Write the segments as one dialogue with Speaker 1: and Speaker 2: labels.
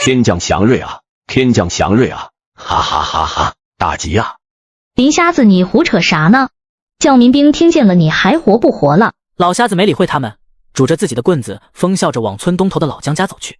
Speaker 1: 天降祥瑞啊，天降祥瑞啊，哈哈哈哈，大吉啊！
Speaker 2: 林瞎子，你胡扯啥呢？叫民兵听见了你还活不活了？
Speaker 3: 老瞎子没理会他们，拄着自己的棍子，疯笑着往村东头的老姜家走去。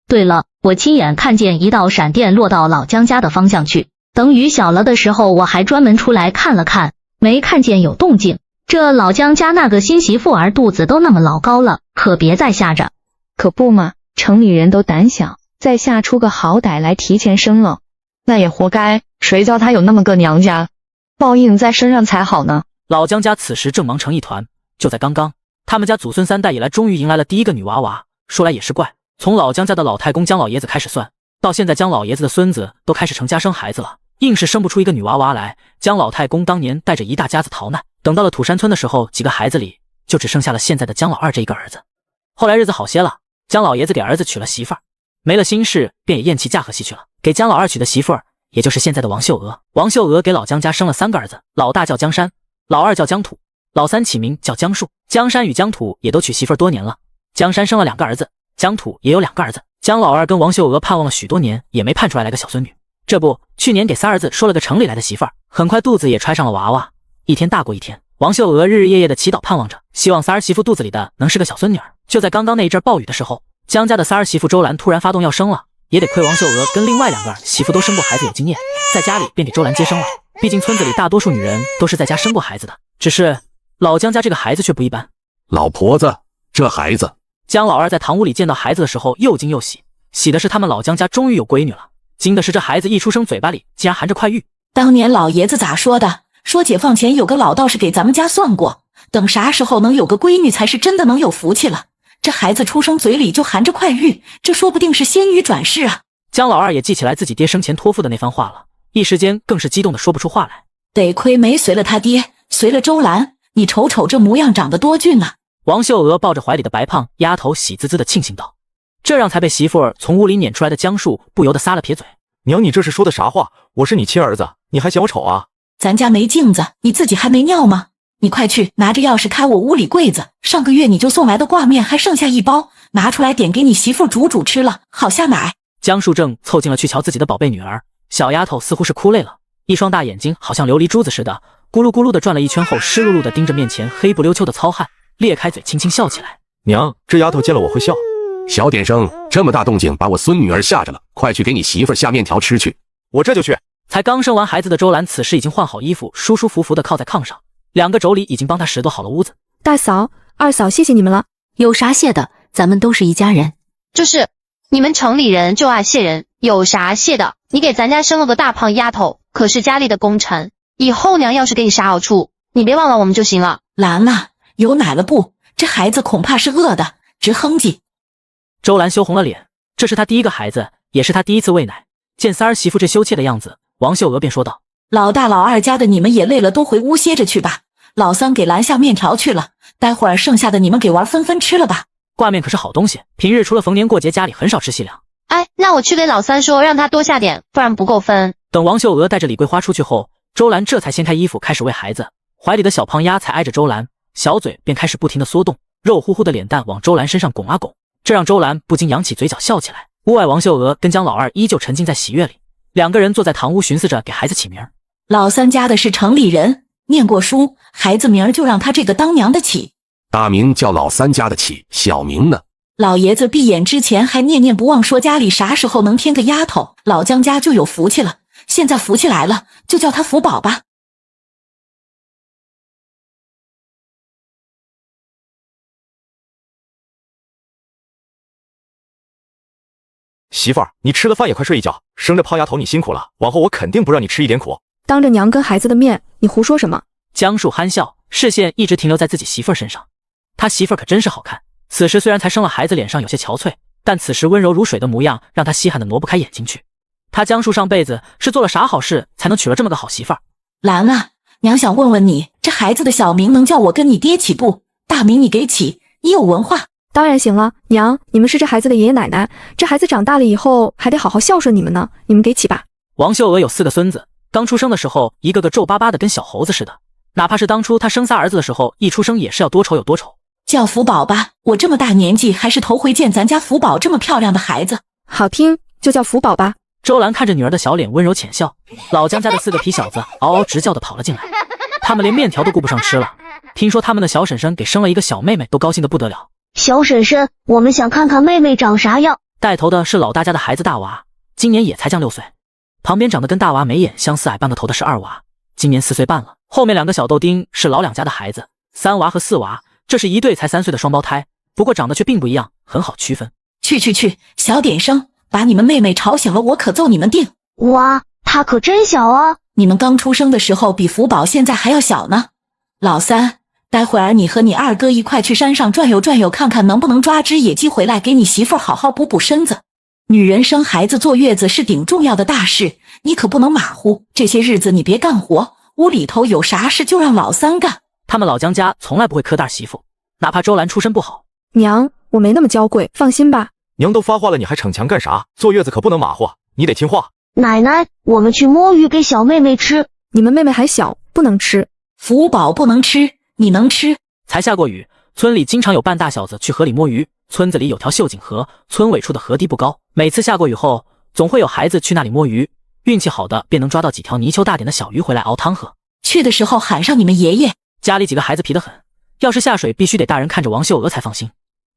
Speaker 2: 对了，我亲眼看见一道闪电落到老姜家的方向去。等雨小了的时候，我还专门出来看了看，没看见有动静。这老姜家那个新媳妇儿肚子都那么老高了，可别再吓着。
Speaker 4: 可不嘛，城里人都胆小，再吓出个好歹来提前生了，那也活该，谁叫他有那么个娘家，报应在身上才好呢。
Speaker 3: 老姜家此时正忙成一团，就在刚刚，他们家祖孙3代以来终于迎来了第一个女娃娃。说来也是怪，从老姜家的老太公姜老爷子开始算，到现在姜老爷子的孙子都开始成家生孩子了，硬是生不出一个女娃娃来。姜老太公当年带着一大家子逃难，等到了土山村的时候，几个孩子里就只剩下了现在的姜老二这一个儿子。后来日子好些了，姜老爷子给儿子娶了媳妇儿，没了心事，便也咽气嫁河西去了。给姜老二娶的媳妇儿，也就是现在的王秀娥。王秀娥给老姜家生了3个儿子，老大叫姜山，老二叫姜土，老三起名叫姜树。姜山与姜土也都娶媳妇儿多年了，姜山生了2个儿子，姜土也有2个儿子。姜老二跟王秀娥盼望了许多年，也没盼出来个小孙女。这不，去年给仨儿子说了个城里来的媳妇儿，很快肚子也揣上了娃娃，一天大过一天。王秀娥日日夜夜的祈祷盼望着，希望仨儿媳妇肚子里的能是个小孙女儿。就在刚刚那一阵暴雨的时候，姜家的仨儿媳妇周兰突然发动要生了，也得亏王秀娥跟另外2个儿媳妇都生过孩子有经验，在家里便给周兰接生了。毕竟村子里大多数女人都是在家生过孩子的，只是老姜家这个孩子却不一般。
Speaker 1: 老婆子，这孩子……
Speaker 3: 姜老二在堂屋里见到孩子的时候又惊又喜，喜的是他们老姜家终于有闺女了，惊的是这孩子一出生嘴巴里竟然含着块玉。
Speaker 5: 当年老爷子咋说的？说解放前有个老道士给咱们家算过，等啥时候能有个闺女才是真的能有福气了。这孩子出生嘴里就含着块玉，这说不定是仙女转世啊。
Speaker 3: 姜老二也记起来自己爹生前托付的那番话了，一时间更是激动的说不出话来。
Speaker 5: 得亏没随了他爹，随了周兰，你瞅瞅这模样长得多俊啊。
Speaker 3: 王秀娥抱着怀里的白胖丫头喜滋滋的庆幸道，这让才被媳妇儿从屋里撵出来的姜树不由得撒了撇嘴。
Speaker 6: 娘，你这是说的啥话？我是你亲儿子，你还嫌我丑啊？
Speaker 5: 咱家没镜子，你自己还没尿吗？你快去拿着钥匙开我屋里柜子，上个月你就送来的挂面还剩下1包，拿出来点给你媳妇煮吃了，好下奶。
Speaker 3: 姜树正凑近了去瞧自己的宝贝女儿，小丫头似乎是哭累了，一双大眼睛好像琉璃珠子似的，咕噜咕噜的转了一圈后，湿漉漉的盯着面前黑不溜秋的糙汉，裂开嘴轻轻笑起来。
Speaker 6: 娘，这丫头见了我会笑。
Speaker 1: 小点声，这么大动静，把我孙女儿吓着了，快去给你媳妇下面条吃去。
Speaker 6: 我这就去。
Speaker 3: 才刚生完孩子的周兰此时已经换好衣服，舒舒服服的靠在炕上，2个妯娌已经帮她拾掇好了屋子。
Speaker 4: 大嫂、二嫂，谢谢你们了。
Speaker 7: 有啥谢的，咱们都是一家人。
Speaker 8: 就是你们城里人就爱谢人，有啥谢的？你给咱家生了个大胖丫头，可是家里的功臣，以后娘要是给你啥好处，你别忘了我们就行了。
Speaker 5: 兰啊，有奶了不？这孩子恐怕是饿的，直哼唧。
Speaker 3: 周兰羞红了脸，这是她第一个孩子，也是她第一次喂奶。见仨儿媳妇这羞怯的样子，王秀娥便说道：
Speaker 5: 老大老二家的你们也累了，都回屋歇着去吧。老三给拦下面条去了，待会儿剩下的你们给娃纷纷吃了吧。
Speaker 3: 挂面可是好东西，平日除了逢年过节家里很少吃细粮。
Speaker 8: 哎，那我去给老三说，让他多下点，不然不够分。
Speaker 3: 等王秀娥带着李桂花出去后，周兰这才掀开衣服开始喂孩子，怀里的小胖丫才挨着周兰，小嘴便开始不停的缩动，肉乎乎的脸蛋往周兰身上拱啊拱，这让周兰不禁扬起嘴角笑起来。屋外王秀娥跟姜老二依旧沉浸在喜悦里，2个人坐在堂屋寻思着给孩子起名。
Speaker 5: 老三家的是城里人，念过书，孩子名就让他这个当娘的起。
Speaker 1: 大名叫老三家的起，小名呢？
Speaker 5: 老爷子闭眼之前还念念不忘说家里啥时候能添个丫头，老姜家就有福气了。现在福气来了，就叫他福宝吧。
Speaker 6: 媳妇儿，你吃了饭也快睡一觉，生这胖丫头你辛苦了，往后我肯定不让你吃一点苦。
Speaker 4: 当着娘跟孩子的面，你胡说什么？
Speaker 3: 姜树憨笑，视线一直停留在自己媳妇儿身上。他媳妇儿可真是好看，此时虽然才生了孩子，脸上有些憔悴，但此时温柔如水的模样让他稀罕的挪不开眼睛去。他姜树上辈子是做了啥好事才能娶了这么个好媳妇儿？
Speaker 5: 兰啊，娘想问问你，这孩子的小名能叫我跟你爹起不？大名你给起，你有文化。
Speaker 4: 当然行了，娘，你们是这孩子的爷爷奶奶，这孩子长大了以后还得好好孝顺你们呢，你们给起吧。
Speaker 3: 王秀娥有4个孙子，刚出生的时候一个个皱巴巴的跟小猴子似的，哪怕是当初她生仨儿子的时候，一出生也是要多丑有多丑。
Speaker 5: 叫福宝吧，我这么大年纪还是头回见咱家福宝这么漂亮的孩子。
Speaker 4: 好听，
Speaker 9: 就叫福宝吧。
Speaker 3: 周兰看着女儿的小脸，温柔浅笑。老姜家的4个皮小子嗷嗷直叫的跑了进来，他们连面条都顾不上吃了。听说他们的小婶婶给生了一个小妹妹，都高兴得不得了。
Speaker 2: 小婶婶，我们想看看妹妹长啥样。
Speaker 3: 带头的是老大家的孩子大娃，今年也才将6岁。旁边长得跟大娃眉眼相似、矮半个头的是二娃，今年4岁半了。后面2个小豆丁是老两家的孩子，3娃和4娃，这是一对才3岁的双胞胎，不过长得却并不一样，很好区分。
Speaker 5: 去，小点声，把你们妹妹吵醒了，我可揍你们定！
Speaker 2: 哇，她可真小啊！
Speaker 5: 你们刚出生的时候比福宝现在还要小呢。老三，待会儿你和你二哥一块去山上转悠转悠，看看能不能抓只野鸡回来，给你媳妇儿好好补补身子。女人生孩子坐月子是顶重要的大事，你可不能马虎。这些日子你别干活，屋里头有啥事就让老三干。
Speaker 3: 他们老姜家从来不会磕大媳妇，哪怕周兰出身不好。
Speaker 9: 娘，我没那么娇贵，放心吧。
Speaker 6: 娘都发话了，你还逞强干啥？坐月子可不能马虎，你得听话。
Speaker 2: 奶奶，我们去摸鱼给小妹妹吃。
Speaker 9: 你们妹妹还小，不能吃。
Speaker 5: 福宝不能吃，你能吃。
Speaker 3: 才下过雨，村里经常有半大小子去河里摸鱼。村子里有条秀景河，村尾处的河堤不高，每次下过雨后，总会有孩子去那里摸鱼，运气好的便能抓到几条泥鳅大点的小鱼回来熬汤喝。
Speaker 5: 去的时候喊上你们爷爷。
Speaker 3: 家里几个孩子皮得很，要是下水必须得大人看着王秀娥才放心。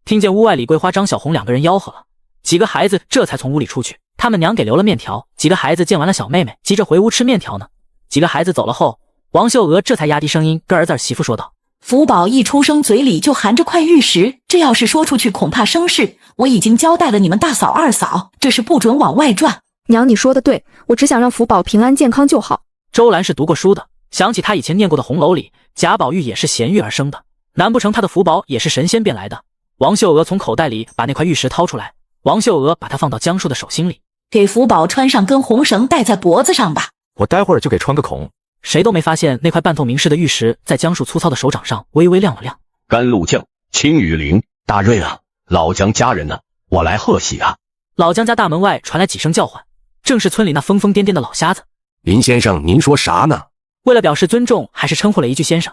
Speaker 3: 听见屋外李桂花、张小红2个人吆喝了，几个孩子这才从屋里出去。他们娘给留了面条，几个孩子见完了小妹妹，急着回屋吃面条呢。几个孩子走了后，王秀娥这才压低声音跟儿子媳妇说道：
Speaker 5: 福宝一出生嘴里就含着块玉石，这要是说出去恐怕生事。我已经交代了你们大嫂二嫂，这是不准往外传。
Speaker 9: 娘，你说的对，我只想让福宝平安健康就好。
Speaker 3: 周兰是读过书的，想起她以前念过的红楼里，贾宝玉也是贤玉而生的，难不成他的福宝也是神仙变来的？王秀娥从口袋里把那块玉石掏出来，王秀娥把它放到江树的手心里，
Speaker 5: 给福宝穿上根红绳戴在脖子上吧。
Speaker 6: 我待会儿就给穿个孔。
Speaker 3: 谁都没发现那块半透明似的玉石在江树粗糙的手掌上微微亮了亮。
Speaker 10: 甘露镜、青雨灵、大瑞啊，老姜家人呢？我来贺喜啊！
Speaker 3: 老姜家大门外传来几声叫唤，正是村里那疯疯癫癫的老瞎子。
Speaker 1: 林先生，您说啥呢？
Speaker 3: 为了表示尊重，还是称呼了一句先生。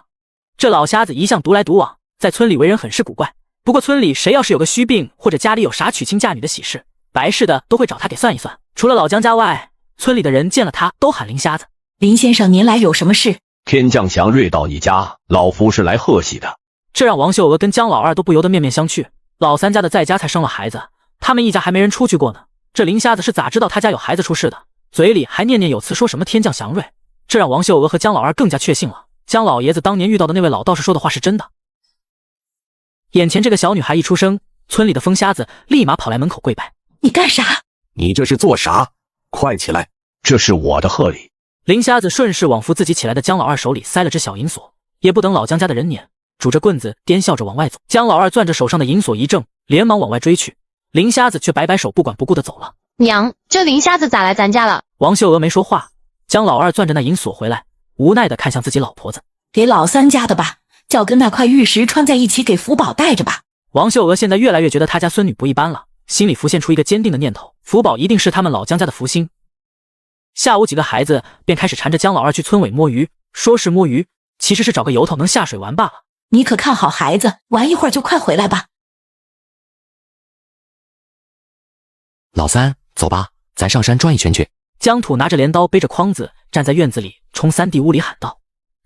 Speaker 3: 这老瞎子一向独来独往，在村里为人很是古怪。不过村里谁要是有个虚病，或者家里有啥娶亲嫁女的喜事、白事的，都会找他给算一算。除了老姜家外，村里的人见了他都喊林瞎子。
Speaker 5: 林先生，您来有什么事？
Speaker 10: 天降祥瑞到你家，老夫是来贺喜的。
Speaker 3: 这让王秀娥跟姜老二都不由得面面相觑。老三家的在家才生了孩子，他们一家还没人出去过呢。这林瞎子是咋知道他家有孩子出事的？嘴里还念念有词说什么天降祥瑞，这让王秀娥和姜老二更加确信了姜老爷子当年遇到的那位老道士说的话是真的。眼前这个小女孩一出生，村里的疯瞎子立马跑来门口跪拜。
Speaker 5: 你干啥？
Speaker 1: 你这是做啥？快起来！
Speaker 10: 这是我的贺礼。
Speaker 3: 林瞎子顺势往扶自己起来的姜老二手里塞了只小银锁，也不等老姜家的人撵，拄着棍子颠笑着往外走。姜老二攥着手上的银锁一怔，连忙往外追去。林瞎子却摆摆手，不管不顾地走了。
Speaker 8: 娘，这林瞎子咋来咱家了？
Speaker 3: 王秀娥没说话，姜老二攥着那银锁回来，无奈地看向自己老婆子。
Speaker 5: 给老三家的吧，叫跟那块玉石穿在一起，给福宝带着吧。
Speaker 3: 王秀娥现在越来越觉得他家孙女不一般了，心里浮现出一个坚定的念头，福宝一定是他们老姜家的福星。下午几个孩子便开始缠着姜老二去村尾摸鱼，说是摸鱼，其实是找个由头能下水玩罢了。
Speaker 5: 你可看好孩子，玩一会儿就快回来吧。
Speaker 11: 老三，走吧，咱上山转一圈去。
Speaker 3: 姜土拿着镰刀，背着筐子，站在院子里冲三弟屋里喊道。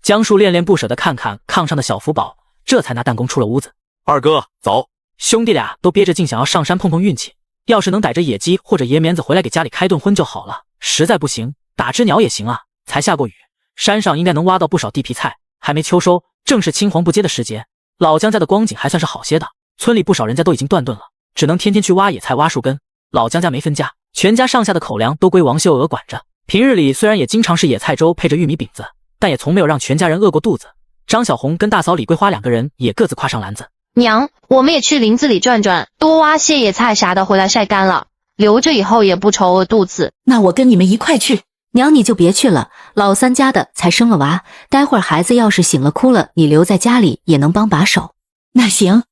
Speaker 3: 姜树恋恋不舍地看看炕上的小福宝，这才拿弹弓出了屋子。
Speaker 6: 二哥，走！
Speaker 3: 兄弟俩都憋着劲想要上山碰碰运气，要是能逮着野鸡或者野绵子回来给家里开顿荤就好了，实在不行打只鸟也行啊。才下过雨，山上应该能挖到不少地皮菜，还没秋收，正是青黄不接的时节。老姜家的光景还算是好些的，村里不少人家都已经断顿了，只能天天去挖野菜挖树根。老姜家没分家，全家上下的口粮都归王秀娥管着。平日里虽然也经常是野菜粥配着玉米饼子，但也从没有让全家人饿过肚子。张小红跟大嫂李桂花2个人也各自挎上篮子。
Speaker 8: 娘，我们也去林子里转转，多挖些野菜啥的回来晒干了，留着以后也不愁饿肚子。
Speaker 5: 那我跟你们一块去。
Speaker 7: 娘你就别去了，老三家的才生了娃，待会儿孩子要是醒了哭了，你留在家里也能帮把手。
Speaker 5: 那行。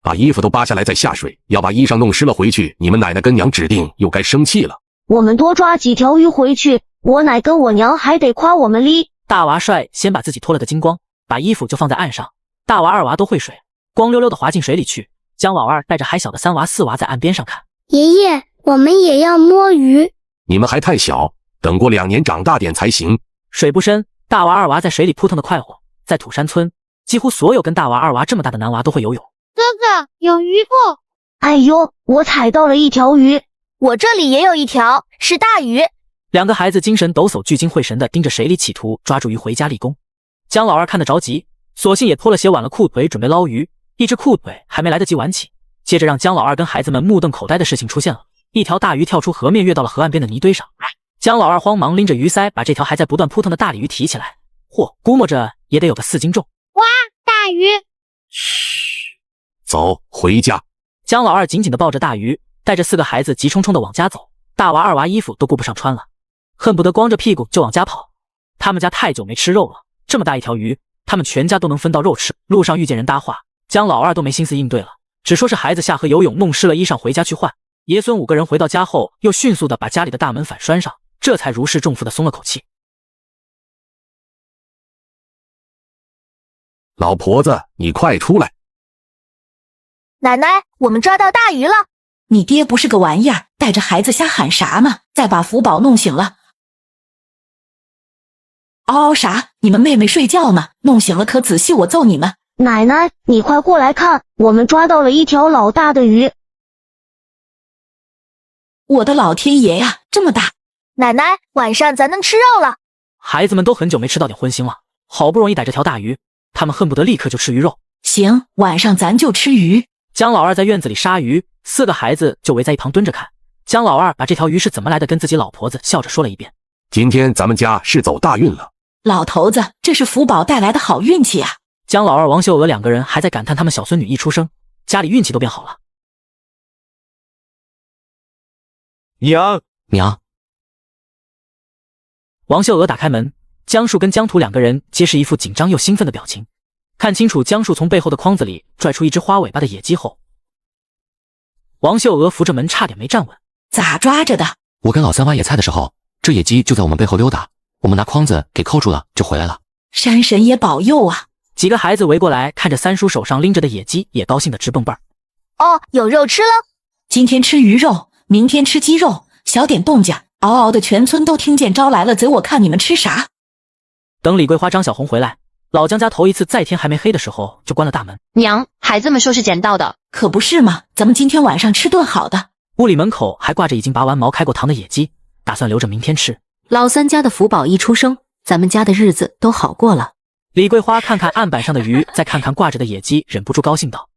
Speaker 1: 把衣服都扒下来再下水，要把衣裳弄湿了回去，你们奶奶跟娘指定又该生气了。
Speaker 2: 我们多抓几条鱼回去，我奶跟我娘还得夸我们哩。
Speaker 3: 大娃帅先把自己脱了个精光，把衣服就放在岸上。大娃、二娃都会水，光溜溜的滑进水里去。姜老二带着还小的3娃、4娃在岸边上看。
Speaker 12: 爷爷，我们也要摸鱼。
Speaker 1: 你们还太小，等过2年长大点才行。
Speaker 3: 水不深，大娃、二娃在水里扑腾的快活。在土山村，几乎所有跟大娃、二娃这么大的男娃都会游泳。
Speaker 12: 哥哥，有鱼不？
Speaker 2: 哎呦，我踩到了一条鱼。
Speaker 12: 我这里也有一条，是大鱼。
Speaker 3: 2个孩子精神抖擞、聚精会神地盯着水里，企图抓住鱼回家立功。姜老二看得着急，索性也脱了鞋，挽了裤腿，准备捞鱼。一只裤腿还没来得及挽起，接着让姜老二跟孩子们目瞪口呆的事情出现了。一条大鱼跳出河面，跃到了河岸边的泥堆上。姜老二慌忙拎着鱼鳃，把这条还在不断扑腾的大鲤鱼提起来。嚯，估摸着也得有个4斤重。
Speaker 12: 哇，大鱼！
Speaker 1: 嘘，走，回家。
Speaker 3: 姜老二紧紧地抱着大鱼，带着4个孩子急冲冲地往家走。大娃、2娃衣服都顾不上穿了，恨不得光着屁股就往家跑。他们家太久没吃肉了，这么大一条鱼，他们全家都能分到肉吃。路上遇见人搭话，姜老二都没心思应对了，只说是孩子下河游泳弄湿了衣裳，回家去换。爷孙5个人回到家后，又迅速地把家里的大门反拴上，这才如释重负地松了口气。
Speaker 1: 老婆子，你快出来！
Speaker 12: 奶奶，我们抓到大鱼了！
Speaker 5: 你爹不是个玩意儿，带着孩子瞎喊啥呢？再把福宝弄醒了！嗷嗷啥？你们妹妹睡觉呢，弄醒了可仔细我揍你们！
Speaker 2: 奶奶，你快过来看，我们抓到了一条老大的鱼！
Speaker 5: 我的老天爷呀，这么大！
Speaker 12: 奶奶，晚上咱能吃肉了！
Speaker 3: 孩子们都很久没吃到点荤腥了，好不容易逮这条大鱼，他们恨不得立刻就吃鱼肉。
Speaker 5: 行，晚上咱就吃鱼。
Speaker 3: 姜老二在院子里杀鱼，4个孩子就围在一旁蹲着看。姜老二把这条鱼是怎么来的跟自己老婆子笑着说了一遍。
Speaker 1: 今天咱们家是走大运了。
Speaker 5: 老头子，这是福宝带来的好运气啊！
Speaker 3: 姜老二、王秀娥2个人还在感叹他们小孙女一出生，家里运气都变好了。
Speaker 11: 娘。
Speaker 3: 王秀娥打开门，姜树跟姜土2个人皆是一副紧张又兴奋的表情。看清楚姜树从背后的筐子里拽出一只花尾巴的野鸡后，王秀娥扶着门差点没站稳。
Speaker 5: 咋抓着的？
Speaker 11: 我跟老3挖野菜的时候，这野鸡就在我们背后溜达，我们拿筐子给扣住了，就回来了。
Speaker 5: 山神也保佑啊！
Speaker 3: 几个孩子围过来，看着3叔手上拎着的野鸡，也高兴得直蹦蹦。
Speaker 12: 哦，有肉吃了！
Speaker 5: 今天吃鱼肉，明天吃鸡肉，小点动静，嗷嗷的全村都听见招来了贼，我看你们吃啥？
Speaker 3: 等李桂花、张小红回来，老姜家头一次在天还没黑的时候就关了大门。
Speaker 8: 娘，孩子们说是捡到的，
Speaker 5: 可不是嘛，咱们今天晚上吃顿好的。
Speaker 3: 屋里门口还挂着已经拔完毛、开过膛的野鸡，打算留着明天吃。
Speaker 7: 老3家的福宝一出生，咱们家的日子都好过了。
Speaker 3: 李桂花看看案板上的鱼，再看看挂着的野鸡，忍不住高兴道。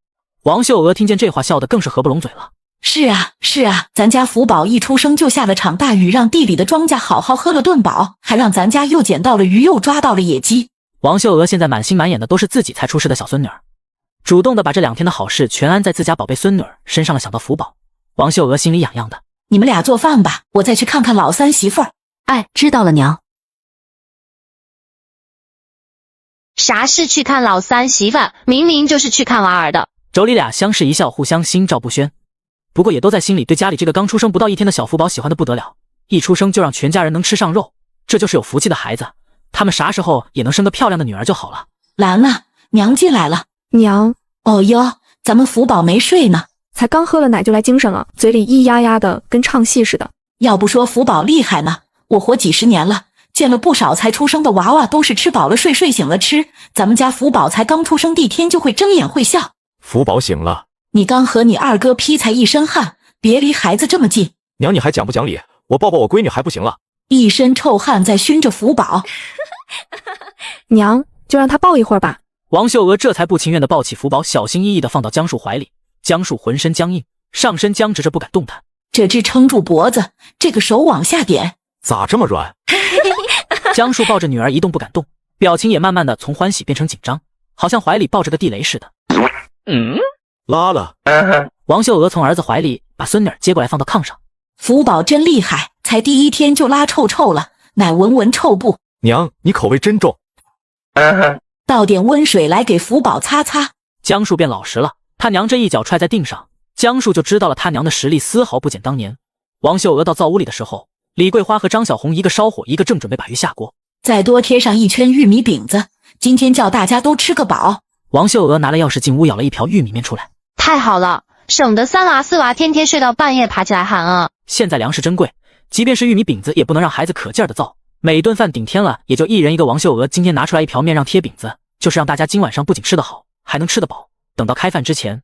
Speaker 3: 王秀娥听见这话，笑得更是合不拢嘴了。
Speaker 5: 是啊，是啊，咱家福宝一出生就下了场大雨，让地里的庄稼好好喝了顿饱，还让咱家又捡到了鱼，又抓到了野鸡。
Speaker 3: 王秀娥现在满心满眼的都是自己才出世的小孙女儿，主动的把这2天的好事全安在自家宝贝孙女儿身上了。想到福宝，王秀娥心里痒痒的。
Speaker 5: 你们俩做饭吧，我再去看看老3媳妇儿。
Speaker 7: 哎，知道了娘。
Speaker 8: 啥是去看老3媳妇？明明就是去看娃儿的。
Speaker 3: 妯娌俩相视一笑，互相心照不宣，不过也都在心里对家里这个刚出生不到1天的小福宝喜欢的不得了，一出生就让全家人能吃上肉，这就是有福气的孩子。他们啥时候也能生个漂亮的女儿就好了。
Speaker 5: 兰啊，娘进来了。
Speaker 9: 娘。
Speaker 5: 哦哟，咱们福宝没睡呢，
Speaker 9: 才刚喝了奶就来精神了，嘴里咿呀呀的跟唱戏似的。
Speaker 5: 要不说福宝厉害呢，我活几10年了，见了不少才出生的娃娃都是吃饱了睡，睡醒了吃，咱们家福宝才刚出生1天就会睁眼会笑。
Speaker 6: 福宝醒了，
Speaker 5: 你刚和你2哥劈才一身汗，别离孩子这么近。
Speaker 6: 娘你还讲不讲理？我抱抱我闺女还不行了？
Speaker 5: 一身臭汗在熏着福宝。
Speaker 9: 娘，就让他抱一会儿吧。
Speaker 3: 王秀娥这才不情愿地抱起福宝，小心翼翼地放到姜树怀里。姜树浑身僵硬，上身僵直着不敢动弹。
Speaker 5: 这只撑住脖子，这个手往下点。
Speaker 6: 咋这么软？
Speaker 3: 姜树抱着女儿一动不敢动，表情也慢慢的从欢喜变成紧张，好像怀里抱着个地雷似的。
Speaker 6: 拉了。
Speaker 3: 王秀娥从儿子怀里把孙女接过来放到炕上。
Speaker 5: 福宝真厉害，才第1天就拉臭臭了，奶闻闻臭不？
Speaker 6: 娘，你口味真重。
Speaker 5: 倒点温水来给福宝擦擦。
Speaker 3: 姜树变老实了，他娘这一脚踹在腚上，姜树就知道了他娘的实力丝毫不减当年。王秀娥到灶屋里的时候，李桂花和张小红一个烧火，一个正准备把鱼下锅，
Speaker 5: 再多贴上1圈玉米饼子，今天叫大家都吃个饱。
Speaker 3: 王秀娥拿了钥匙进屋，舀了一瓢玉米面出来。
Speaker 8: 太好了，省得3娃4娃天天睡到半夜爬起来喊啊。
Speaker 3: 现在粮食珍贵，即便是玉米饼子也不能让孩子可劲儿的造。每顿饭顶天了也就一人一个。王秀娥今天拿出来一瓢面让贴饼子，就是让大家今晚上不仅吃得好，还能吃得饱。等到开饭之前，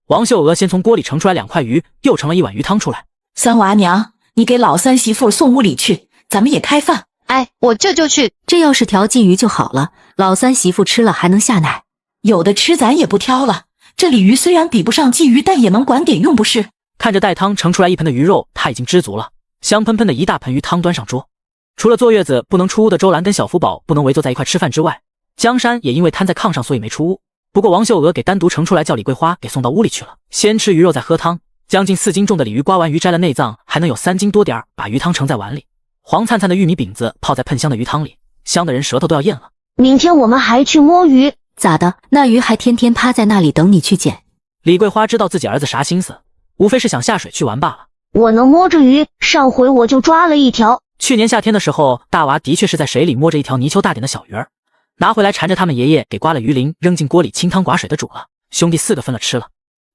Speaker 3: 王秀娥先从锅里盛出来2块鱼，又盛了1碗鱼汤出来。
Speaker 5: 三娃娘，你给老三媳妇送屋里去，咱们也开饭。
Speaker 8: 哎，我这就去。
Speaker 7: 这要是调鲫鱼就好了，老三媳妇吃了还能下奶。
Speaker 5: 有的吃咱也不挑了，这鲤鱼虽然比不上鲫鱼，但也能管点用不是？
Speaker 3: 看着带汤盛出来一盆的鱼肉，他已经知足了。香喷喷的一大盆鱼汤端上桌，除了坐月子不能出屋的周兰跟小福宝不能围坐在一块吃饭之外，江山也因为瘫在炕上所以没出屋。不过王秀娥给单独盛出来，叫李桂花给送到屋里去了。先吃鱼肉再喝汤，将近4斤重的鲤鱼刮完鱼摘了内脏，还能有3斤多点，把鱼汤盛在碗里。黄灿灿的玉米饼子泡在喷香的鱼汤里，香的人舌头都要咽了。
Speaker 12: 明天我们还去摸鱼。
Speaker 7: 咋的？那鱼还天天趴在那里等你去捡。
Speaker 3: 李桂花知道自己儿子啥心思，无非是想下水去玩罢了。
Speaker 12: 我能摸着鱼，上回我就抓了一条。
Speaker 3: 去年夏天的时候，大娃的确是在水里摸着一条泥鳅大点的小鱼儿，拿回来缠着他们爷爷给刮了鱼鳞，扔进锅里清汤寡水的煮了，兄弟4个分了吃了。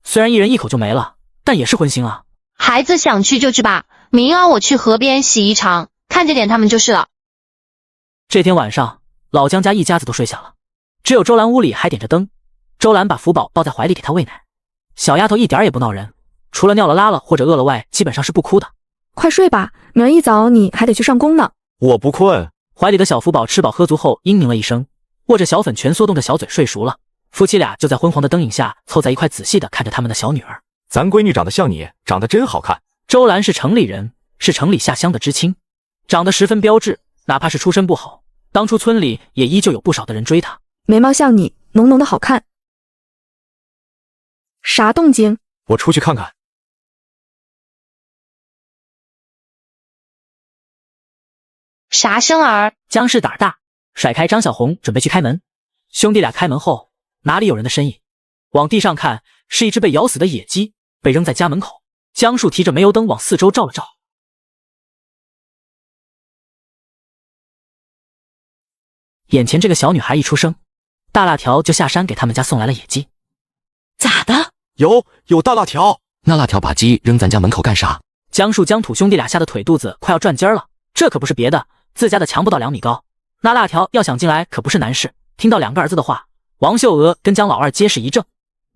Speaker 3: 虽然一人一口就没了，但也是荤腥啊。
Speaker 8: 孩子想去就去吧，明儿我去河边洗衣场，看着点他们就是了。
Speaker 3: 这天晚上，老姜家一家子都睡下了，只有周兰屋里还点着灯。周兰把福宝抱在怀里给他喂奶，小丫头一点也不闹人，除了尿了拉了或者饿了外，基本上是不哭的。
Speaker 9: 快睡吧，明儿一早你还得去上工呢。
Speaker 6: 我不困。
Speaker 3: 怀里的小福宝吃饱喝足后嘤咛了一声，握着小粉拳缩动着小嘴睡熟了。夫妻俩就在昏黄的灯影下凑在一块仔细的看着他们的小女儿。
Speaker 6: 咱闺女长得像你，长得真好看。
Speaker 3: 周兰是城里人，是城里下乡的知青，长得十分标致，哪怕是出身不好，当初村里也依旧有不少的人追她。
Speaker 9: 眉毛像你，浓浓的好看。啥动静？
Speaker 6: 我出去看看。
Speaker 8: 啥声儿？
Speaker 3: 姜氏胆大，甩开张小红准备去开门。兄弟俩开门后，哪里有人的身影？往地上看，是一只被咬死的野鸡，被扔在家门口。姜树提着煤油灯往四周照了照。眼前这个小女孩一出生，大辣条就下山给他们家送来了野鸡。
Speaker 5: 咋的？
Speaker 6: 有大辣条。
Speaker 11: 那辣条把鸡扔咱家门口干啥？
Speaker 3: 姜树姜土兄弟俩吓得腿肚子快要转筋了，这可不是别的，自家的墙不到2米高，那辣条要想进来可不是难事。听到2个儿子的话，王秀娥跟姜老二皆是一怔。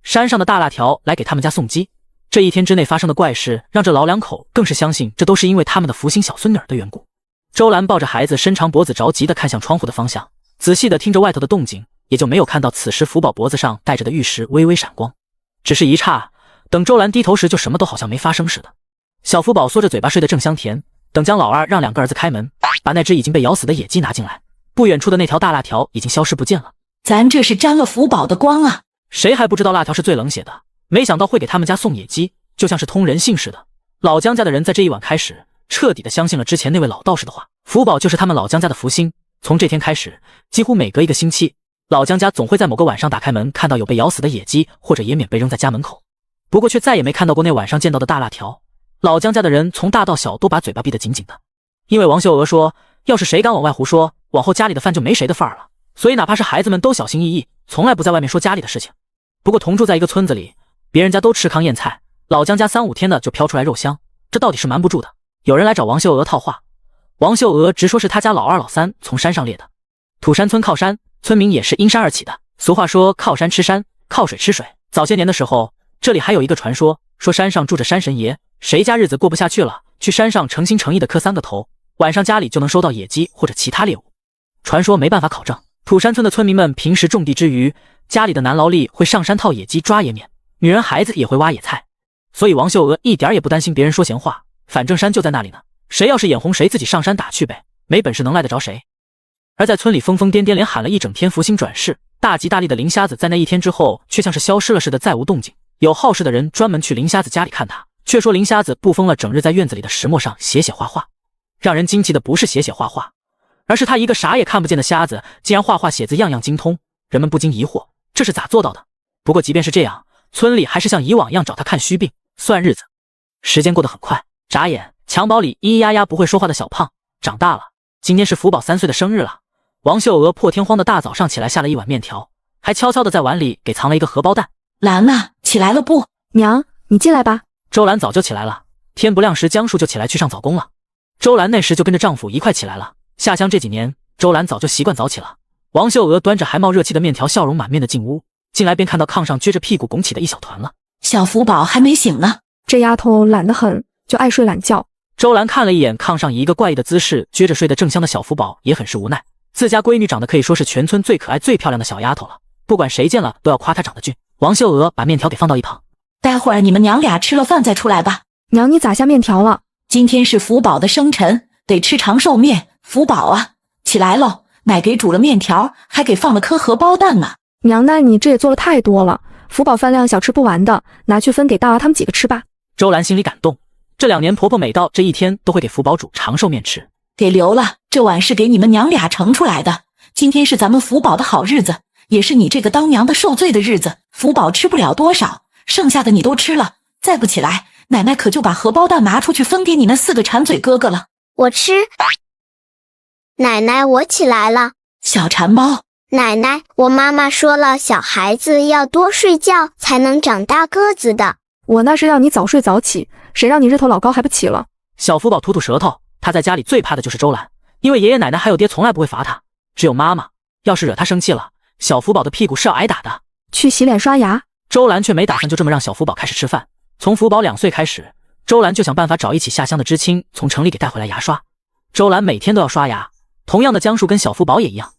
Speaker 3: 山上的大辣条来给他们家送鸡，这1天之内发生的怪事，让这老2口更是相信这都是因为他们的福星小孙女儿的缘故。周兰抱着孩子，伸长脖子着急地看向窗户的方向，仔细地听着外头的动静，也就没有看到此时福宝脖子上戴着的玉石微微闪光。只是一刹，等周兰低头时，就什么都好像没发生似的。小福宝缩着嘴巴睡得正香甜，等姜老二让2个儿子开门，把那只已经被咬死的野鸡拿进来，不远处的那条大辣条已经消失不见了。
Speaker 5: 咱这是沾了福宝的光啊！
Speaker 3: 谁还不知道辣条是最冷血的，没想到会给他们家送野鸡，就像是通人性似的。老姜家的人在这一晚开始彻底的相信了之前那位老道士的话，福宝就是他们老姜家的福星。从这天开始，几乎每隔1个星期，老姜家总会在某个晚上打开门，看到有被咬死的野鸡或者野免被扔在家门口。不过却再也没看到过那晚上见到的大辣条。老姜家的人从大到小都把嘴巴闭得紧紧的，因为王秀娥说，要是谁敢往外胡说，往后家里的饭就没谁的份儿了。所以哪怕是孩子们都小心翼翼，从来不在外面说家里的事情。不过同住在一个村子里，别人家都吃糠咽菜，老姜家3、5天的就飘出来肉香，这到底是瞒不住的。有人来找王秀娥套话，王秀娥直说是他家老2、老3从山上猎的。土山村靠山，村民也是因山而起的。俗话说靠山吃山，靠水吃水。早些年的时候，这里还有一个传说，说山上住着山神爷，谁家日子过不下去了，去山上诚心诚意的磕3个头，晚上家里就能收到野鸡或者其他猎物。传说没办法考证。土山村的村民们平时种地之余，家里的男劳力会上山套野鸡抓野免，女人孩子也会挖野菜，所以王秀娥一点也不担心别人说闲话，反正山就在那里呢，谁要是眼红谁自己上山打去呗，没本事能赖得着谁。而在村里疯疯癫癫连喊了一整天福星转世，大吉大利的林瞎子在那1天之后却像是消失了似的再无动静。有好事的人专门去林瞎子家里看他，却说林瞎子不疯了，整日在院子里的石磨上写写画画。让人惊奇的不是写写画画，而是他一个啥也看不见的瞎子，竟然画画写字样样精通。人们不禁疑惑，这是咋做到的？不过即便是这样，村里还是像以往一样找他看虚病、算日子。时间过得很快，眨眼，襁褓里咿咿呀呀不会说话的小胖长大了。今天是福宝3岁的生日了，王秀娥破天荒的大早上起来下了一碗面条，还悄悄的在碗里给藏了一个荷包蛋。
Speaker 5: 兰呐，起来了不？
Speaker 9: 娘，你进来吧。
Speaker 3: 周兰早就起来了，天不亮时江树就起来去上早工了。周兰那时就跟着丈夫一块起来了。下乡这几年，周兰早就习惯早起了。王秀娥端着还冒热气的面条，笑容满面的进屋，进来便看到炕上撅着屁股拱起的一小团了。
Speaker 5: 小福宝还没醒呢，
Speaker 9: 这丫头懒得很，就爱睡懒觉。
Speaker 3: 周兰看了一眼炕上以一个怪异的姿势撅着睡得正香的小福宝，也很是无奈。自家闺女长得可以说是全村最可爱最漂亮的小丫头了，不管谁见了都要夸她长得俊。王秀娥把面条给放到一旁，
Speaker 5: 待会儿你们娘俩吃了饭再出来吧。
Speaker 9: 娘，你咋下面条了？
Speaker 5: 今天是福宝的生辰，得吃长寿面。福宝啊，起来喽！奶给煮了面条，还给放了颗荷包蛋呢。
Speaker 9: 娘，那你这也做了太多了，福宝饭量小吃不完的，拿去分给大娃他们几个吃吧。
Speaker 3: 周兰心里感动，这2年婆婆每到这一天都会给福宝煮长寿面吃。
Speaker 5: 给留了，这碗是给你们娘俩盛出来的。今天是咱们福宝的好日子，也是你这个当娘的受罪的日子。福宝吃不了多少，剩下的你都吃了，再不起来，奶奶可就把荷包蛋拿出去分给你那4个馋嘴哥哥了。
Speaker 12: 我吃。奶奶，我起来了。
Speaker 5: 小馋包。
Speaker 12: 奶奶，我妈妈说了，小孩子要多睡觉才能长大个子的。
Speaker 9: 我那是让你早睡早起，谁让你日头老高还不起了？
Speaker 3: 小福宝吐吐舌头，他在家里最怕的就是周兰，因为爷爷奶奶还有爹从来不会罚他，只有妈妈，要是惹他生气了，小福宝的屁股是要挨打的。
Speaker 9: 去洗脸刷牙。
Speaker 3: 周兰却没打算就这么让小福宝开始吃饭。从福宝2岁开始，周兰就想办法找一起下乡的知青从城里给带回来牙刷。周兰每天都要刷牙，同样的江树跟小福宝也一样。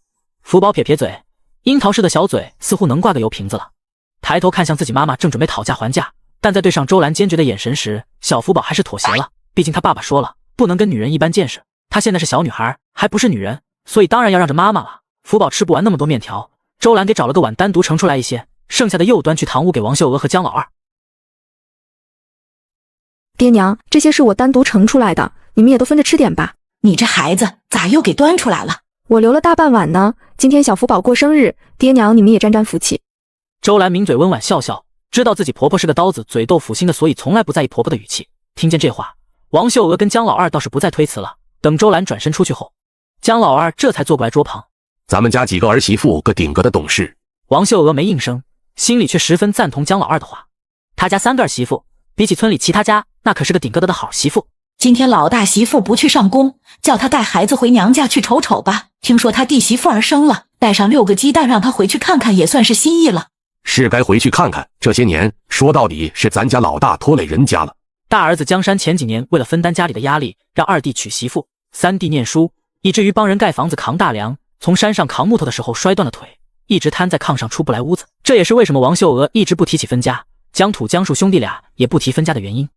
Speaker 3: 福宝撇撇嘴，樱桃似的小嘴似乎能挂个油瓶子了，抬头看向自己妈妈，正准备讨价还价，但在对上周兰坚决的眼神时，小福宝还是妥协了。毕竟他爸爸说了，不能跟女人一般见识，她现在是小女孩，还不是女人，所以当然要让着妈妈了。福宝吃不完那么多面条，周兰给找了个碗单独盛出来一些，剩下的又端去堂屋给王秀娥和姜老二。
Speaker 9: 爹娘，这些是我单独盛出来的，你们也都分着吃点吧。
Speaker 5: 你这孩子咋又给端出来了？
Speaker 9: 我留了大半碗呢，今天小福宝过生日，爹娘你们也沾沾福气。
Speaker 3: 周兰抿嘴温婉笑笑，知道自己婆婆是个刀子嘴豆腐心的，所以从来不在意婆婆的语气。听见这话，王秀娥跟姜老二倒是不再推辞了。等周兰转身出去后，姜老二这才坐过来桌旁。
Speaker 1: 咱们家几个儿媳妇个顶个的懂事。
Speaker 3: 王秀娥没应声，心里却十分赞同姜老二的话。他家3个儿媳妇，比起村里其他家，那可是个顶个的好媳妇。
Speaker 5: 今天老大媳妇不去上工，叫他带孩子回娘家去瞅瞅吧。听说他弟媳妇儿生了，带上6个鸡蛋让他回去看看，也算是心意了。
Speaker 1: 是该回去看看，这些年说到底是咱家老大拖累人家了。
Speaker 3: 大儿子江山前几年为了分担家里的压力，让2弟娶媳妇，3弟念书，以至于帮人盖房子扛大梁，从山上扛木头的时候摔断了腿，一直瘫在炕上出不来屋子。这也是为什么王秀娥一直不提起分家，江土江树兄弟俩也不提分家的原因。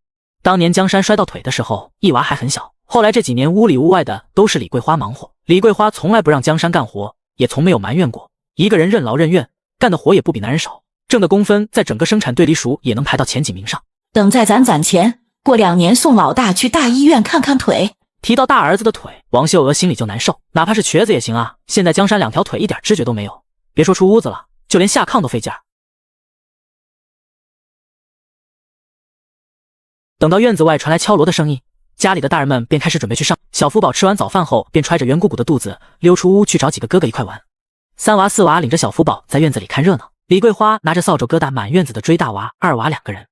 Speaker 3: 当年江山摔到腿的时候，一娃还很小，后来这几年屋里屋外的都是李桂花忙活。李桂花从来不让江山干活，也从没有埋怨过，一个人任劳任怨，干的活也不比男人少，挣的工分在整个生产队里数也能排到前几名上。
Speaker 5: 等再攒钱，过2年送老大去大医院看看腿。
Speaker 3: 提到大儿子的腿，王秀娥心里就难受，哪怕是瘸子也行啊，现在江山2条腿一点知觉都没有，别说出屋子了，就连下炕都费劲儿。等到院子外传来敲锣的声音，家里的大人们便开始准备去上。小福宝吃完早饭后，便揣着圆鼓鼓的肚子溜出屋去找几个哥哥一块玩。3娃4娃领着小福宝在院子里看热闹，李桂花拿着扫帚疙瘩满院子的追大娃2娃2个人。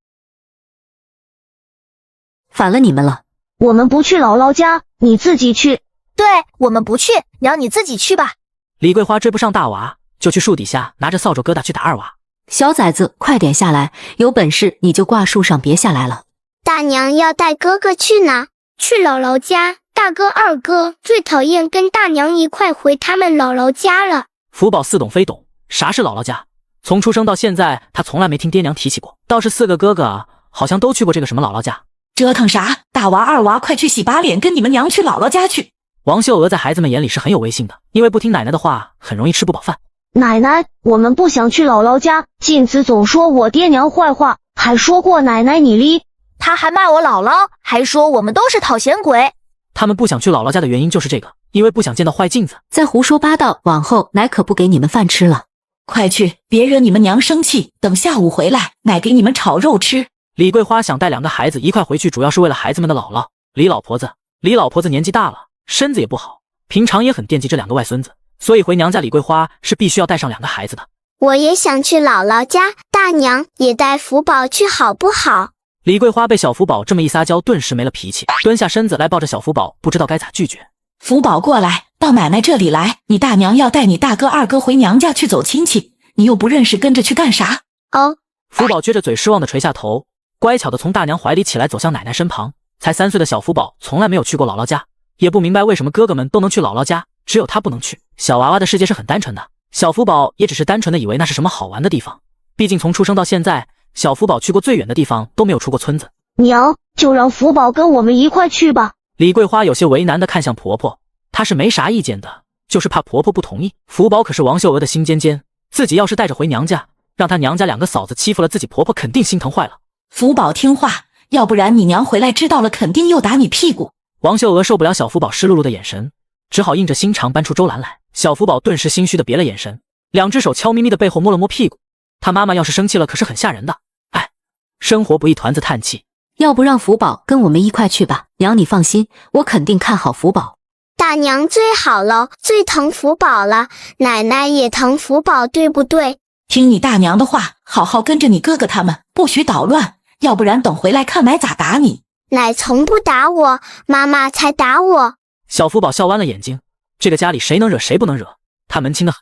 Speaker 7: 反了你们了！
Speaker 2: 我们不去姥姥家，你自己去。
Speaker 12: 对，我们不去，娘你自己去吧。
Speaker 3: 李桂花追不上大娃，就去树底下拿着扫帚疙瘩去打2娃。
Speaker 7: 小崽子，快点下来，有本事你就挂树上别下来了。
Speaker 12: 大娘要带哥哥去哪？去姥姥家。大哥二哥最讨厌跟大娘一块回他们姥姥家了。
Speaker 3: 福宝似懂非懂，啥是姥姥家？从出生到现在，他从来没听爹娘提起过。倒是4个哥哥好像都去过这个什么姥姥家。
Speaker 5: 折腾啥？大娃2娃快去洗把脸，跟你们娘去姥姥家去。
Speaker 3: 王秀娥在孩子们眼里是很有威信的，因为不听奶奶的话，很容易吃不饱饭。
Speaker 2: 奶奶，我们不想去姥姥家，静子总说我爹娘坏话，还说过奶奶你离。
Speaker 12: 他还骂我姥姥，还说我们都是讨嫌鬼。
Speaker 3: 他们不想去姥姥家的原因就是这个，因为不想见到坏镜子。
Speaker 7: 再胡说八道，往后奶可不给你们饭吃了。
Speaker 5: 快去，别惹你们娘生气，等下午回来，奶给你们炒肉吃。
Speaker 3: 李桂花想带2个孩子一块回去，主要是为了孩子们的姥姥李老婆子。李老婆子年纪大了，身子也不好，平常也很惦记这2个外孙子，所以回娘家李桂花是必须要带上2个孩子的。
Speaker 12: 我也想去姥姥家，大娘也带福宝去好不好？
Speaker 3: 李桂花被小福宝这么一撒娇，顿时没了脾气，蹲下身子来抱着小福宝，不知道该咋拒绝。
Speaker 5: 福宝过来，到奶奶这里来，你大娘要带你大哥二哥回娘家去走亲戚，你又不认识，跟着去干啥？
Speaker 12: 哦。
Speaker 3: 福宝撅着嘴失望的垂下头，乖巧的从大娘怀里起来，走向奶奶身旁。才3岁的小福宝从来没有去过姥姥家，也不明白为什么哥哥们都能去姥姥家，只有他不能去。小娃娃的世界是很单纯的，小福宝也只是单纯的以为那是什么好玩的地方，毕竟从出生到现在，小福宝去过最远的地方都没有出过村子。
Speaker 12: 娘，就让福宝跟我们一块去吧。
Speaker 3: 李桂花有些为难的看向婆婆，她是没啥意见的，就是怕婆婆不同意。福宝可是王秀娥的心尖尖，自己要是带着回娘家，让她娘家2个嫂子欺负了自己婆婆，肯定心疼坏了。
Speaker 5: 福宝听话，要不然你娘回来知道了，肯定又打你屁股。
Speaker 3: 王秀娥受不了小福宝湿漉漉的眼神，只好硬着心肠搬出周兰来。小福宝顿时心虚的别了眼神，2只手悄咪咪的背后摸了摸屁股。他妈妈要是生气了，可是很吓人的。哎，生活不易，团子叹气。
Speaker 7: 要不让福宝跟我们一块去吧？娘你放心，我肯定看好福宝。
Speaker 12: 大娘最好了，最疼福宝了，奶奶也疼福宝，对不对？
Speaker 5: 听你大娘的话，好好跟着你哥哥他们，不许捣乱，要不然等回来看奶咋打你。
Speaker 12: 奶从不打我，妈妈才打我。
Speaker 3: 小福宝笑弯了眼睛，这个家里谁能惹谁不能惹，他门清的很。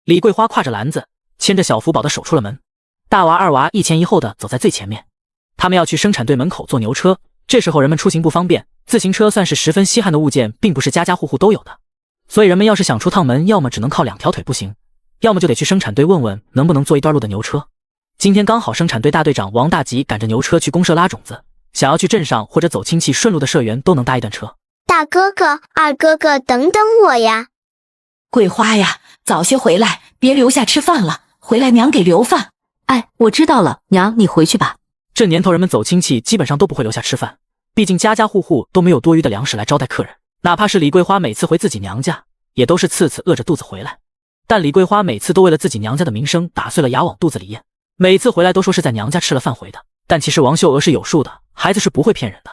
Speaker 3: 李桂花挎着篮子，牵着小福宝的手出了门。大娃二娃一前一后的走在最前面，他们要去生产队门口坐牛车。这时候人们出行不方便，自行车算是十分稀罕的物件，并不是家家户户都有的，所以人们要是想出趟门，要么只能靠2条腿步行，要么就得去生产队问问能不能坐一段路的牛车。今天刚好生产队大队长王大吉赶着牛车去公社拉种子，想要去镇上或者走亲戚顺路的社员都能搭一段车。
Speaker 12: 大哥哥、二哥哥，等等我呀！
Speaker 5: 桂花呀，早些回来，别留下吃饭了，回来娘给留饭。
Speaker 7: 哎，我知道了，娘你回去吧。
Speaker 3: 这年头人们走亲戚基本上都不会留下吃饭，毕竟家家户户都没有多余的粮食来招待客人。哪怕是李桂花每次回自己娘家，也都是次次饿着肚子回来。但李桂花每次都为了自己娘家的名声打碎了牙往肚子里咽，每次回来都说是在娘家吃了饭回的。但其实王秀娥是有数的，孩子是不会骗人的。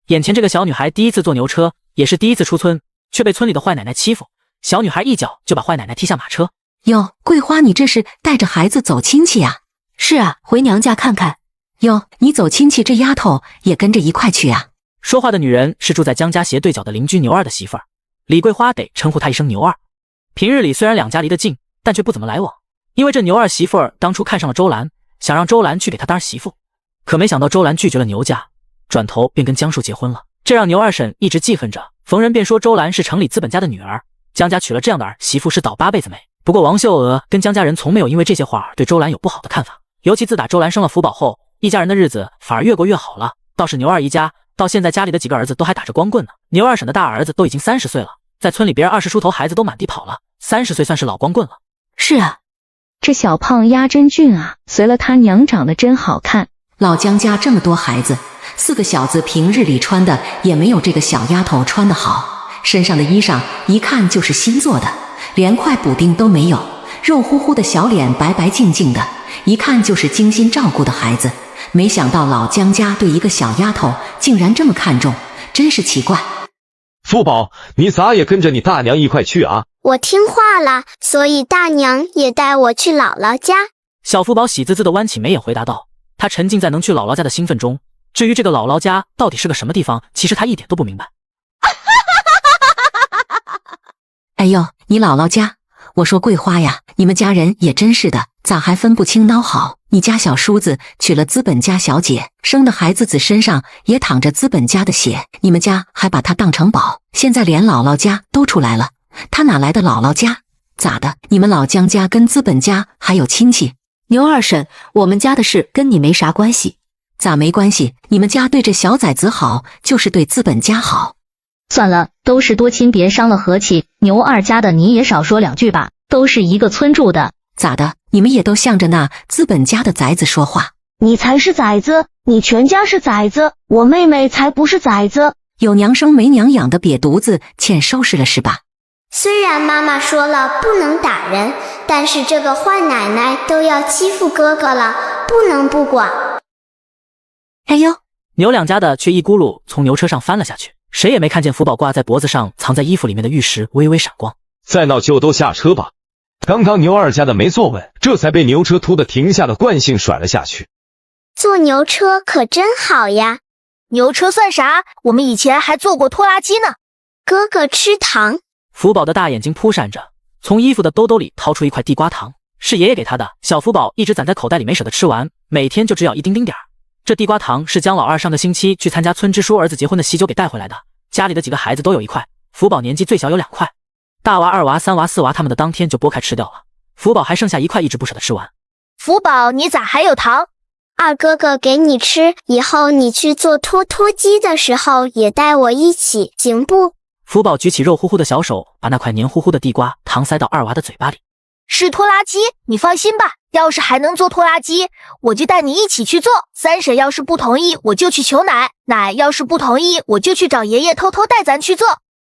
Speaker 3: 眼前这个小女孩第一次坐牛车，也是第一次出村，却被村里的坏奶奶欺负。小女孩一脚就把坏奶奶踢下马车。
Speaker 7: 哟，桂花你这是带着孩子走亲戚啊？是啊，回娘家看看。哟，你走亲戚，这丫头也跟着一块去啊？
Speaker 3: 说话的女人是住在江家斜对角的邻居牛二的媳妇儿，李桂花得称呼她一声牛二。平日里虽然2家离得近，但却不怎么来往，因为这牛二媳妇儿当初看上了周兰，想让周兰去给她当儿媳妇，可没想到周兰拒绝了牛家，转头便跟江树结婚了，这让牛二婶一直记恨着，逢人便说周兰是城里资本家的女儿，江家娶了这样的儿媳妇是倒8辈子霉。不过王秀娥跟江家人从没有因为这些话对周兰有不好的看法，尤其自打周兰生了福宝后，一家人的日子反而越过越好了。倒是牛二一家到现在家里的几个儿子都还打着光棍呢，牛二婶的大儿子都已经30岁了，在村里别人20出头孩子都满地跑了，30岁算是老光棍了。
Speaker 7: 是啊，
Speaker 4: 这小胖丫真俊啊，随了他娘长得真好看。
Speaker 7: 老江家这么多孩子，4个小子平日里穿的也没有这个小丫头穿的好，身上的衣裳一看就是新做的，连块补丁都没有，肉乎乎的小脸白白净净的，一看就是精心照顾的孩子。没想到老江家对一个小丫头竟然这么看重，真是奇怪。
Speaker 10: 福宝，你咋也跟着你大娘一块去啊？
Speaker 12: 我听话了，所以大娘也带我去姥姥家。
Speaker 3: 小福宝喜滋滋地弯起眉眼回答道，他沉浸在能去姥姥家的兴奋中，至于这个姥姥家到底是个什么地方，其实他一点都不明白。
Speaker 7: 哎呦，你姥姥家，我说桂花呀，你们家人也真是的，咋还分不清孬好？你家小叔子娶了资本家小姐，生的孩子子身上也淌着资本家的血，你们家还把他当成宝，现在连姥姥家都出来了，他哪来的姥姥家？咋的？你们老江家跟资本家还有亲戚？牛二婶，我们家的事跟你没啥关系。咋没关系？你们家对这小崽子好，就是对资本家好。
Speaker 2: 算了，都是多亲，别伤了和气。牛二家的你也少说2句吧，都是一个村住的。
Speaker 7: 咋的？你们也都向着那资本家的崽子说话？
Speaker 12: 你才是崽子，你全家是崽子，我妹妹才不是崽子。
Speaker 7: 有娘生没娘养的瘪犊子，欠收拾了是吧？
Speaker 12: 虽然妈妈说了不能打人，但是这个坏奶奶都要欺负哥哥了，不能不管。
Speaker 7: 哎呦，
Speaker 3: 牛2家的却一咕噜从牛车上翻了下去。谁也没看见福宝挂在脖子上藏在衣服里面的玉石微微闪光。
Speaker 13: 再闹就都下车吧。刚刚牛二家的没坐稳，这才被牛车突的停下的惯性甩了下去。
Speaker 12: 坐牛车可真好呀！
Speaker 14: 牛车算啥？我们以前还坐过拖拉机呢。
Speaker 12: 哥哥吃糖。
Speaker 3: 福宝的大眼睛扑闪着，从衣服的兜兜里掏出一块地瓜糖，是爷爷给他的。小福宝一直攒在口袋里没舍得吃完，每天就只咬一丁丁点儿。这地瓜糖是姜老二上个星期去参加村支书儿子结婚的喜酒给带回来的，家里的几个孩子都有一块，福宝年纪最小有2块，大娃、2娃、3娃、4娃他们的当天就剥开吃掉了，福宝还剩下1块一直不舍得吃完。
Speaker 14: 福宝，你咋还有糖？
Speaker 12: 二哥哥给你吃，以后你去做拖拖机的时候也带我一起，行不？
Speaker 3: 福宝举起肉乎乎的小手，把那块黏糊糊的地瓜糖塞到2娃的嘴巴里。
Speaker 14: 是拖拉机，你放心吧，要是还能坐拖拉机，我就带你一起去坐。三婶要是不同意，我就去求奶，奶要是不同意，我就去找爷爷偷偷带咱去坐。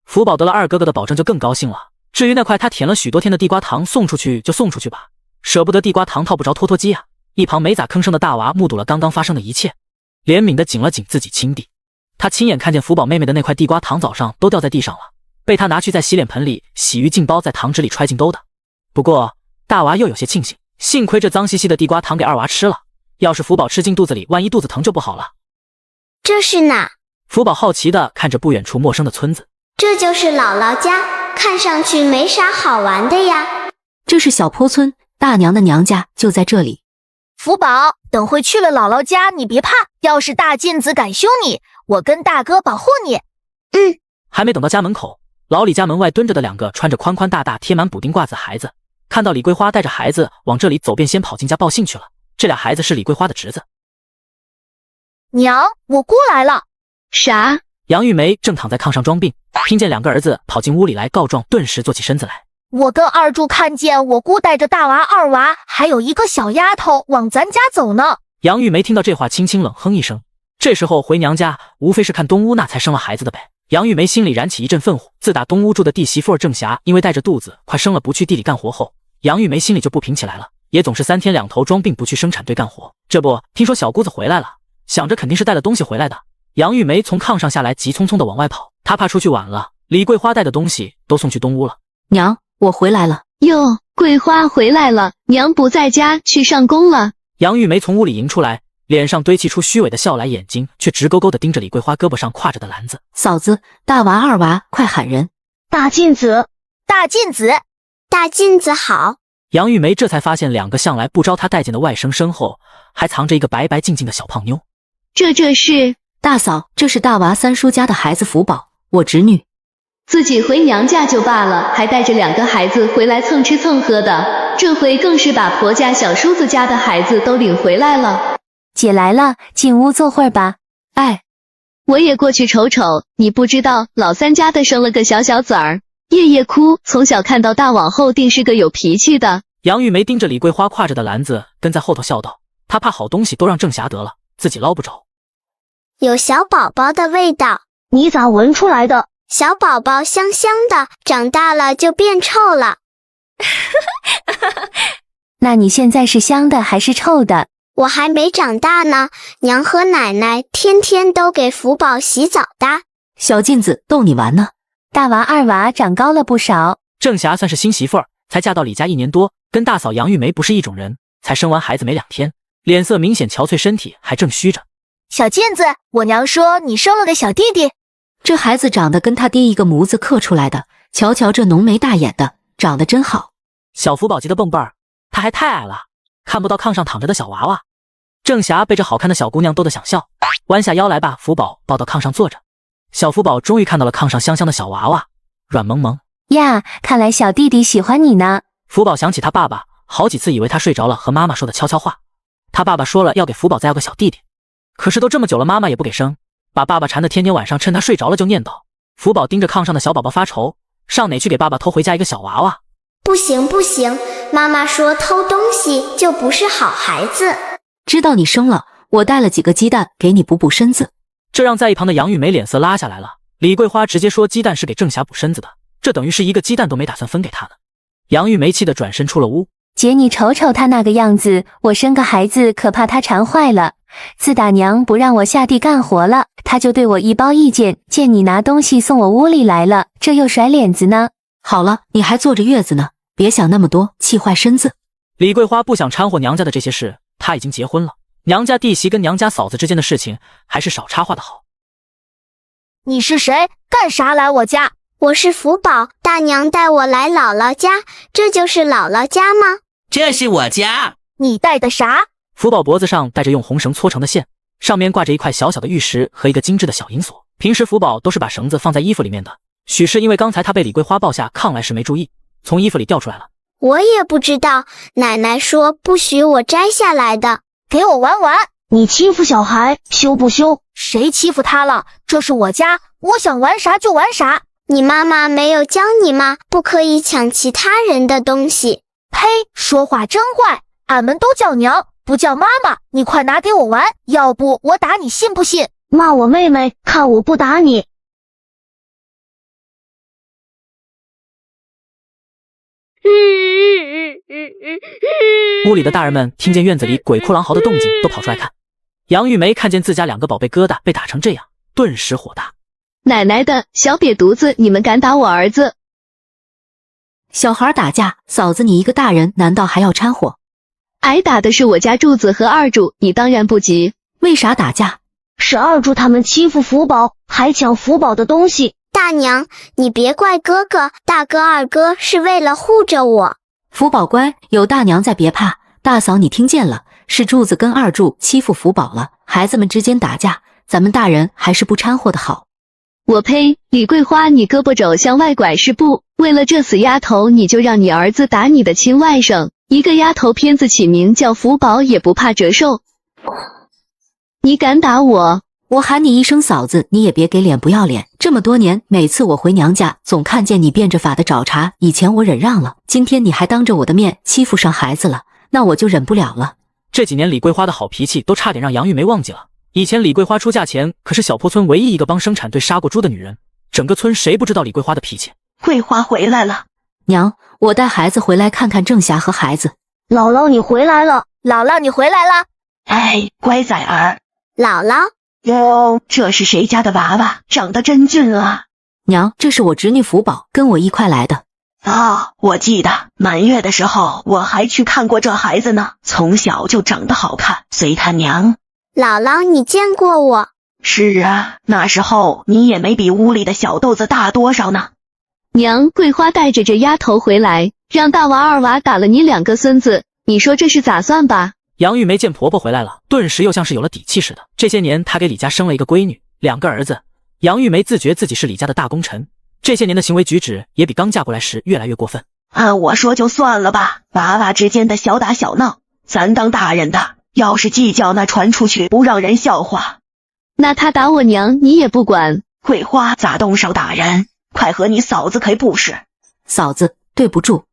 Speaker 3: 福宝得了2哥哥的保证就更高兴了。至于那块他舔了许多天的地瓜糖，送出去就送出去吧，舍不得地瓜糖套不着拖拖机啊。一旁没咋吭声的大娃目睹了刚刚发生的一切，怜悯地紧了紧自己亲弟。他亲眼看见福宝妹妹的那块地瓜糖早上都掉在地上了，被他拿去在洗脸盆里洗浴净包在糖纸里揣进兜的。不过大娃又有些庆幸，幸亏这脏兮兮的地瓜糖给2娃吃了，要是福宝吃进肚子里，万一肚子疼就不好了。
Speaker 12: 这是哪？
Speaker 3: 福宝好奇地看着不远处陌生的村子。
Speaker 12: 这就是姥姥家，看上去没啥好玩的呀。
Speaker 7: 这是小坡村，大娘的娘家就在这里。
Speaker 14: 福宝，等会去了姥姥家你别怕，要是大妗子敢凶你，我跟大哥保护你。
Speaker 3: 还没等到家门口，老李家门外蹲着的2个穿着宽宽大大贴满补丁褂子的孩子，看到李桂花带着孩子往这里走，便先跑进家报信去了。这俩孩子是李桂花的侄子。
Speaker 14: 娘，我姑来了。
Speaker 8: 啥？
Speaker 3: 杨玉梅正躺在炕上装病，听见2个儿子跑进屋里来告状，顿时坐起身子来。
Speaker 14: 我跟二柱看见我姑带着大娃、2娃，还有一个小丫头往咱家走呢。
Speaker 3: 杨玉梅听到这话，轻轻冷哼一声。这时候回娘家，无非是看东屋那才生了孩子的呗。杨玉梅心里燃起一阵愤火。自打东屋住的弟媳妇儿郑霞因为带着肚子快生了不去地里干活后，杨玉梅心里就不平起来了，也总是3天2头装病不去生产队干活。这不，听说小姑子回来了，想着肯定是带了东西回来的。杨玉梅从炕上下来，急匆匆的往外跑，她怕出去晚了，李桂花带的东西都送去东屋了。
Speaker 7: 娘，我回来了。
Speaker 8: 哟，桂花回来了，娘不在家，去上工了。
Speaker 3: 杨玉梅从屋里迎出来，脸上堆砌出虚伪的笑来，眼睛却直勾勾地盯着李桂花胳膊上挎着的篮子。
Speaker 7: 嫂子，大娃、2娃，快喊人！
Speaker 14: 大妗子，大妗子，
Speaker 12: 大妗子好。
Speaker 3: 杨玉梅这才发现2个向来不招她待见的外甥身后还藏着一个白白净净的小胖妞。
Speaker 8: 这是
Speaker 7: 大嫂，这是大娃3叔家的孩子福宝，我侄女。
Speaker 8: 自己回娘家就罢了，还带着2个孩子回来蹭吃蹭喝的，这回更是把婆家小叔子家的孩子都领回来了。
Speaker 15: 姐来了，进屋坐会儿吧。
Speaker 8: 哎，我也过去瞅瞅，你不知道老3家的生了个小小崽儿，夜夜哭，从小看到大，往后定是个有脾气的。
Speaker 3: 杨玉梅盯着李桂花挎着的篮子，跟在后头笑道：“她怕好东西都让郑霞得了，自己捞不着。”
Speaker 12: 有小宝宝的味道。
Speaker 8: 你咋闻出来的？
Speaker 12: 小宝宝香香的，长大了就变臭了。
Speaker 15: 那你现在是香的还是臭的？
Speaker 12: 我还没长大呢，娘和奶奶天天都给福宝洗澡的。
Speaker 7: 小妗子逗你玩呢。
Speaker 15: 大娃、2娃长高了不少。
Speaker 3: 郑霞算是新媳妇儿，才嫁到李家1年多，跟大嫂杨玉梅不是一种人，才生完孩子没2天，脸色明显憔悴，身体还正虚着。
Speaker 14: 小妗子，我娘说你生了个小弟弟。
Speaker 7: 这孩子长得跟他爹一个模子刻出来的，瞧瞧这浓眉大眼的，长得真好。
Speaker 3: 小福宝急得蹦蹦儿，他还太矮了，看不到炕上躺着的小娃娃。郑霞被这好看的小姑娘逗得想笑，弯下腰来把福宝抱到炕上坐着。小福宝终于看到了炕上香香的小娃娃，软萌萌
Speaker 15: 呀，看来小弟弟喜欢你呢。
Speaker 3: 福宝想起他爸爸，好几次以为他睡着了和妈妈说的悄悄话。他爸爸说了要给福宝再要个小弟弟，可是都这么久了，妈妈也不给生，把爸爸缠得天天晚上趁他睡着了就念叨。福宝盯着炕上的小宝宝发愁，上哪去给爸爸偷回家一个小娃娃？
Speaker 12: 不行不行，妈妈说偷东西就不是好孩子。
Speaker 7: 知道你生了，我带了几个鸡蛋给你补补身子。
Speaker 3: 这让在一旁的杨玉梅脸色拉下来了。李桂花直接说鸡蛋是给郑霞补身子的，这等于是一个鸡蛋都没打算分给她呢。杨玉梅气得转身出了屋。
Speaker 15: 姐，你瞅瞅他那个样子，我生个孩子可怕他馋坏了，自打娘不让我下地干活了，他就对我一包意见，见你拿东西送我屋里来了，这又甩脸子呢。
Speaker 7: 好了，你还坐着月子呢，别想那么多，气坏身子。
Speaker 3: 李桂花不想掺和娘家的这些事，她已经结婚了，娘家弟媳跟娘家嫂子之间的事情还是少插话的好。
Speaker 14: 你是谁？干啥来我家？
Speaker 12: 我是福宝，大娘带我来姥姥家，这就是姥姥家吗？
Speaker 16: 这是我家。
Speaker 14: 你带的啥？
Speaker 3: 福宝脖子上戴着用红绳搓成的线，上面挂着一块小小的玉石和一个精致的小银锁。平时福宝都是把绳子放在衣服里面的，许是因为刚才他被李桂花抱下炕来时没注意，从衣服里掉出来了。
Speaker 12: 我也不知道，奶奶说不许我摘下来的。
Speaker 14: 给我玩玩！
Speaker 8: 你欺负小孩，羞不羞？
Speaker 14: 谁欺负他了？这是我家，我想玩啥就玩啥。
Speaker 12: 你妈妈没有教你吗？不可以抢其他人的东西。
Speaker 14: 呸！说话真坏，俺们都叫娘，不叫妈妈。你快拿给我玩，要不我打你，信不信？
Speaker 8: 骂我妹妹，看我不打你！
Speaker 3: 屋里的大人们听见院子里鬼哭狼嚎的动静，都跑出来看。杨玉梅看见自家2个宝贝疙瘩被打成这样，顿时火大。
Speaker 2: 奶奶的小瘪犊子，你们敢打我儿子？
Speaker 7: 小孩打架，嫂子你一个大人，难道还要掺和？
Speaker 2: 挨打的是我家柱子和二柱，你当然不急。
Speaker 7: 为啥打架？
Speaker 8: 是二柱他们欺负福宝，还抢福宝的东西。
Speaker 12: 大娘，你别怪哥哥，大哥二哥是为了护着我。
Speaker 7: 福宝乖，有大娘在别怕。大嫂你听见了，是柱子跟二柱欺负福宝了，孩子们之间打架，咱们大人还是不掺和的好。
Speaker 2: 我呸！李桂花，你胳膊肘向外拐是不？为了这死丫头，你就让你儿子打你的亲外甥，一个丫头片子起名叫福宝也不怕折寿。你敢打我？
Speaker 7: 我喊你一声嫂子，你也别给脸不要脸。这么多年，每次我回娘家，总看见你变着法的找茬。以前我忍让了，今天你还当着我的面欺负上孩子了，那我就忍不了了。
Speaker 3: 这几年李桂花的好脾气都差点让杨玉梅忘记了。以前李桂花出嫁前可是小坡村唯一一个帮生产队杀过猪的女人，整个村谁不知道李桂花的脾气。
Speaker 8: 桂花回来了。
Speaker 7: 娘，我带孩子回来看看郑霞和孩子。
Speaker 8: 姥姥你回来了。
Speaker 14: 姥姥你回来了。
Speaker 8: 哎，乖崽儿。
Speaker 12: 姥姥。
Speaker 8: 哟，这是谁家的娃娃？长得真俊啊！
Speaker 7: 娘，这是我侄女福宝，跟我一块来的。
Speaker 8: 啊，我记得满月的时候我还去看过这孩子呢，从小就长得好看，随他娘。
Speaker 12: 姥姥，你见过我？
Speaker 8: 是啊，那时候你也没比屋里的小豆子大多少呢。
Speaker 2: 娘，桂花带着这丫头回来，让大娃二娃打了你2个孙子，你说这是咋算吧？
Speaker 3: 杨玉梅见婆婆回来了，顿时又像是有了底气似的。这些年她给李家生了一个闺女，2个儿子。杨玉梅自觉自己是李家的大功臣，这些年的行为举止也比刚嫁过来时越来越过分。
Speaker 8: 按我说就算了吧，娃娃之间的小打小闹，咱当大人的要是计较，那传出去不让人笑话。
Speaker 2: 那他打我娘你也不管？
Speaker 8: 桂花咋动手打人？快和你嫂子可不是。
Speaker 7: 嫂子对不住。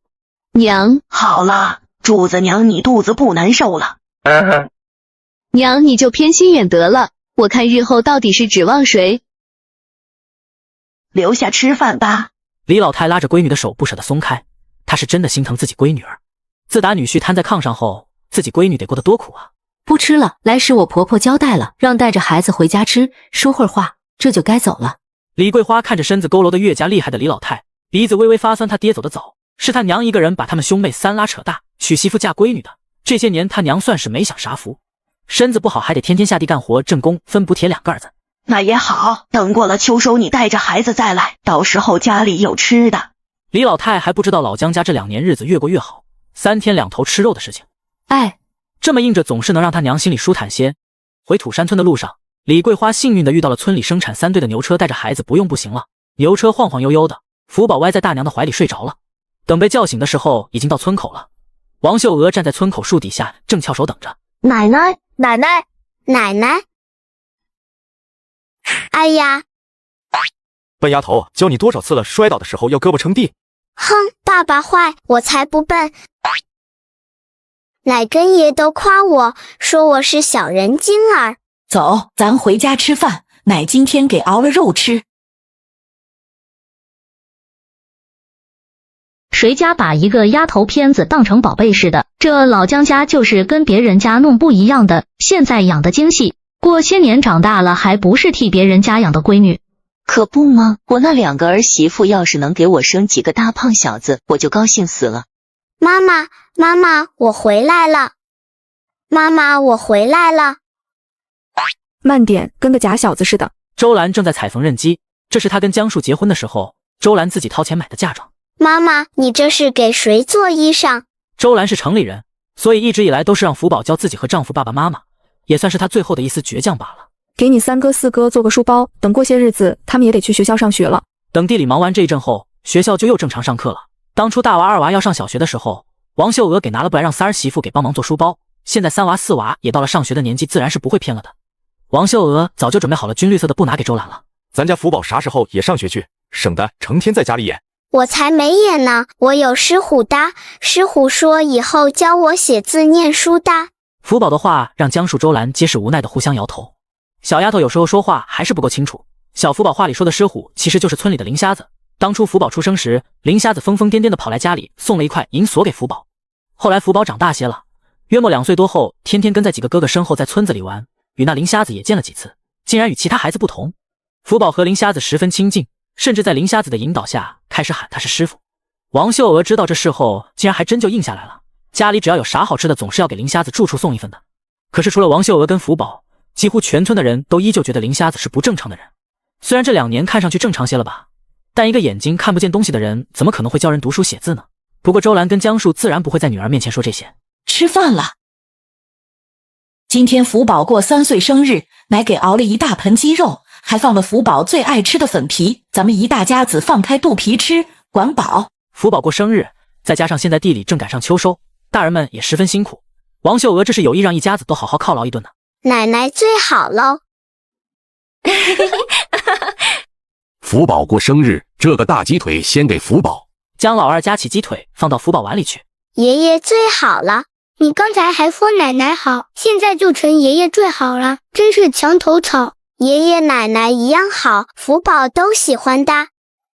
Speaker 2: 娘。
Speaker 8: 好了，柱子娘你肚子不难受了。
Speaker 2: 娘你就偏心眼得了，我看日后到底是指望谁？
Speaker 8: 留下吃饭吧。
Speaker 3: 李老太拉着闺女的手不舍得松开，她是真的心疼自己闺女儿。自打女婿瘫在炕上后，自己闺女得过得多苦啊。
Speaker 7: 不吃了，来时我婆婆交代了，让带着孩子回家吃，说会儿话，这就该走了。
Speaker 3: 李桂花看着身子佝偻得越加厉害的李老太，鼻子微微发酸。她爹走得早，是她娘一个人把他们兄妹3拉扯大，娶媳妇嫁闺女的。这些年她娘算是没享啥福，身子不好还得天天下地干活挣工分补贴2个儿子。
Speaker 8: 那也好，等过了秋收你带着孩子再来，到时候家里有吃的。
Speaker 3: 李老太还不知道老姜家这2年日子越过越好，3天2头吃肉的事情。
Speaker 7: 哎，
Speaker 3: 这么硬着总是能让他娘心里舒坦些。回土山村的路上，李桂花幸运地遇到了村里生产3队的牛车，带着孩子不用步行了。牛车晃晃悠悠的，福宝歪在大娘的怀里睡着了。等被叫醒的时候，已经到村口了。王秀娥站在村口树底下，正翘首等着。
Speaker 8: 奶奶，
Speaker 14: 奶奶，
Speaker 12: 奶奶！哎呀！
Speaker 6: 笨丫头，教你多少次了，摔倒的时候要胳膊撑地。
Speaker 12: 哼，爸爸坏，我才不笨。奶跟爷都夸我，说我是小人精儿。
Speaker 5: 走，咱回家吃饭，奶今天给熬了肉吃。
Speaker 2: 谁家把一个丫头片子当成宝贝似的？这老姜家就是跟别人家弄不一样的，现在养的精细，过些年长大了还不是替别人家养的闺女。
Speaker 16: 可不吗？我那2个儿媳妇要是能给我生几个大胖小子，我就高兴死了。
Speaker 12: 妈妈，妈妈，我回来了。妈妈，我回来了。
Speaker 9: 慢点，跟个假小子似的。
Speaker 3: 周兰正在踩缝纫机，这是她跟江树结婚的时候，周兰自己掏钱买的嫁妆。
Speaker 12: 妈妈，你这是给谁做衣裳？
Speaker 3: 周兰是城里人，所以一直以来都是让福宝教自己和丈夫爸爸妈妈，也算是她最后的一丝倔强罢了。
Speaker 9: 给你3哥4哥做个书包，等过些日子他们也得去学校上学了。
Speaker 3: 等地里忙完这一阵后，学校就又正常上课了。当初大娃2娃要上小学的时候，王秀娥给拿了，不然让3儿媳妇给帮忙做书包。现在3娃4娃也到了上学的年纪，自然是不会偏了的。王秀娥早就准备好了军绿色的布拿给周兰了。
Speaker 6: 咱家福宝啥时候也上学去，省得成天在家里演。
Speaker 12: 我才没演呢，我有师虎的，师虎说以后教我写字念书的。
Speaker 3: 福宝的话让江树、周兰皆是无奈的互相摇头。小丫头有时候说话还是不够清楚。小福宝话里说的师虎其实就是村里的林瞎子。当初福宝出生时，林瞎子疯疯癫癫的跑来家里送了一块银锁给福宝。后来福宝长大些了，约莫2岁多后，天天跟在几个哥哥身后在村子里玩，与那林瞎子也见了几次，竟然与其他孩子不同。福宝和林瞎子十分亲近，甚至在林瞎子的引导下开始喊他是师傅。王秀娥知道这事后，竟然还真就应下来了，家里只要有啥好吃的，总是要给林瞎子住处送一份的。可是除了王秀娥跟福宝，几乎全村的人都依旧觉得林瞎子是不正常的人。虽然这2年看上去正常些了吧，但一个眼睛看不见东西的人怎么可能会教人读书写字呢？不过周兰跟江树自然不会在女儿面前说这些。
Speaker 5: 吃饭了。今天福宝过3岁生日，奶给熬了一大盆鸡肉，还放了福宝最爱吃的粉皮，咱们一大家子放开肚皮吃，管饱。
Speaker 3: 福宝过生日，再加上现在地里正赶上秋收，大人们也十分辛苦。王秀娥这是有意让一家子都好好犒劳一顿呢。
Speaker 12: 奶奶最好喽。
Speaker 1: 福宝过生日，这个大鸡腿先给福宝。
Speaker 3: 江老二夹起鸡腿放到福宝碗里去。
Speaker 12: 爷爷最好了，你刚才还说奶奶好，现在就成爷爷最好了，真是墙头草。爷爷奶奶一样好，福宝都喜欢的。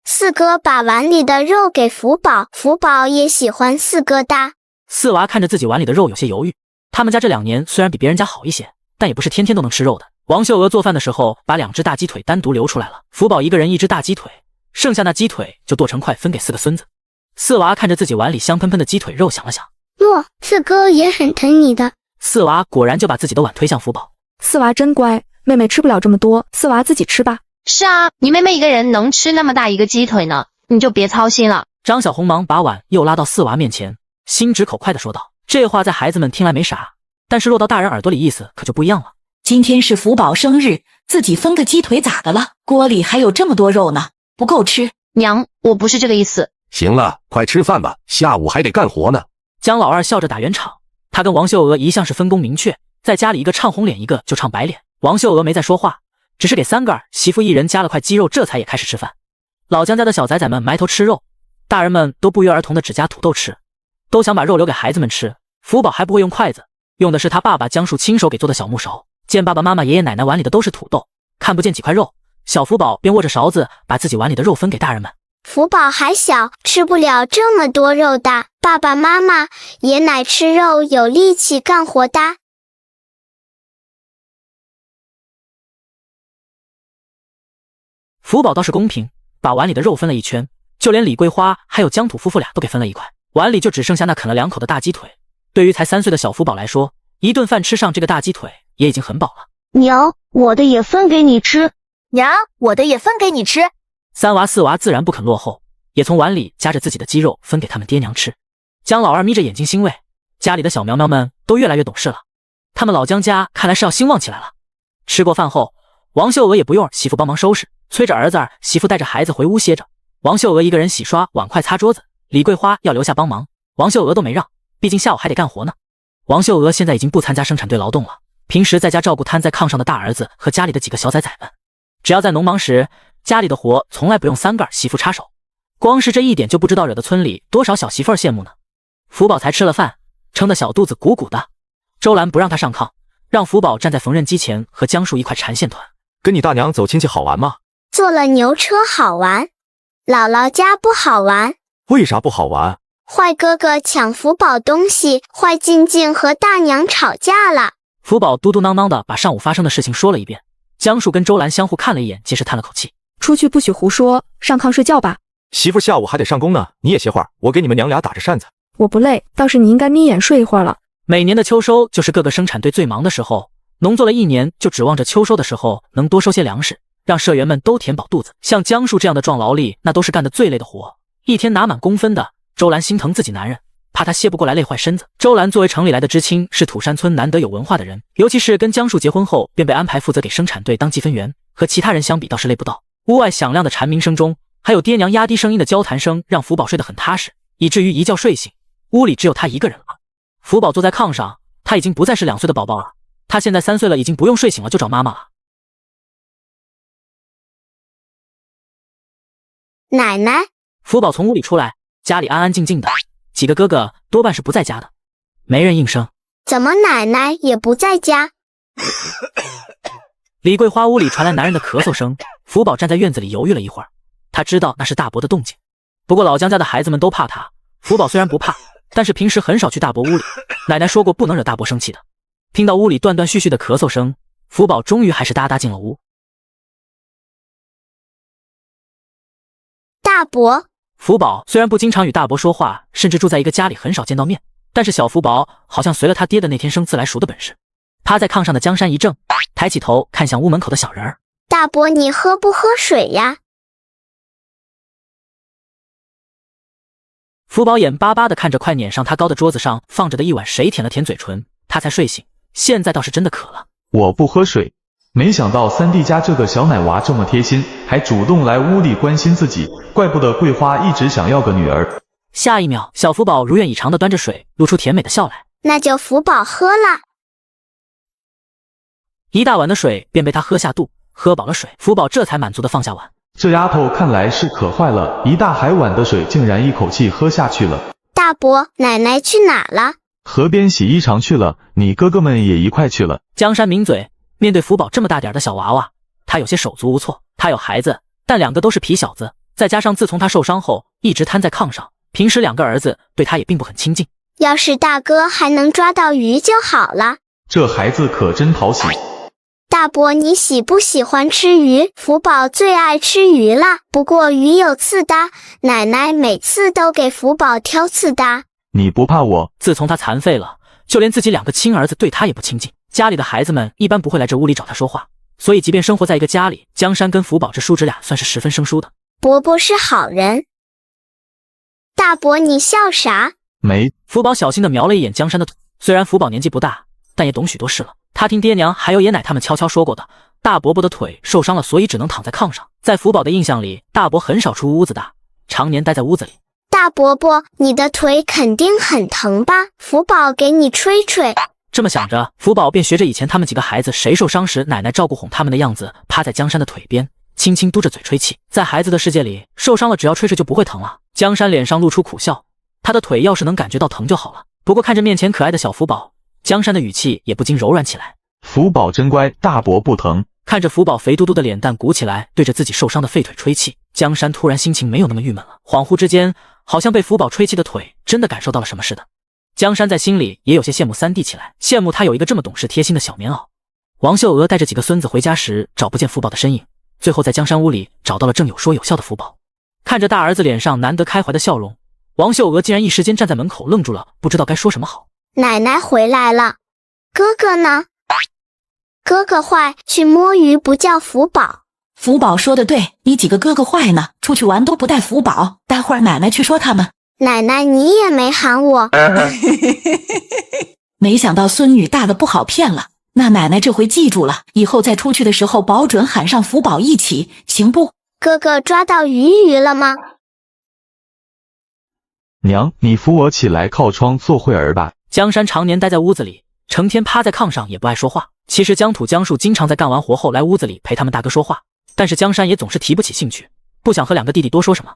Speaker 12: 4哥把碗里的肉给福宝，福宝也喜欢4哥的。
Speaker 3: 4娃看着自己碗里的肉有些犹豫，他们家这2年虽然比别人家好一些，但也不是天天都能吃肉的。王秀娥做饭的时候把2只大鸡腿单独留出来了，福宝一个人1只大鸡腿，剩下那鸡腿就剁成块分给4个孙子。4娃看着自己碗里香喷喷的鸡腿肉，想了想，4
Speaker 12: 哥也很疼你的。
Speaker 3: 4娃果然就把自己的碗推向福宝。
Speaker 9: 4娃真乖，妹妹吃不了这么多，4娃自己吃吧。
Speaker 8: 是啊，你妹妹一个人能吃那么大一个鸡腿呢，你就别操心了。
Speaker 3: 张小红忙把碗又拉到4娃面前，心直口快地说道。这话在孩子们听来没啥，但是落到大人耳朵里意思可就不一样了。
Speaker 5: 今天是福宝生日，自己分个鸡腿咋的了？锅里还有这么多肉呢，不够吃。
Speaker 8: 娘，我不是这个意思。
Speaker 1: 行了，快吃饭吧，下午还得干活呢。
Speaker 3: 江老二笑着打圆场，他跟王秀娥一向是分工明确，在家里一个唱红脸，一个就唱白脸。王秀娥没再说话，只是给3个儿媳妇一人夹了块鸡肉，这才也开始吃饭。老姜家的小崽崽们埋头吃肉，大人们都不约而同的只夹土豆吃，都想把肉留给孩子们吃。福宝还不会用筷子，用的是他爸爸江树亲手给做的小木勺。见爸爸妈妈爷爷奶奶碗里的都是土豆，看不见几块肉，小福宝便握着勺子把自己碗里的肉分给大人们。
Speaker 12: 福宝还小，吃不了这么多肉的，爸爸妈妈爷奶吃肉有力气干活的。
Speaker 3: 福宝倒是公平，把碗里的肉分了一圈，就连李桂花还有江土夫妇俩都给分了一块，碗里就只剩下那啃了2口的大鸡腿。对于才3岁的小福宝来说，一顿饭吃上这个大鸡腿也已经很饱了。
Speaker 12: 娘，我的也分给你吃。
Speaker 14: 娘，我的也分给你吃。
Speaker 3: 3娃4娃自然不肯落后，也从碗里夹着自己的鸡肉分给他们爹娘吃。江老二眯着眼睛欣慰，家里的小苗苗们都越来越懂事了，他们老姜家看来是要兴旺起来了。吃过饭后，王秀娥也不用媳妇帮忙收拾，催着儿子儿媳妇带着孩子回屋歇着。王秀娥一个人洗刷碗筷擦桌子，李桂花要留下帮忙，王秀娥都没让，毕竟下午还得干活呢。王秀娥现在已经不参加生产队劳动了，平时在家照顾瘫在炕上的大儿子和家里的几个小崽崽们。只要在农忙时，家里的活从来不用3个儿媳妇插手，光是这一点就不知道惹得村里多少小媳妇儿羡慕呢。福宝才吃了饭，撑得小肚子鼓鼓的。周兰不让他上炕，让福宝站在缝纫机前和江树一块缠线团。
Speaker 6: 跟你大娘走亲戚好玩吗？
Speaker 12: 坐了牛车好玩，姥姥家不好玩。
Speaker 6: 为啥不好玩？
Speaker 12: 坏哥哥抢福宝东西，坏静静和大娘吵架了。
Speaker 3: 福宝嘟嘟囔囔的把上午发生的事情说了一遍。江树跟周兰相互看了一眼，皆是叹了口气。
Speaker 9: 出去不许胡说，上炕睡觉吧。
Speaker 6: 媳妇下午还得上工呢，你也歇会儿，我给你们娘俩打着扇子。
Speaker 9: 我不累，倒是你应该眯眼睡一会儿了。
Speaker 3: 每年的秋收就是各个生产队最忙的时候，农作了一年，就指望着秋收的时候能多收些粮食，让社员们都填饱肚子。像江树这样的壮劳力，那都是干得最累的活，一天拿满工分的。周兰心疼自己男人，怕他歇不过来累坏身子。周兰作为城里来的知青，是土山村难得有文化的人，尤其是跟江树结婚后，便被安排负责给生产队当计分员，和其他人相比倒是累不到。屋外响亮的蝉鸣声中，还有爹娘压低声音的交谈声，让福宝睡得很踏实，以至于一觉睡醒，屋里只有他一个人了。福宝坐在炕上，他已经不再是2岁的宝宝了，他现在3岁了，已经不用睡醒了就找妈妈了。
Speaker 12: 奶奶，
Speaker 3: 福宝从屋里出来，家里安安静静的，几个哥哥多半是不在家的，没人应声。
Speaker 12: 怎么奶奶也不在家？
Speaker 3: 李桂花屋里传来男人的咳嗽声，福宝站在院子里犹豫了一会儿，他知道那是大伯的动静。不过老江家的孩子们都怕他，福宝虽然不怕，但是平时很少去大伯屋里，奶奶说过不能惹大伯生气的。听到屋里断断续续的咳嗽声，福宝终于还是哒哒进了屋。
Speaker 12: 大伯，
Speaker 3: 福宝虽然不经常与大伯说话，甚至住在一个家里很少见到面，但是小福宝好像随了他爹的那天生自来熟的本事。趴在炕上的江山一怔，抬起头看向屋门口的小人儿。
Speaker 12: 大伯，你喝不喝水呀？
Speaker 3: 福宝眼巴巴地看着快撵上他高的桌子上放着的一碗水，舔了舔嘴唇，他才睡醒，现在倒是真的渴了。
Speaker 17: 我不喝水，没想到三弟家这个小奶娃这么贴心，还主动来屋里关心自己，怪不得桂花一直想要个女儿。
Speaker 3: 下一秒，小福宝如愿以偿地端着水，露出甜美的笑来。
Speaker 12: 那就福宝喝了。
Speaker 3: 一大碗的水便被他喝下肚，喝饱了水，福宝这才满足地放下碗。
Speaker 17: 这丫头看来是渴坏了，一大海碗的水竟然一口气喝下去了。
Speaker 12: 大伯，奶奶去哪了？
Speaker 17: 河边洗衣裳去了，你哥哥们也一块去了。
Speaker 3: 江山抿嘴，面对福宝这么大点的小娃娃，他有些手足无措。他有孩子，但2个都是皮小子，再加上自从他受伤后一直瘫在炕上，平时2个儿子对他也并不很亲近。
Speaker 12: 要是大哥还能抓到鱼就好了。
Speaker 17: 这孩子可真讨喜。
Speaker 12: 大伯，你喜不喜欢吃鱼？福宝最爱吃鱼了，不过鱼有刺的，奶奶每次都给福宝挑刺的。
Speaker 17: 你不怕我？
Speaker 3: 自从他残废了，就连自己2个亲儿子对他也不亲近。家里的孩子们一般不会来这屋里找他说话，所以即便生活在一个家里，江山跟福宝这叔侄俩算是十分生疏的。
Speaker 12: 伯伯是好人。大伯，你笑啥？
Speaker 17: 没。
Speaker 3: 福宝小心地瞄了一眼江山的腿，虽然福宝年纪不大，但也懂许多事了。他听爹娘还有爷奶他们悄悄说过的，大伯伯的腿受伤了，所以只能躺在炕上。在福宝的印象里，大伯很少出屋子的，常年待在屋子里。
Speaker 12: 大伯伯，你的腿肯定很疼吧？福宝给你吹吹。
Speaker 3: 这么想着，福宝便学着以前他们几个孩子谁受伤时奶奶照顾哄他们的样子，趴在江山的腿边，轻轻嘟着嘴吹气。在孩子的世界里，受伤了只要吹吹就不会疼了。江山脸上露出苦笑，他的腿要是能感觉到疼就好了。不过看着面前可爱的小福宝，江山的语气也不禁柔软起来。
Speaker 17: 福宝真乖，大伯不疼。
Speaker 3: 看着福宝肥嘟嘟的脸蛋鼓起来，对着自己受伤的废腿吹气，江山突然心情没有那么郁闷了。恍惚之间，好像被福宝吹气的腿真的感受到了什么似的。江山在心里也有些羡慕三弟起来，羡慕他有一个这么懂事贴心的小棉袄。王秀娥带着几个孙子回家时，找不见福宝的身影，最后在江山屋里找到了正有说有笑的福宝。看着大儿子脸上难得开怀的笑容，王秀娥竟然一时间站在门口愣住了，不知道该说什么好。
Speaker 12: 奶奶回来了，哥哥呢？哥哥坏，去摸鱼不叫福宝。
Speaker 5: 福宝说的对，你几个哥哥坏呢，出去玩都不带福宝，待会儿奶奶去说他们。
Speaker 12: 奶奶你也没喊我。
Speaker 5: 没想到孙女大的不好骗了，那奶奶这回记住了，以后再出去的时候保准喊上福宝一起，行不？
Speaker 12: 哥哥抓到鱼了吗？
Speaker 17: 娘，你扶我起来靠窗坐会儿吧。
Speaker 3: 江山常年待在屋子里，成天趴在炕上也不爱说话。其实江土江树经常在干完活后来屋子里陪他们大哥说话，但是江山也总是提不起兴趣，不想和2个弟弟多说什么。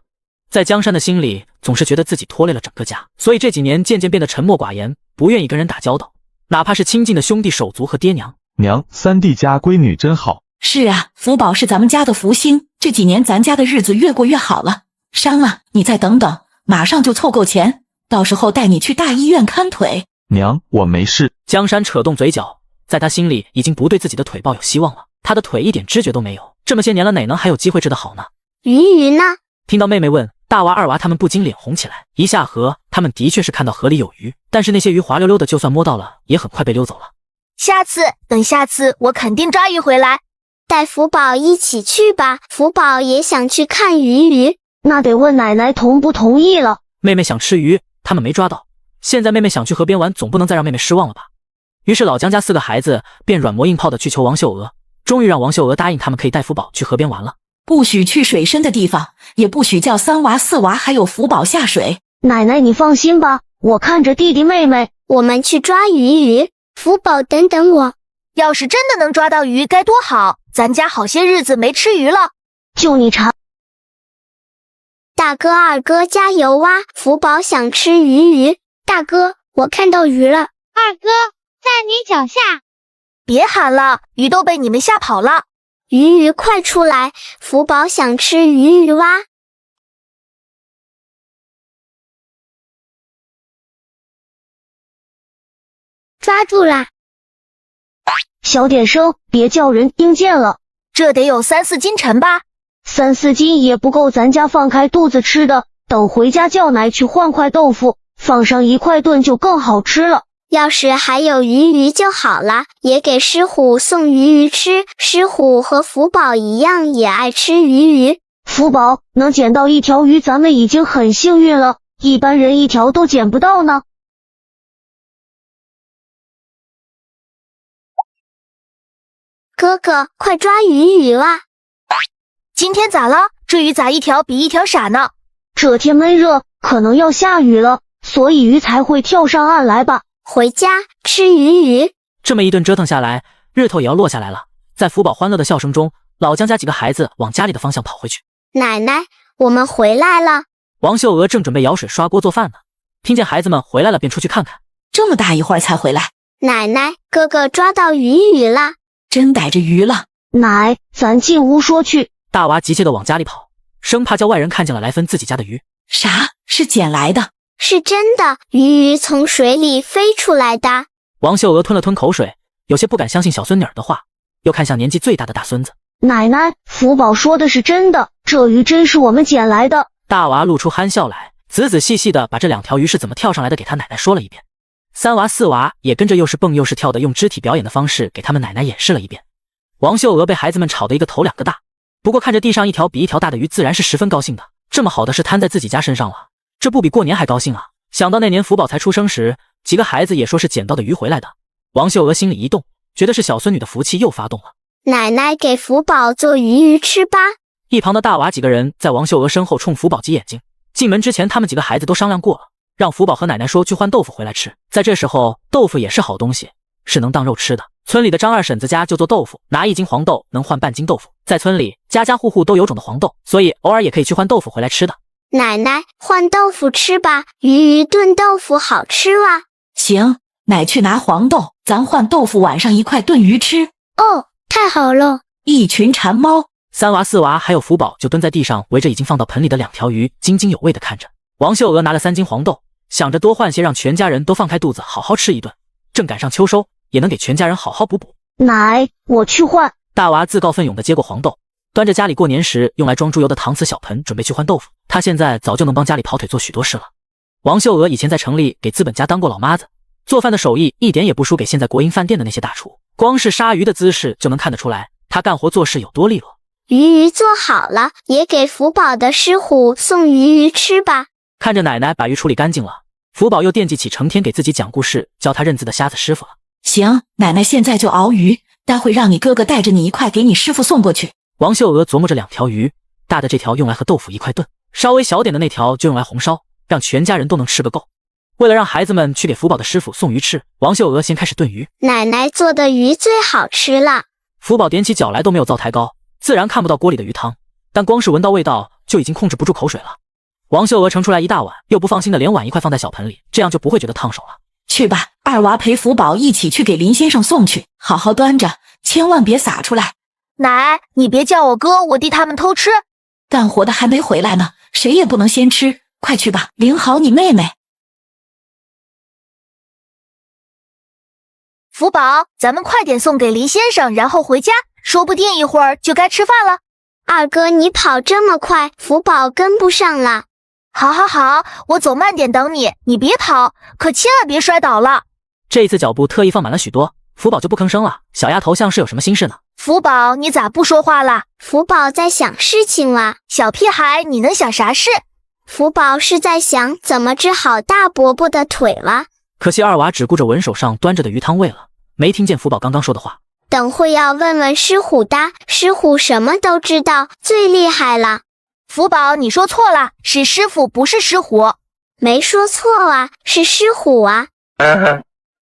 Speaker 3: 在江山的心里总是觉得自己拖累了整个家，所以这几年渐渐变得沉默寡言，不愿意跟人打交道，哪怕是亲近的兄弟手足和爹娘。
Speaker 17: 娘，三弟家闺女真好。
Speaker 5: 是啊，福宝是咱们家的福星，这几年咱家的日子越过越好了。商啊，你再等等，马上就凑够钱，到时候带你去大医院看腿。
Speaker 17: 娘，我没事。
Speaker 3: 江山扯动嘴角，在他心里已经不对自己的腿抱有希望了。他的腿一点知觉都没有，这么些年了哪能还有机会治得好呢？
Speaker 12: 鱼鱼呢？
Speaker 3: 听到妹妹问，大娃二娃他们不禁脸红起来。一下河，他们的确是看到河里有鱼，但是那些鱼滑溜溜的，就算摸到了，也很快被溜走了。
Speaker 14: 等下次我肯定抓鱼回来。
Speaker 12: 带福宝一起去吧，福宝也想去看鱼鱼。
Speaker 4: 那得问奶奶同不同意了。
Speaker 3: 妹妹想吃鱼，他们没抓到，现在妹妹想去河边玩，总不能再让妹妹失望了吧。于是老江家4个孩子便软磨硬泡的去求王秀娥，终于让王秀娥答应他们可以带福宝去河边玩了。
Speaker 5: 不许去水深的地方，也不许叫3娃4娃还有福宝下水。
Speaker 4: 奶奶你放心吧，我看着弟弟妹妹。
Speaker 12: 我们去抓鱼鱼，福宝等等我。
Speaker 14: 要是真的能抓到鱼该多好，咱家好些日子没吃鱼了。
Speaker 4: 就你馋。
Speaker 12: 大哥二哥加油啊，福宝想吃鱼鱼。大哥，我看到鱼了。
Speaker 18: 二哥，在你脚下。
Speaker 14: 别喊了，鱼都被你们吓跑了。
Speaker 12: 鱼鱼快出来，福宝想吃鱼鱼哇。抓住啦！
Speaker 4: 小点声，别叫人听见了。
Speaker 14: 这得有3、4斤沉吧
Speaker 4: ？3、4斤也不够咱家放开肚子吃的，等回家叫奶去换块豆腐，放上一块炖就更好吃了。
Speaker 12: 要是还有鱼鱼就好了，也给狮虎送鱼鱼吃。狮虎和福宝一样也爱吃鱼鱼。
Speaker 4: 福宝能捡到1条鱼，咱们已经很幸运了，一般人1条都捡不到呢。
Speaker 12: 哥哥，快抓鱼鱼啊！
Speaker 14: 今天咋了？这鱼咋1条比1条傻呢？
Speaker 4: 这天闷热，可能要下雨了，所以鱼才会跳上岸来吧。
Speaker 12: 回家吃鱼鱼。
Speaker 3: 这么一顿折腾下来，日头也要落下来了。在福宝欢乐的笑声中，老江家几个孩子往家里的方向跑回去。
Speaker 12: 奶奶，我们回来了。
Speaker 3: 王秀娥正准备舀水刷锅做饭呢，听见孩子们回来了，便出去看看。
Speaker 5: 这么大一会儿才回来。
Speaker 12: 奶奶，哥哥抓到鱼鱼了。
Speaker 5: 真逮着鱼了。
Speaker 4: 奶，咱进屋说去。
Speaker 3: 大娃急切地往家里跑，生怕叫外人看见了来分自己家的鱼。
Speaker 5: 啥？是捡来的？
Speaker 12: 是真的，鱼鱼从水里飞出来的。
Speaker 3: 王秀娥吞了吞口水，有些不敢相信小孙女儿的话，又看向年纪最大的大孙子。
Speaker 4: 奶奶，福宝说的是真的，这鱼真是我们捡来的。
Speaker 3: 大娃露出憨笑来，仔仔细细地把这2条鱼是怎么跳上来的给他奶奶说了一遍。3娃4娃也跟着又是蹦又是跳的，用肢体表演的方式给他们奶奶演示了一遍。王秀娥被孩子们吵得一个头2个大，不过看着地上1条比1条大的鱼，自然是十分高兴的。这么好的事摊在自己家身上了，这不比过年还高兴啊！想到那年福宝才出生时，几个孩子也说是捡到的鱼回来的，王秀娥心里一动，觉得是小孙女的福气又发动了。
Speaker 12: 奶奶给福宝做鱼鱼吃吧。
Speaker 3: 一旁的大娃几个人在王秀娥身后冲福宝挤眼睛。进门之前，他们几个孩子都商量过了，让福宝和奶奶说去换豆腐回来吃。在这时候，豆腐也是好东西，是能当肉吃的。村里的张二婶子家就做豆腐，拿1斤黄豆能换半斤豆腐。在村里，家家户户都有种的黄豆，所以偶尔也可以去换豆腐回来吃的。
Speaker 12: 奶奶，换豆腐吃吧，鱼鱼炖豆腐好吃哇。
Speaker 5: 行，奶去拿黄豆，咱换豆腐，晚上一块炖鱼吃。
Speaker 12: 哦，太好了。
Speaker 5: 一群馋猫
Speaker 3: ，3娃4娃还有福宝就蹲在地上，围着已经放到盆里的2条鱼，津津有味地看着。王秀娥拿了3斤黄豆，想着多换些，让全家人都放开肚子好好吃一顿。正赶上秋收，也能给全家人好好补补。
Speaker 4: 奶，我去换。
Speaker 3: 大娃自告奋勇地接过黄豆，端着家里过年时用来装猪油的搪瓷小盆，准备去换豆腐。他现在早就能帮家里跑腿做许多事了。王秀娥以前在城里给资本家当过老妈子，做饭的手艺一点也不输给现在国营饭店的那些大厨，光是杀鱼的姿势就能看得出来，他干活做事有多利落。
Speaker 12: 鱼鱼做好了，也给福宝的狮虎送鱼鱼吃吧。
Speaker 3: 看着奶奶把鱼处理干净了，福宝又惦记起成天给自己讲故事教他认字的瞎子师傅了。
Speaker 5: 行，奶奶现在就熬鱼，待会让你哥哥带着你一块给你师傅送过去。
Speaker 3: 王秀娥琢磨着2条鱼，大的这条用来和豆腐一块炖，稍微小点的那条就用来红烧，让全家人都能吃个够。为了让孩子们去给福宝的师傅送鱼吃，王秀娥先开始炖鱼。
Speaker 12: 奶奶做的鱼最好吃了。
Speaker 3: 福宝踮起脚来都没有灶台高，自然看不到锅里的鱼汤，但光是闻到味道就已经控制不住口水了。王秀娥盛出来1大碗，又不放心的连碗一块放在小盆里，这样就不会觉得烫手了。
Speaker 5: 去吧，二娃陪福宝一起去给林先生送去，好好端着，千万别洒出来。
Speaker 14: 奶，你别叫我哥我弟他们偷吃。
Speaker 5: 干活的还没回来呢，谁也不能先吃，快去吧，领好你妹妹。
Speaker 14: 福宝，咱们快点送给林先生，然后回家，说不定一会儿就该吃饭了。
Speaker 12: 二哥，你跑这么快，福宝跟不上了。
Speaker 14: 好，我走慢点等你，你别跑，可千万别摔倒了。
Speaker 3: 这一次脚步特意放满了许多，福宝就不吭声了。小丫头像是有什么心事呢？
Speaker 14: 福宝，你咋不说话了？
Speaker 12: 福宝在想事情了。
Speaker 14: 小屁孩，你能想啥事？
Speaker 12: 福宝是在想怎么治好大伯伯的腿了。
Speaker 3: 可惜二娃只顾着闻手上端着的鱼汤喂了，没听见福宝刚刚说的话。
Speaker 12: 等会要问问狮虎的，狮虎什么都知道，最厉害了。
Speaker 14: 福宝，你说错了，是师傅不是狮虎。
Speaker 12: 没说错啊，是狮虎啊。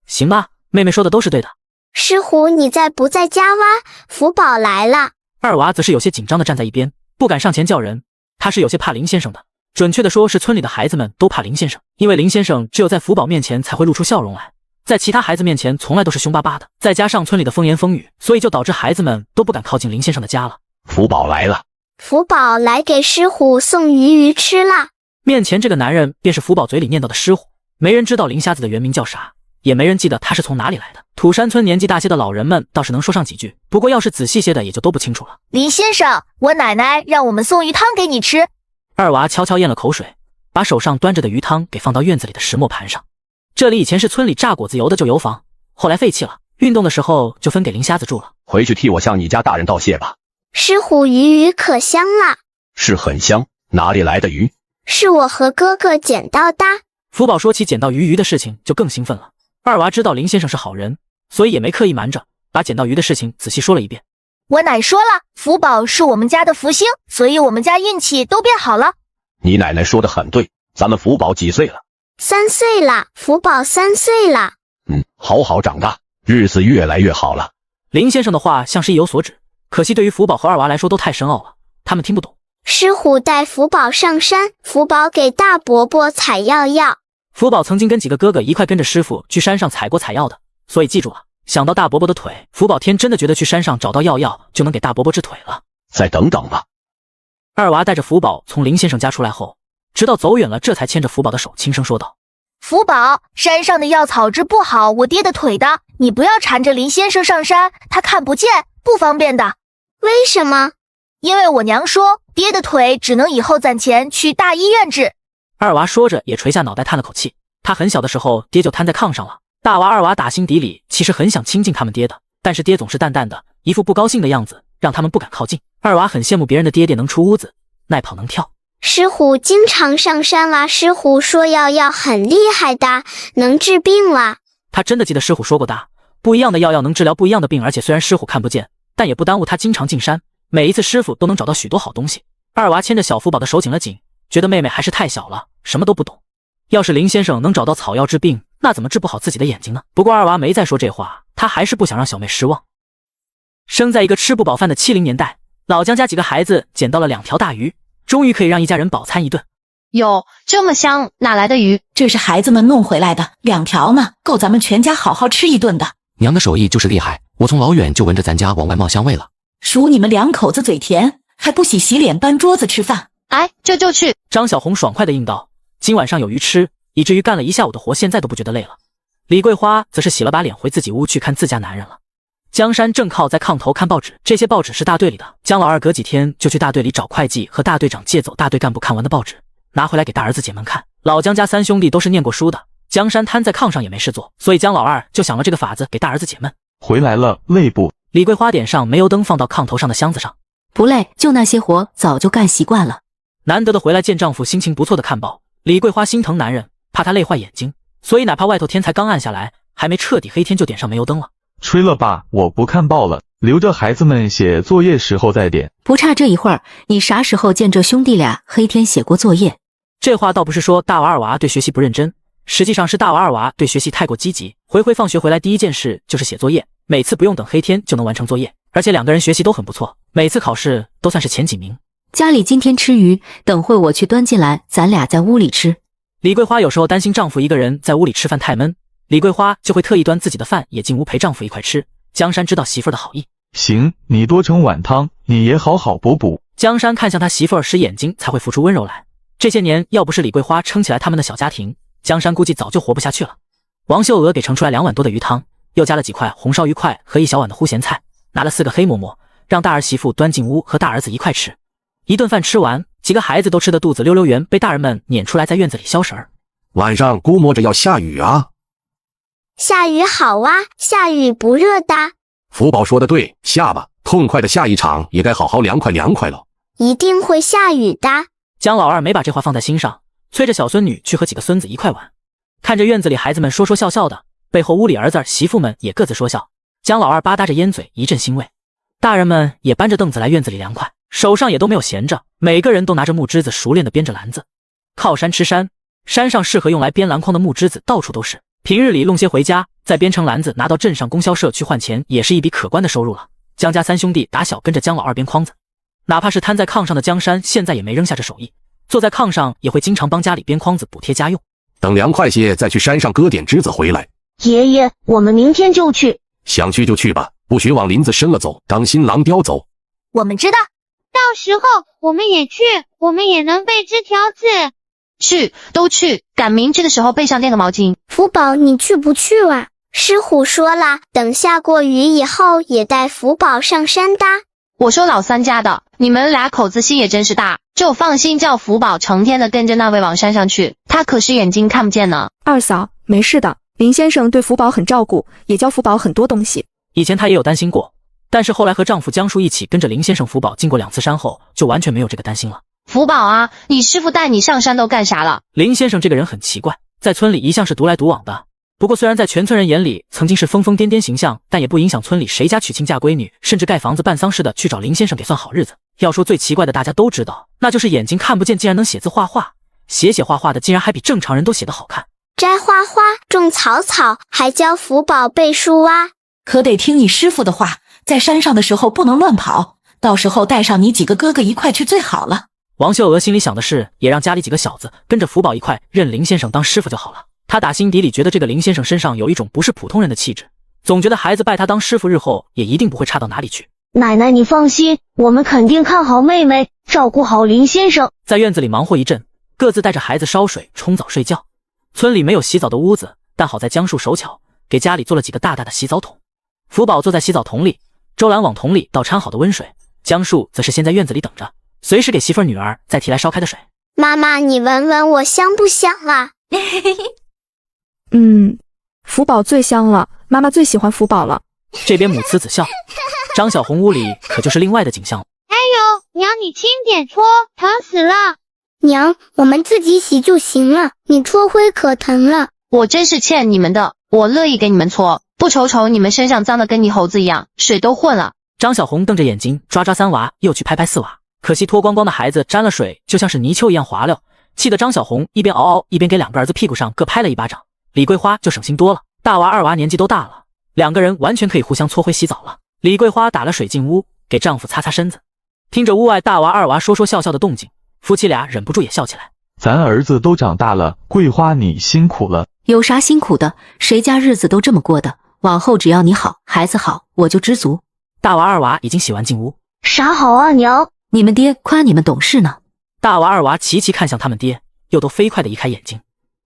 Speaker 3: 行吧，妹妹说的都是对的。
Speaker 12: 狮虎，你在不在家哇？福宝来了。
Speaker 3: 二娃则是有些紧张的站在一边，不敢上前叫人。他是有些怕林先生的，准确的说是村里的孩子们都怕林先生，因为林先生只有在福宝面前才会露出笑容来，在其他孩子面前从来都是凶巴巴的，再加上村里的风言风语，所以就导致孩子们都不敢靠近林先生的家了。
Speaker 10: 福宝来了。
Speaker 12: 福宝来给狮虎送鱼吃了。
Speaker 3: 面前这个男人便是福宝嘴里念叨的狮虎，没人知道林瞎子的原名叫啥，也没人记得他是从哪里来的。土山村年纪大些的老人们倒是能说上几句，不过要是仔细些的也就都不清楚了。
Speaker 14: 林先生，我奶奶让我们送鱼汤给你吃。
Speaker 3: 二娃悄悄咽了口水，把手上端着的鱼汤给放到院子里的石磨盘上。这里以前是村里榨果子油的旧油房，后来废弃了，运动的时候就分给林瞎子住了。
Speaker 10: 回去替我向你家大人道谢吧。
Speaker 12: 狮虎鱼可香了。
Speaker 10: 是很香，哪里来的鱼？
Speaker 12: 是我和哥哥捡到的。
Speaker 3: 福宝说起捡到鱼的事情就更兴奋了。二娃知道林先生是好人，所以也没刻意瞒着，把捡到鱼的事情仔细说了一遍。
Speaker 14: 我奶说了，福宝是我们家的福星，所以我们家运气都变好了。
Speaker 10: 你奶奶说的很对，咱们福宝几岁了
Speaker 12: ？3岁了，福宝3岁了。
Speaker 10: 好好长大，日子越来越好了。
Speaker 3: 林先生的话像是意有所指，可惜对于福宝和二娃来说都太深奥了，他们听不懂。
Speaker 12: 狮虎带福宝上山，福宝给大伯伯采药药。
Speaker 3: 福宝曾经跟几个哥哥一块跟着师傅去山上采过采药的，所以记住了。想到大伯伯的腿，福宝天真的觉得去山上找到药药就能给大伯伯治腿了。
Speaker 10: 再等等吧。
Speaker 3: 二娃带着福宝从林先生家出来后，直到走远了，这才牵着福宝的手轻声说道：
Speaker 14: 福宝，山上的药草治不好我爹的腿的，你不要缠着林先生上山，他看不见，不方便的。
Speaker 12: 为什么？
Speaker 14: 因为我娘说爹的腿只能以后攒钱去大医院治。
Speaker 3: 二娃说着也垂下脑袋叹了口气，他很小的时候爹就瘫在炕上了。大娃二娃打心底里其实很想亲近他们爹的，但是爹总是淡淡的一副不高兴的样子，让他们不敢靠近。二娃很羡慕别人的爹爹能出屋子，耐跑能跳。
Speaker 12: 狮虎经常上山啦，狮虎说药药很厉害的，能治病啦。
Speaker 3: 他真的记得狮虎说过的，不一样的药药能治疗不一样的病，而且虽然狮虎看不见，但也不耽误他经常进山，每一次师傅都能找到许多好东西。二娃牵着小福宝的手紧了紧，觉得妹妹还是太小了，什么都不懂。要是林先生能找到草药治病，那怎么治不好自己的眼睛呢？不过二娃没再说这话，他还是不想让小妹失望。生在一个吃不饱饭的70年代，老姜家几个孩子捡到了2条大鱼，终于可以让一家人饱餐一顿。
Speaker 8: 哟，这么香，哪来的鱼？
Speaker 5: 这是孩子们弄回来的，2条呢，够咱们全家好好吃一顿的。
Speaker 11: 娘的手艺就是厉害，我从老远就闻着咱家往外冒香味了。
Speaker 5: 数你们2口子嘴甜，还不洗脸搬桌子吃饭？
Speaker 8: 哎，这就去。
Speaker 3: 张小红爽快地应道，今晚上有鱼吃，以至于干了一下午的活，现在都不觉得累了。李桂花则是洗了把脸回自己屋去看自家男人了。江山正靠在炕头看报纸，这些报纸是大队里的，江老二隔几天就去大队里找会计和大队长借走大队干部看完的报纸，拿回来给大儿子姐们看。老江家3兄弟都是念过书的，江山瘫在炕上也没事做，所以江老二就想了这个法子给大儿子姐们。
Speaker 17: 回来了，累不？
Speaker 3: 李桂花点上煤油灯放到炕头上的箱子上，
Speaker 7: 不累，就那些活早就干习惯了。
Speaker 3: 难得的回来见丈夫心情不错的看报，李桂花心疼男人，怕他累坏眼睛，所以哪怕外头天才刚暗下来，还没彻底黑天就点上煤油灯了。
Speaker 17: 吹了吧，我不看报了，留着孩子们写作业时候再点。
Speaker 7: 不差这一会儿，你啥时候见这兄弟俩黑天写过作业？
Speaker 3: 这话倒不是说大娃二娃对学习不认真，实际上是大娃二娃对学习太过积极，回放学回来第一件事就是写作业，每次不用等黑天就能完成作业，而且2个人学习都很不错，每次考试都算是前几名。
Speaker 7: 家里今天吃鱼，等会我去端进来，咱俩在屋里吃。
Speaker 3: 李桂花有时候担心丈夫一个人在屋里吃饭太闷，李桂花就会特意端自己的饭也进屋陪丈夫一块吃。江山知道媳妇儿的好意，
Speaker 17: 行，你多盛碗汤，你也好好补补。
Speaker 3: 江山看向他媳妇儿时，眼睛才会浮出温柔来。这些年要不是李桂花撑起来他们的小家庭，江山估计早就活不下去了。王秀娥给盛出来2碗多的鱼汤，又加了几块红烧鱼块和1小碗的烀咸菜，拿了4个黑馍馍，让大儿媳妇端进屋和大儿子一块吃。一顿饭吃完，几个孩子都吃得肚子溜溜圆，被大人们撵出来在院子里消食儿。
Speaker 1: 晚上估摸着要下雨啊。
Speaker 12: 下雨好啊，下雨不热的。
Speaker 1: 福宝说的对，下吧，痛快的下一场，也该好好凉快凉快了。
Speaker 12: 一定会下雨的。
Speaker 3: 江老二没把这话放在心上，催着小孙女去和几个孙子一块玩。看着院子里孩子们说说笑笑的，背后屋里儿子媳妇们也各自说笑。江老二吧嗒着烟嘴，一阵欣慰。大人们也搬着凳子来院子里凉快，手上也都没有闲着，每个人都拿着木枝子熟练地编着篮子。靠山吃山，山上适合用来编篮筐的木枝子到处都是，平日里弄些回家，再编成篮子拿到镇上供销社去换钱，也是一笔可观的收入了。江家3兄弟打小跟着江老二编筐子，哪怕是瘫在炕上的江山，现在也没扔下这手艺，坐在炕上也会经常帮家里编筐子补贴家用。
Speaker 1: 等凉快些再去山上割点枝子回来。
Speaker 14: 爷爷，我们明天就去。
Speaker 1: 想去就去吧，不许往林子深了走，当心狼叼走。
Speaker 14: 我们知道。
Speaker 18: 到时候我们也去，我们也能背枝条子。
Speaker 8: 去，都去，赶明去的时候背上垫个毛巾。
Speaker 12: 福宝，你去不去啊？师虎说了，等下过雨以后也带福宝上山的。
Speaker 8: 我说老三家的，你们俩口子心也真是大，就放心叫福宝成天的跟着那位往山上去，他可是眼睛看不见呢。
Speaker 9: 二嫂，没事的，林先生对福宝很照顾，也教福宝很多东西。
Speaker 3: 以前她也有担心过，但是后来和丈夫江叔一起跟着林先生福宝进过2次山后，就完全没有这个担心了。
Speaker 8: 福宝啊，你师傅带你上山都干啥了？
Speaker 3: 林先生这个人很奇怪，在村里一向是独来独往的。不过虽然在全村人眼里曾经是疯疯癫癫形象，但也不影响村里谁家娶亲嫁闺女，甚至盖房子办丧事的去找林先生给算好日子。要说最奇怪的大家都知道，那就是眼睛看不见竟然能写字画画，写画画的竟然还比正常人都写得好看。
Speaker 12: 摘花花，种草草，还教福宝背书啊。
Speaker 5: 可得听你师傅的话，在山上的时候不能乱跑，到时候带上你几个哥哥一块去最好了。
Speaker 3: 王秀娥心里想的是，也让家里几个小子跟着福宝一块认林先生当师傅就好了。她打心底里觉得这个林先生身上有一种不是普通人的气质，总觉得孩子拜他当师傅，日后也一定不会差到哪里去。
Speaker 14: 奶奶你放心，我们肯定看好妹妹，照顾好林先生。
Speaker 3: 在院子里忙活一阵，各自带着孩子烧水冲澡睡觉。村里没有洗澡的屋子，但好在江树手巧，给家里做了几个大大的洗澡桶。福宝坐在洗澡桶里，周兰往桶里倒掺好的温水，江树则是先在院子里等着，随时给媳妇女儿再提来烧开的水。
Speaker 12: 妈妈，你闻闻我香不香啊？
Speaker 9: 福宝最香了，妈妈最喜欢福宝了。
Speaker 3: 这边母慈子笑，张小红屋里可就是另外的景象。
Speaker 18: 哎呦，娘你轻点搓，疼死了。
Speaker 12: 娘，我们自己洗就行了，你搓灰可疼了。
Speaker 8: 我真是欠你们的，我乐意给你们搓，不瞅瞅你们身上脏的跟泥猴子一样，水都混了。
Speaker 3: 张小红瞪着眼睛抓3娃，又去拍4娃，可惜脱光光的孩子沾了水，就像是泥鳅一样滑溜，气得张小红一边嗷嗷一边给2个儿子屁股上各拍了1巴掌。李桂花就省心多了，大娃2娃年纪都大了，2个人完全可以互相搓灰洗澡了。李桂花打了水进屋，给丈夫擦擦身子，听着屋外大娃2娃说说笑笑的动静，夫妻俩忍不住也笑起来。
Speaker 17: 咱儿子都长大了，桂花你辛苦了。
Speaker 7: 有啥辛苦的？谁家日子都这么过的，往后只要你好，孩子好，我就知足。
Speaker 3: 大娃2娃已经洗完进屋。
Speaker 14: 啥好啊娘？
Speaker 7: 你们爹夸你们懂事呢。
Speaker 3: 大娃2娃齐齐看向他们爹，又都飞快地移开眼睛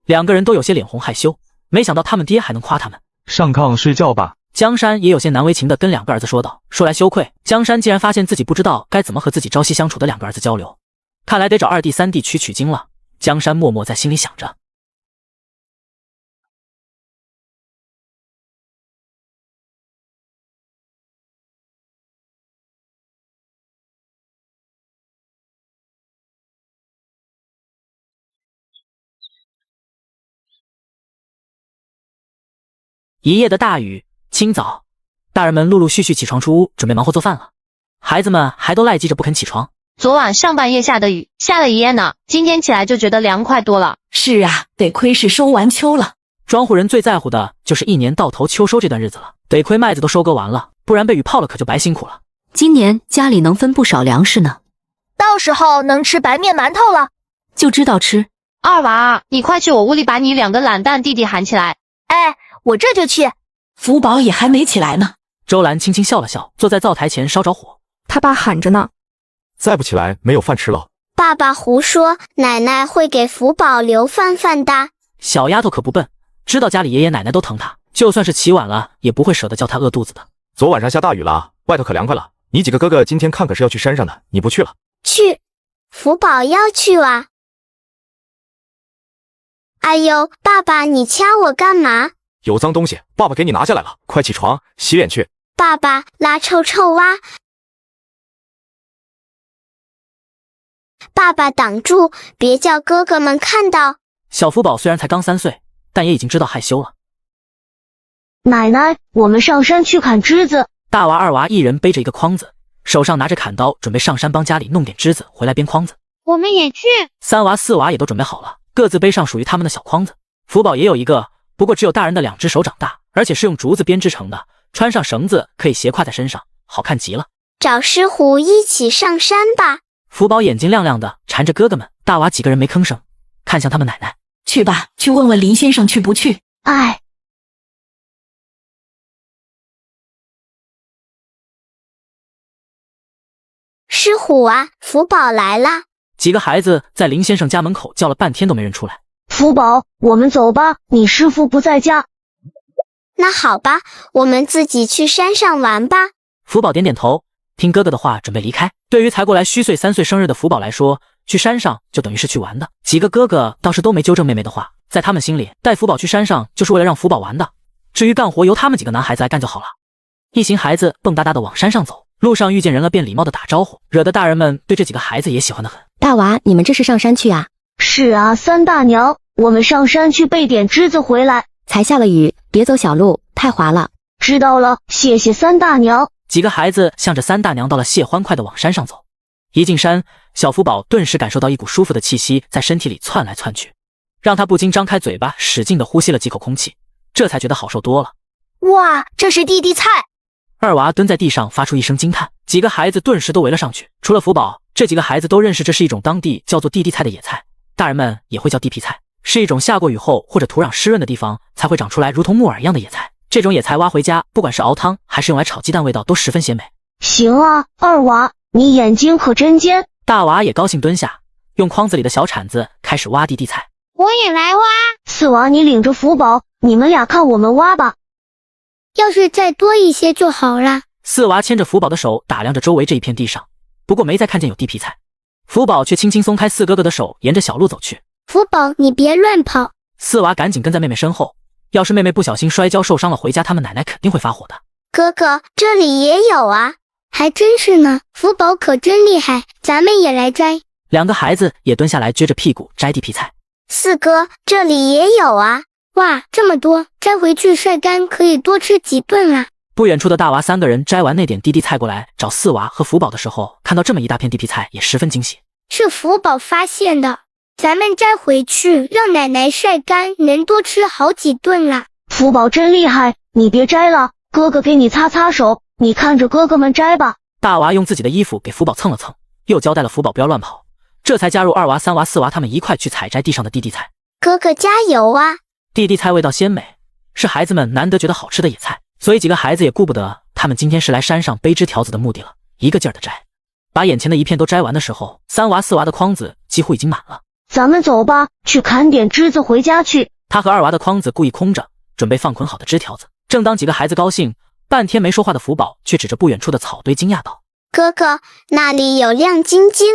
Speaker 3: ，2个人都有些脸红害羞，没想到他们爹还能夸他们。
Speaker 17: 上炕睡觉吧。
Speaker 3: 江山也有些难为情地跟2个儿子说道，说来羞愧，江山竟然发现自己不知道该怎么和自己朝夕相处的2个儿子交流，看来得找2弟3弟取经了。江山默默在心里想着。一夜的大雨，清早，大人们陆陆续续起床出屋，准备忙活做饭了。孩子们还都赖叽着不肯起床。
Speaker 8: 昨晚上半夜下的雨，下了一夜呢，今天起来就觉得凉快多了。
Speaker 5: 是啊，得亏是收完秋了。
Speaker 3: 庄户人最在乎的就是一年到头秋收这段日子了，得亏麦子都收割完了，不然被雨泡了可就白辛苦了。
Speaker 7: 今年家里能分不少粮食呢，
Speaker 14: 到时候能吃白面馒头了。
Speaker 7: 就知道吃。
Speaker 8: 2娃，你快去我屋里把你2个懒蛋弟弟喊起来。
Speaker 14: 哎，我这就去。
Speaker 5: 福宝也还没起来呢。
Speaker 3: 周兰轻轻笑了笑，坐在灶台前烧着火。
Speaker 9: 他爸喊着呢。
Speaker 6: 再不起来没有饭吃了。
Speaker 12: 爸爸胡说，奶奶会给福宝留饭饭的。
Speaker 3: 小丫头可不笨，知道家里爷爷奶奶都疼她，就算是起晚了，也不会舍得叫她饿肚子的。
Speaker 6: 昨晚上下大雨了，外头可凉快了。你几个哥哥今天看可是要去山上的，你不去了？
Speaker 12: 去，福宝要去哇。哎呦，爸爸，你掐我干嘛？
Speaker 6: 有脏东西，爸爸给你拿下来了，快起床，洗脸去。
Speaker 12: 爸爸，拉臭臭哇！爸爸挡住，别叫哥哥们看到。
Speaker 3: 小福宝虽然才刚3岁，但也已经知道害羞了。
Speaker 2: 奶奶，我们上山去砍枝子。
Speaker 3: 大娃、二娃一人背着一个筐子，手上拿着砍刀，准备上山帮家里弄点枝子回来编筐子。
Speaker 18: 我们也去。
Speaker 3: 3娃、4娃也都准备好了，各自背上属于他们的小筐子。福宝也有一个，不过只有大人的2只手掌大，而且是用竹子编织成的，穿上绳子可以斜挎在身上，好看极了。
Speaker 12: 找师傅一起上山吧。
Speaker 3: 福宝眼睛亮亮的，缠着哥哥们。大娃几个人没吭声，看向他们奶奶。
Speaker 5: 去吧，去问问林先生去不去。
Speaker 2: 哎，
Speaker 12: 师傅啊，福宝来啦！
Speaker 3: 几个孩子在林先生家门口叫了半天都没认出来。
Speaker 2: 福宝，我们走吧，你师傅不在家。
Speaker 12: 那好吧，我们自己去山上玩吧。
Speaker 3: 福宝点点头，听哥哥的话，准备离开。对于才过来虚岁3岁生日的福宝来说，去山上就等于是去玩的。几个哥哥倒是都没纠正妹妹的话，在他们心里，带福宝去山上就是为了让福宝玩的。至于干活，由他们几个男孩子来干就好了。一行孩子蹦哒哒的往山上走，路上遇见人了便礼貌的打招呼，惹得大人们对这几个孩子也喜欢的很。
Speaker 15: 大娃，你们这是上山去啊？
Speaker 2: 是啊，三大娘，我们上山去备点枝子回来。
Speaker 15: 才下了雨，别走小路，太滑了。
Speaker 2: 知道了，谢谢三大娘。
Speaker 3: 几个孩子向着三大娘道了谢，欢快的往山上走。一进山，小福宝顿时感受到一股舒服的气息在身体里窜来窜去，让他不禁张开嘴巴，使劲的呼吸了几口空气，这才觉得好受多了。
Speaker 14: 哇，这是地菜！
Speaker 3: 二娃蹲在地上发出一声惊叹，几个孩子顿时都围了上去。除了福宝，这几个孩子都认识这是一种当地叫做地菜的野菜，大人们也会叫地皮菜，是一种下过雨后或者土壤湿润的地方才会长出来如同木耳一样的野菜。这种野菜挖回家，不管是熬汤还是用来炒鸡蛋，味道都十分鲜美。
Speaker 2: 行啊，二娃，你眼睛可真尖。
Speaker 3: 大娃也高兴蹲下，用筐子里的小铲子开始挖地菜。
Speaker 18: 我也来挖。
Speaker 2: 四娃，你领着福宝，你们俩看我们挖吧。
Speaker 12: 要是再多一些就好了。
Speaker 3: 四娃牵着福宝的手打量着周围这一片地上，不过没再看见有地皮菜。福宝却轻轻松开四哥哥的手，沿着小路走去。
Speaker 12: 福宝，你别乱跑。
Speaker 3: 四娃赶紧跟在妹妹身后，要是妹妹不小心摔跤受伤了，回家他们奶奶肯定会发火的。
Speaker 12: 哥哥，这里也有啊，还真是呢，福宝可真厉害，咱们也来摘。
Speaker 3: 两个孩子也蹲下来撅着屁股摘地皮菜。
Speaker 12: 四哥，这里也有啊，哇，这么多，摘回去晒干可以多吃几顿啊。
Speaker 3: 不远处的大娃三个人摘完那点地菜过来找四娃和福宝的时候，看到这么一大片地皮菜也十分惊喜。
Speaker 12: 是福宝发现的，咱们摘回去让奶奶晒干，能多吃好几顿啦。
Speaker 2: 福宝真厉害，你别摘了，哥哥给你擦擦手，你看着哥哥们摘吧。
Speaker 3: 大娃用自己的衣服给福宝蹭了蹭，又交代了福宝不要乱跑，这才加入二娃、三娃、四娃他们一块去采摘地上的地菜。
Speaker 12: 哥哥加油啊！
Speaker 3: 地菜味道鲜美，是孩子们难得觉得好吃的野菜，所以几个孩子也顾不得他们今天是来山上背枝条子的目的了，一个劲儿的摘。把眼前的一片都摘完的时候，三娃、四娃的筐子几乎已经满了。
Speaker 2: 咱们走吧，去砍点枝子回家去。
Speaker 3: 他和二娃的筐子故意空着，准备放捆好的枝条子。正当几个孩子高兴，半天没说话的福宝却指着不远处的草堆惊讶道：
Speaker 12: 哥哥，那里有亮晶晶。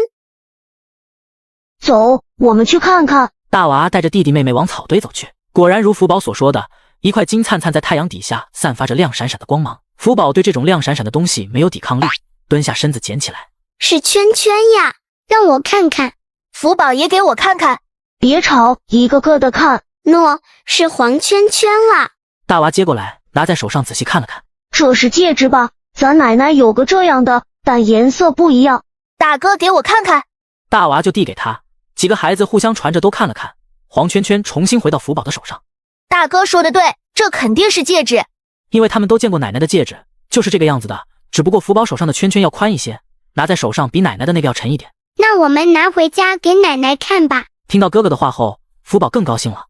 Speaker 2: 走，我们去看看。
Speaker 3: 大娃带着弟弟妹妹往草堆走去，果然如福宝所说的，一块金灿灿在太阳底下散发着亮闪闪的光芒。福宝对这种亮闪闪的东西没有抵抗力，蹲下身子捡起来。
Speaker 12: 是圈圈呀，让我看看。
Speaker 14: 福宝也给我看看。
Speaker 2: 别吵，一个个的看。
Speaker 12: 喏，是黄圈圈啦。
Speaker 3: 大娃接过来，拿在手上仔细看了看。
Speaker 2: 这是戒指吧？咱奶奶有个这样的，但颜色不一样。
Speaker 14: 大哥给我看看。
Speaker 3: 大娃就递给他，几个孩子互相传着都看了看，黄圈圈重新回到福宝的手上。
Speaker 14: 大哥说的对，这肯定是戒指。
Speaker 3: 因为他们都见过奶奶的戒指，就是这个样子的，只不过福宝手上的圈圈要宽一些，拿在手上比奶奶的那个要沉一点。
Speaker 12: 那我们拿回家给奶奶看吧。
Speaker 3: 听到哥哥的话后，福宝更高兴了。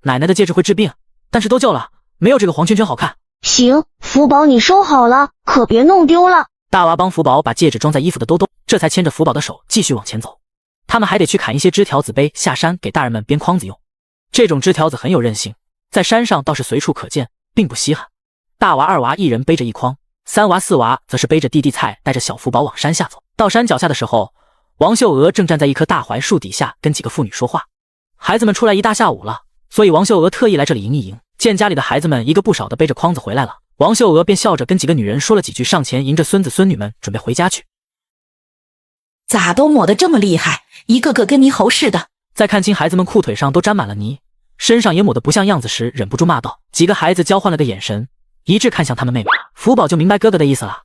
Speaker 3: 奶奶的戒指会治病，但是都旧了，没有这个黄圈圈好看。
Speaker 2: 行，福宝你收好了，可别弄丢了。
Speaker 3: 大娃帮福宝把戒指装在衣服的兜兜，这才牵着福宝的手继续往前走。他们还得去砍一些枝条子背下山给大人们编筐子用。这种枝条子很有韧性，在山上倒是随处可见，并不稀罕。大娃、二娃一人背着一筐，3娃、4娃则是背着地菜，带着小福宝往山下走。到山脚下的时候，王秀娥正站在一棵大槐树底下跟几个妇女说话。孩子们出来一大下午了，所以王秀娥特意来这里迎一迎。见家里的孩子们一个不少的背着筐子回来了，王秀娥便笑着跟几个女人说了几句，上前迎着孙子孙女们准备回家去。
Speaker 5: 咋都抹得这么厉害，一个个跟泥猴似的。
Speaker 3: 在看清孩子们裤腿上都沾满了泥，身上也抹得不像样子时，忍不住骂道。几个孩子交换了个眼神，一致看向他们妹妹。福宝就明白哥哥的意思了，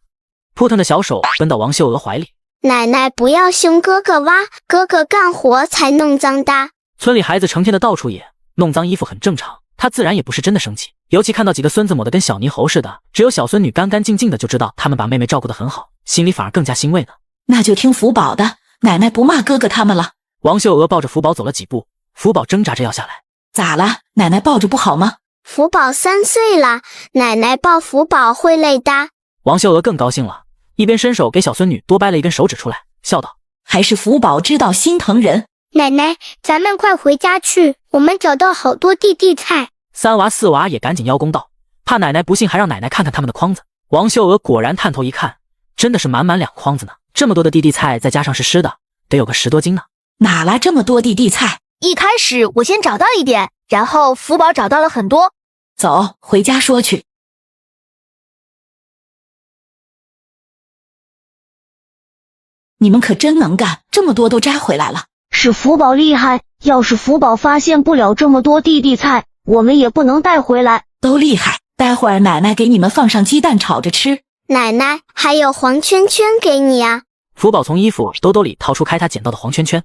Speaker 3: 扑腾的小手奔到王秀娥怀里。
Speaker 12: 奶奶不要凶哥哥哇，哥哥干活才弄脏的。
Speaker 3: 村里孩子成天的到处野，弄脏衣服很正常，他自然也不是真的生气。尤其看到几个孙子抹得跟小泥猴似的，只有小孙女干干净净的，就知道他们把妹妹照顾得很好，心里反而更加欣慰呢。
Speaker 5: 那就听福宝的，奶奶不骂哥哥他们了。
Speaker 3: 王秀娥抱着福宝走了几步，福宝挣扎着要下来。
Speaker 5: 咋了？奶奶抱着不好吗？
Speaker 12: 福宝3岁了，奶奶抱福宝会累的。
Speaker 3: 王秀娥更高兴了，一边伸手给小孙女多掰了一根手指出来，笑道：
Speaker 5: 还是福宝知道心疼人。
Speaker 12: 奶奶，咱们快回家去，我们找到好多地菜。
Speaker 3: 3娃、4娃也赶紧邀功道，怕奶奶不信，还让奶奶看看他们的筐子。王秀娥果然探头一看，真的是满满2筐子呢，这么多的地菜，再加上是湿的，得有个10多斤呢。
Speaker 5: 哪来这么多地菜？
Speaker 14: 一开始我先找到一点，然后福宝找到了很多。
Speaker 5: 走，回家说去。你们可真能干，这么多都摘回来了。
Speaker 19: 是福宝厉害，要是福宝发现不了这么多地菜，我们也不能带回来。
Speaker 5: 都厉害，待会儿奶奶给你们放上鸡蛋炒着吃。
Speaker 12: 奶奶，还有黄圈圈给你啊。
Speaker 3: 福宝从衣服兜里掏出开他捡到的黄圈圈。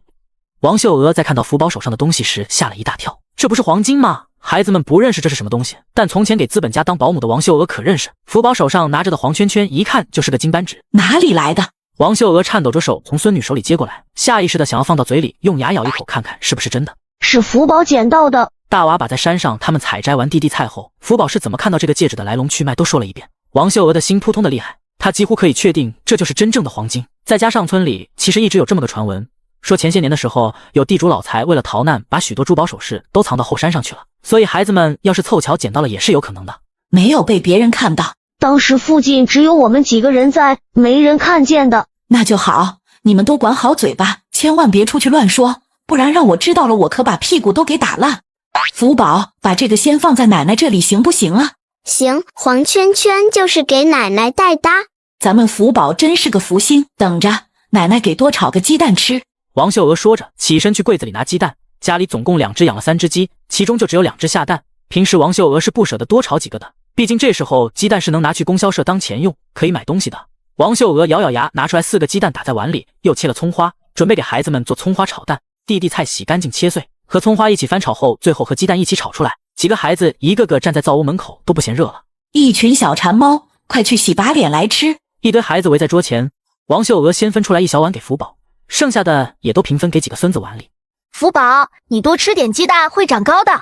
Speaker 3: 王秀娥在看到福宝手上的东西时吓了一大跳，这不是黄金吗？孩子们不认识这是什么东西，但从前给资本家当保姆的王秀娥可认识。福宝手上拿着的黄圈圈一看就是个金扳指，
Speaker 5: 哪里来的？
Speaker 3: 王秀娥颤抖着手从孙女手里接过来，下意识的想要放到嘴里，用牙咬一口看看是不是真的。
Speaker 19: 是福宝捡到的。
Speaker 3: 大娃把在山上他们采摘完地菜后，福宝是怎么看到这个戒指的来龙去脉都说了一遍。王秀娥的心扑通的厉害，她几乎可以确定这就是真正的黄金。再加上村里其实一直有这么个传闻，说前些年的时候有地主老财为了逃难，把许多珠宝首饰都藏到后山上去了，所以孩子们要是凑巧捡到了也是有可能的。
Speaker 5: 没有被别人看到，
Speaker 19: 当时附近只有我们几个人在，没人看见的。
Speaker 5: 那就好，你们都管好嘴巴，千万别出去乱说，不然让我知道了，我可把屁股都给打烂。福宝，把这个先放在奶奶这里行不行啊？
Speaker 12: 行，黄圈圈就是给奶奶带的。
Speaker 5: 咱们福宝真是个福星，等着奶奶给多炒个鸡蛋吃。
Speaker 3: 王秀娥说着起身去柜子里拿鸡蛋，家里总共2只养了3只鸡，其中就只有2只下蛋。平时王秀娥是不舍得多炒几个的，毕竟这时候鸡蛋是能拿去供销社当钱用，可以买东西的。王秀娥咬咬牙拿出来4个鸡蛋打在碗里，又切了葱花，准备给孩子们做葱花炒蛋。地菜洗干净切碎，和葱花一起翻炒后，最后和鸡蛋一起炒出来。几个孩子一个个站在灶屋门口都不嫌热了。
Speaker 5: 一群小馋猫，快去洗把脸来吃。
Speaker 3: 一堆孩子围在桌前，王秀娥先分出来1小碗给福宝，剩下的也都平分给几个孙子碗里。
Speaker 14: 福宝，你多吃点鸡蛋会长高的。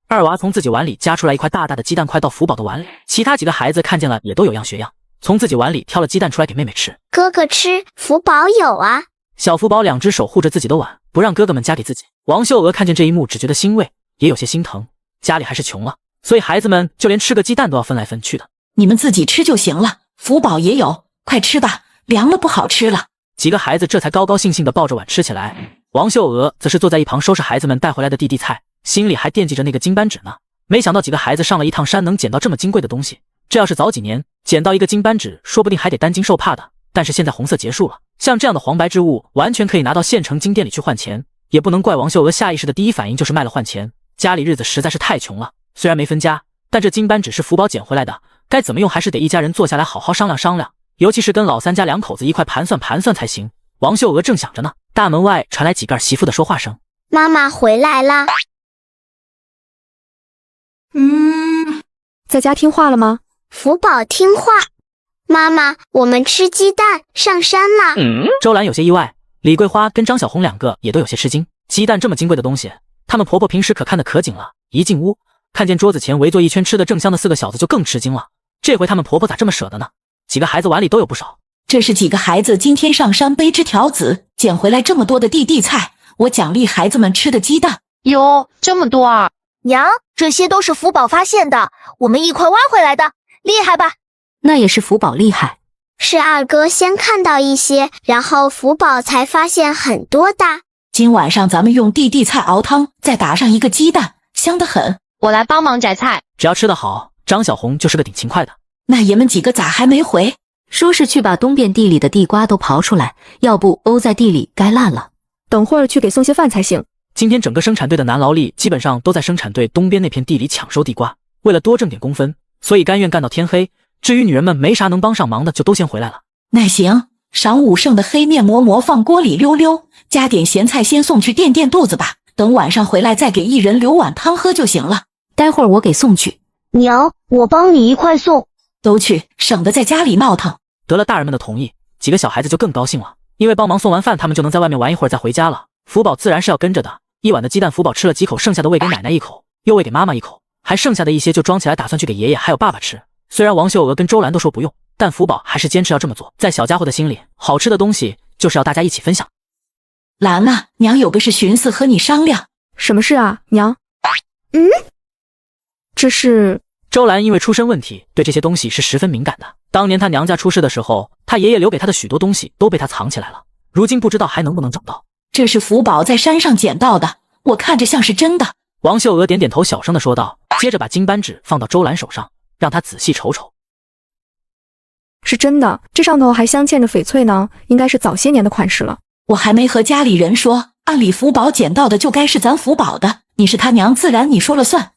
Speaker 3: 2娃从自己碗里夹出来1块大大的鸡蛋块到福宝的碗里，其他几个孩子看见了也都有样学样，从自己碗里挑了鸡蛋出来给妹妹吃。
Speaker 12: 哥哥吃，福宝有啊。
Speaker 3: 小福宝2只手护着自己的碗，不让哥哥们夹给自己。王秀娥看见这一幕只觉得欣慰，也有些心疼，家里还是穷了，所以孩子们就连吃个鸡蛋都要分来分去的。
Speaker 5: 你们自己吃就行了，福宝也有，快吃吧，凉了不好吃了。
Speaker 3: 几个孩子这才高高兴兴地抱着碗吃起来。王秀娥则是坐在一旁收拾孩子们带回来的地菜，心里还惦记着那个金扳指呢。没想到几个孩子上了一趟山能捡到这么金贵的东西，这要是早几年捡到一个金扳指，说不定还得担惊受怕的。但是现在红色结束了，像这样的黄白之物完全可以拿到县城金店里去换钱，也不能怪王秀娥下意识的第一反应就是卖了换钱。家里日子实在是太穷了，虽然没分家，但这金扳指是福宝捡回来的，该怎么用还是得一家人坐下来好好商量商量，尤其是跟老3家2口子一块盘算盘算才行。王秀娥正想着呢，大门外传来几个媳妇的说话声：“
Speaker 12: 妈妈回来啦。”
Speaker 9: 在家听话了吗？
Speaker 12: 福宝听话。妈妈，我们吃鸡蛋，上山啦。
Speaker 3: 周兰有些意外，李桂花跟张小红2个也都有些吃惊。鸡蛋这么金贵的东西，他们婆婆平时可看得可紧了，一进屋看见桌子前围坐一圈吃得正香的4个小子就更吃惊了。这回他们婆婆咋这么舍得呢？几个孩子碗里都有不少。
Speaker 5: 这是几个孩子今天上山背枝条子捡回来这么多的地菜，我奖励孩子们吃的鸡蛋。
Speaker 8: 哟，这么多啊！
Speaker 14: 娘，这些都是福宝发现的，我们一块挖回来的，厉害吧？
Speaker 7: 那也是福宝厉害。
Speaker 12: 是二哥先看到一些，然后福宝才发现很多的。
Speaker 5: 今晚上咱们用地地菜熬汤，再打上一个鸡蛋，香得很。
Speaker 8: 我来帮忙摘菜，
Speaker 3: 只要吃得好，张小红就是个顶勤快的。
Speaker 5: 那爷们几个咋还没回？
Speaker 7: 说是去把东边地里的地瓜都刨出来，要不沤在地里该烂了。
Speaker 9: 等会儿去给送些饭才行。
Speaker 3: 今天整个生产队的男劳力基本上都在生产队东边那片地里抢收地瓜，为了多挣点工分，所以甘愿干到天黑。至于女人们没啥能帮上忙的，就都先回来了。
Speaker 5: 那行，晌午剩的黑面馍馍放锅里溜溜，加点咸菜先送去垫垫肚子吧。等晚上回来再给一人留碗汤喝就行了。
Speaker 7: 待会儿我给送去。
Speaker 19: 娘，我帮你一块送。
Speaker 5: 都去，省得在家里闹腾。
Speaker 3: 得了大人们的同意，几个小孩子就更高兴了，因为帮忙送完饭，他们就能在外面玩一会儿再回家了。福宝自然是要跟着的。一碗的鸡蛋，福宝吃了几口，剩下的喂给奶奶一口，又喂给妈妈一口，还剩下的一些就装起来，打算去给爷爷还有爸爸吃。虽然王秀娥跟周兰都说不用，但福宝还是坚持要这么做。在小家伙的心里，好吃的东西就是要大家一起分享。
Speaker 5: 兰啊，娘有个事寻思和你商量。
Speaker 9: 什么事啊，娘？这是
Speaker 3: 周兰因为出身问题，对这些东西是十分敏感的。当年她娘家出事的时候，她爷爷留给她的许多东西都被她藏起来了，如今不知道还能不能找到。
Speaker 5: 这是福宝在山上捡到的，我看着像是真的。
Speaker 3: 王秀娥点点头，小声的说道，接着把金扳指放到周兰手上，让她仔细瞅瞅。
Speaker 9: 是真的，这上头还镶嵌着翡翠呢，应该是早些年的款式了。
Speaker 5: 我还没和家里人说，按理福宝捡到的就该是咱福宝的，你是他娘，自然你说了算。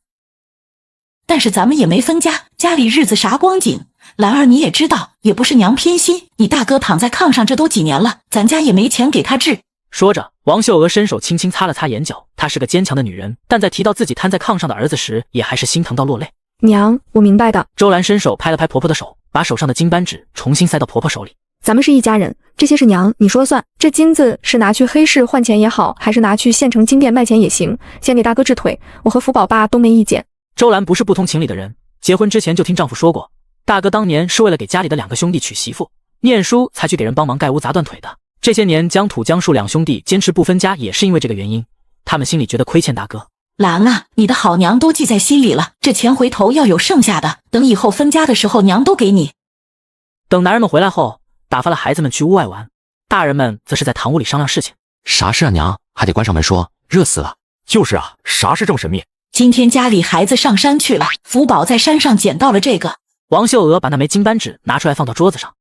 Speaker 5: 但是咱们也没分家，家里日子啥光景，兰儿你也知道，也不是娘偏心，你大哥躺在炕上这都几年了，咱家也没钱给他治。
Speaker 3: 说着，王秀娥伸手轻轻擦了擦眼角，她是个坚强的女人，但在提到自己瘫在炕上的儿子时，也还是心疼到落泪。
Speaker 9: 娘，我明白的。
Speaker 3: 周兰伸手拍了拍婆婆的手，把手上的金扳指重新塞到婆婆手里。
Speaker 9: 咱们是一家人，这些是娘你说了算。这金子是拿去黑市换钱也好，还是拿去县城金店卖钱也行，先给大哥治腿，我和福宝爸都没意见。
Speaker 3: 周兰不是不通情理的人，结婚之前就听丈夫说过，大哥当年是为了给家里的2个兄弟娶媳妇，念书才去给人帮忙盖屋砸断腿的。这些年江土江树2兄弟坚持不分家，也是因为这个原因，他们心里觉得亏欠大哥。
Speaker 5: 兰啊，你的好娘都记在心里了，这钱回头要有剩下的，等以后分家的时候娘都给你。
Speaker 3: 等男人们回来后，打发了孩子们去屋外玩，大人们则是在堂屋里商量事情。
Speaker 11: 啥事啊娘？还得关上门说，热死了。
Speaker 6: 就是啊，啥事这么神秘？
Speaker 5: 今天家里孩子上山去了，福宝在山上捡到了这个。
Speaker 3: 王秀娥把那枚金扳指拿出来放到桌子上，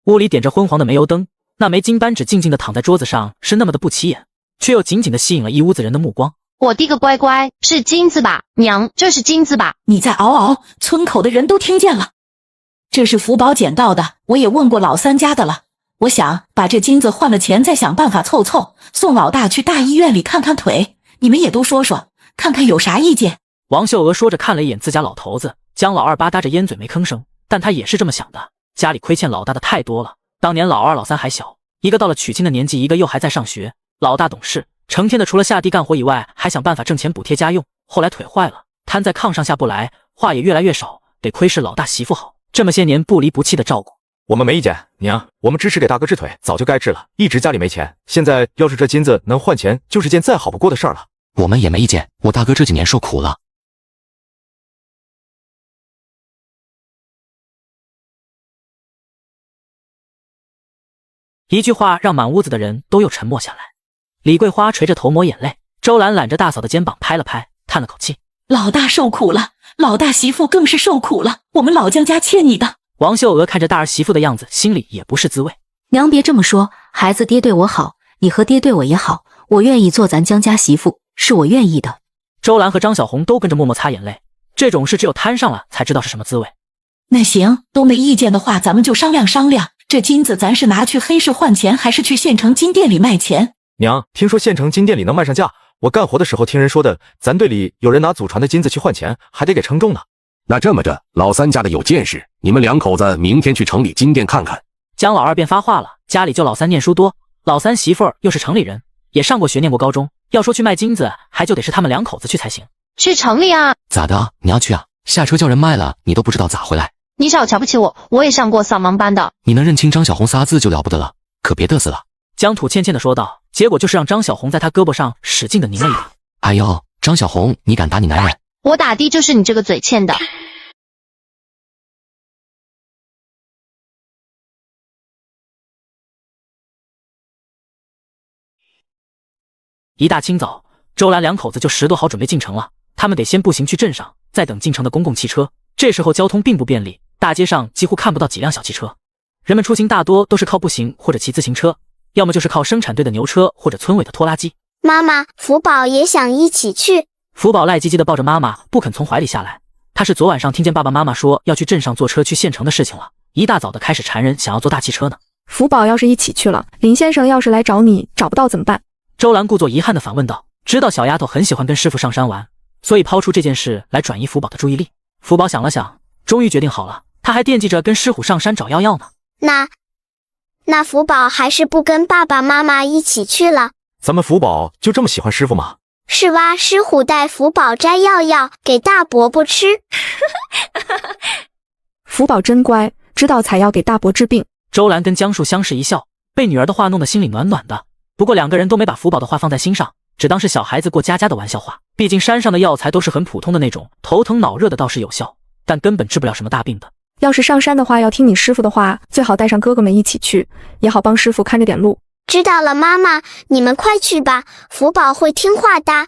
Speaker 3: 屋里点着昏黄的煤油灯，那枚金扳指静静地躺在桌子上，是那么的不起眼，却又紧紧地吸引了一屋子人的目光。
Speaker 8: 我的个乖乖，是金子吧？娘，这是金子吧？
Speaker 5: 你再嗷嗷，村口的人都听见了。这是福宝捡到的，我也问过老三家的了。我想把这金子换了钱，再想办法凑凑，送老大去大医院里看看腿。你们也都说说，看看有啥意见。
Speaker 3: 王秀娥说着看了一眼自家老头子，江老二吧嗒着烟嘴没吭声，但他也是这么想的，家里亏欠老大的太多了。当年老二老三还小，一个到了娶亲的年纪，一个又还在上学。老大懂事，成天的除了下地干活以外，还想办法挣钱补贴家用。后来腿坏了，瘫在炕上下不来，话也越来越少，得亏是老大媳妇好，这么些年不离不弃的照顾。
Speaker 6: 我们没意见，娘，我们支持给大哥治腿，早就该治了，一直家里没钱，现在要是这金子能换钱，就是件再好不过的事儿了。
Speaker 11: 我们也没意见，我大哥这几年受苦了。
Speaker 3: 一句话让满屋子的人都又沉默下来。李桂花垂着头抹眼泪，周兰揽着大嫂的肩膀拍了拍，叹了口气：
Speaker 5: 老大受苦了，老大媳妇更是受苦了，我们老江家欠你的。
Speaker 3: 王秀娥看着大儿媳妇的样子，心里也不是滋味。
Speaker 7: 娘别这么说，孩子爹对我好，你和爹对我也好，我愿意做咱江家媳妇，是我愿意的。
Speaker 3: 周兰和张小红都跟着默默擦眼泪，这种事只有摊上了才知道是什么滋味。
Speaker 5: 那行，都没意见的话，咱们就商量商量，这金子咱是拿去黑市换钱，还是去县城金店里卖钱？
Speaker 6: 娘，听说县城金店里能卖上价，我干活的时候听人说的，咱队里有人拿祖传的金子去换钱，还得给称重呢。
Speaker 1: 那这么着，老三家的有见识，你们2口子明天去城里金店看看。
Speaker 3: 江老二便发话了，家里就老三念书多，老三媳妇儿又是城里人，也上过学念过高中，要说去卖金子，还就得是他们2口子去才行。
Speaker 8: 去城里啊？
Speaker 11: 咋的？你要去啊？下车叫人卖了，你都不知道咋回来。
Speaker 8: 你少瞧不起我，我也上过扫盲班的。
Speaker 11: 你能认清张小红仨字就了不得了，可别嘚瑟了。
Speaker 3: 江土欠欠的说道，结果就是让张小红在他胳膊上使劲的拧了一把。
Speaker 11: 哎呦，张小红，你敢打你男人？
Speaker 8: 我打的就是你这个嘴欠的。
Speaker 3: 一大清早，周兰两口子就拾掇好准备进城了。他们得先步行去镇上，再等进城的公共汽车。这时候交通并不便利，大街上几乎看不到几辆小汽车，人们出行大多都是靠步行或者骑自行车，要么就是靠生产队的牛车或者村委的拖拉机。
Speaker 12: 妈妈，福宝也想一起去。
Speaker 3: 福宝赖唧唧的抱着妈妈，不肯从怀里下来。他是昨晚上听见爸爸妈妈说要去镇上坐车去县城的事情了，一大早的开始缠人，想要坐大汽车呢。
Speaker 9: 福宝要是一起去了，林先生要是来找你，找不到怎么办？
Speaker 3: 周兰故作遗憾地反问道，知道小丫头很喜欢跟师傅上山玩，所以抛出这件事来转移福宝的注意力。福宝想了想，终于决定好了，他还惦记着跟师虎上山找药药呢。
Speaker 12: 那福宝还是不跟爸爸妈妈一起去了。
Speaker 6: 咱们福宝就这么喜欢师傅吗？
Speaker 12: 是哇，师虎带福宝摘药药给大伯伯吃。
Speaker 9: 福宝真乖，知道采药给大伯治病。
Speaker 3: 周兰跟江树相视一笑，被女儿的话弄得心里暖暖的。不过两个人都没把福宝的话放在心上，只当是小孩子过家家的玩笑话。毕竟山上的药材都是很普通的那种，头疼脑热的倒是有效，但根本治不了什么大病的。
Speaker 9: 要是上山的话，要听你师傅的话，最好带上哥哥们一起去，也好帮师傅看着点路。
Speaker 12: 知道了，妈妈，你们快去吧，福宝会听话的。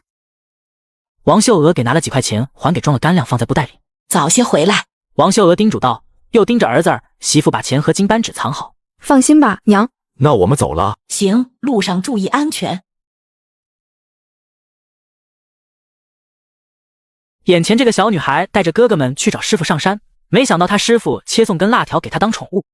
Speaker 3: 王秀娥给拿了几块钱，还给装了干粮，放在布袋里。
Speaker 5: 早些回来。
Speaker 3: 王秀娥叮嘱道，又盯着儿子媳妇把钱和金扳指藏好。
Speaker 9: 放心吧，娘。
Speaker 6: 那我们走了。
Speaker 5: 行，路上注意安全。
Speaker 3: 眼前这个小女孩带着哥哥们去找师傅上山，没想到他师傅切送根辣条给她当宠物。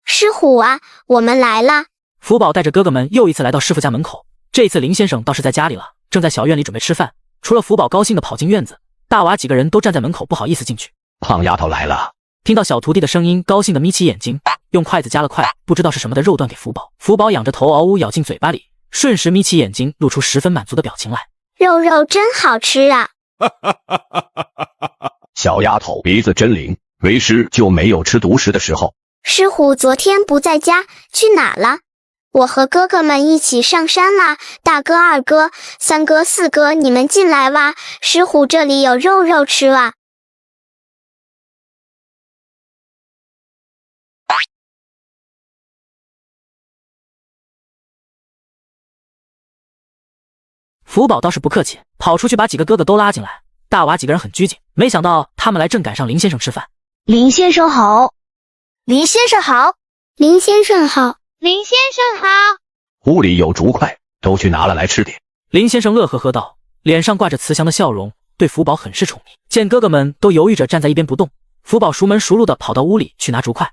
Speaker 12: 师虎啊，我们来了。
Speaker 3: 福宝带着哥哥们又一次来到师傅家门口，这次林先生倒是在家里了，正在小院里准备吃饭。除了福宝高兴地跑进院子，大娃几个人都站在门口不好意思进去。
Speaker 10: 胖丫头来了。
Speaker 3: 听到小徒弟的声音，高兴地眯起眼睛，用筷子夹了块不知道是什么的肉段给福宝。福宝仰着头嗷呜咬进嘴巴里，瞬时眯起眼睛，露出十分满足的表情来。
Speaker 12: 肉真好吃啊！
Speaker 10: 小丫头鼻子真灵，为师就没有吃独食的时候。
Speaker 12: 师虎昨天不在家，去哪了？我和哥哥们一起上山啦，大哥、二哥、三哥、四哥，你们进来哇！师虎这里有肉吃哇！
Speaker 3: 福宝倒是不客气，跑出去把几个哥哥都拉进来。大娃几个人很拘谨，没想到他们来正赶上林先生吃饭。
Speaker 19: 林先生好。
Speaker 14: 林先生好。
Speaker 12: 林先生好。
Speaker 18: 林先生好。
Speaker 10: 屋里有竹筷，都去拿了来吃点。
Speaker 3: 林先生乐呵呵道，脸上挂着慈祥的笑容，对福宝很是宠溺。见哥哥们都犹豫着站在一边不动，福宝熟门熟路地跑到屋里去拿竹筷。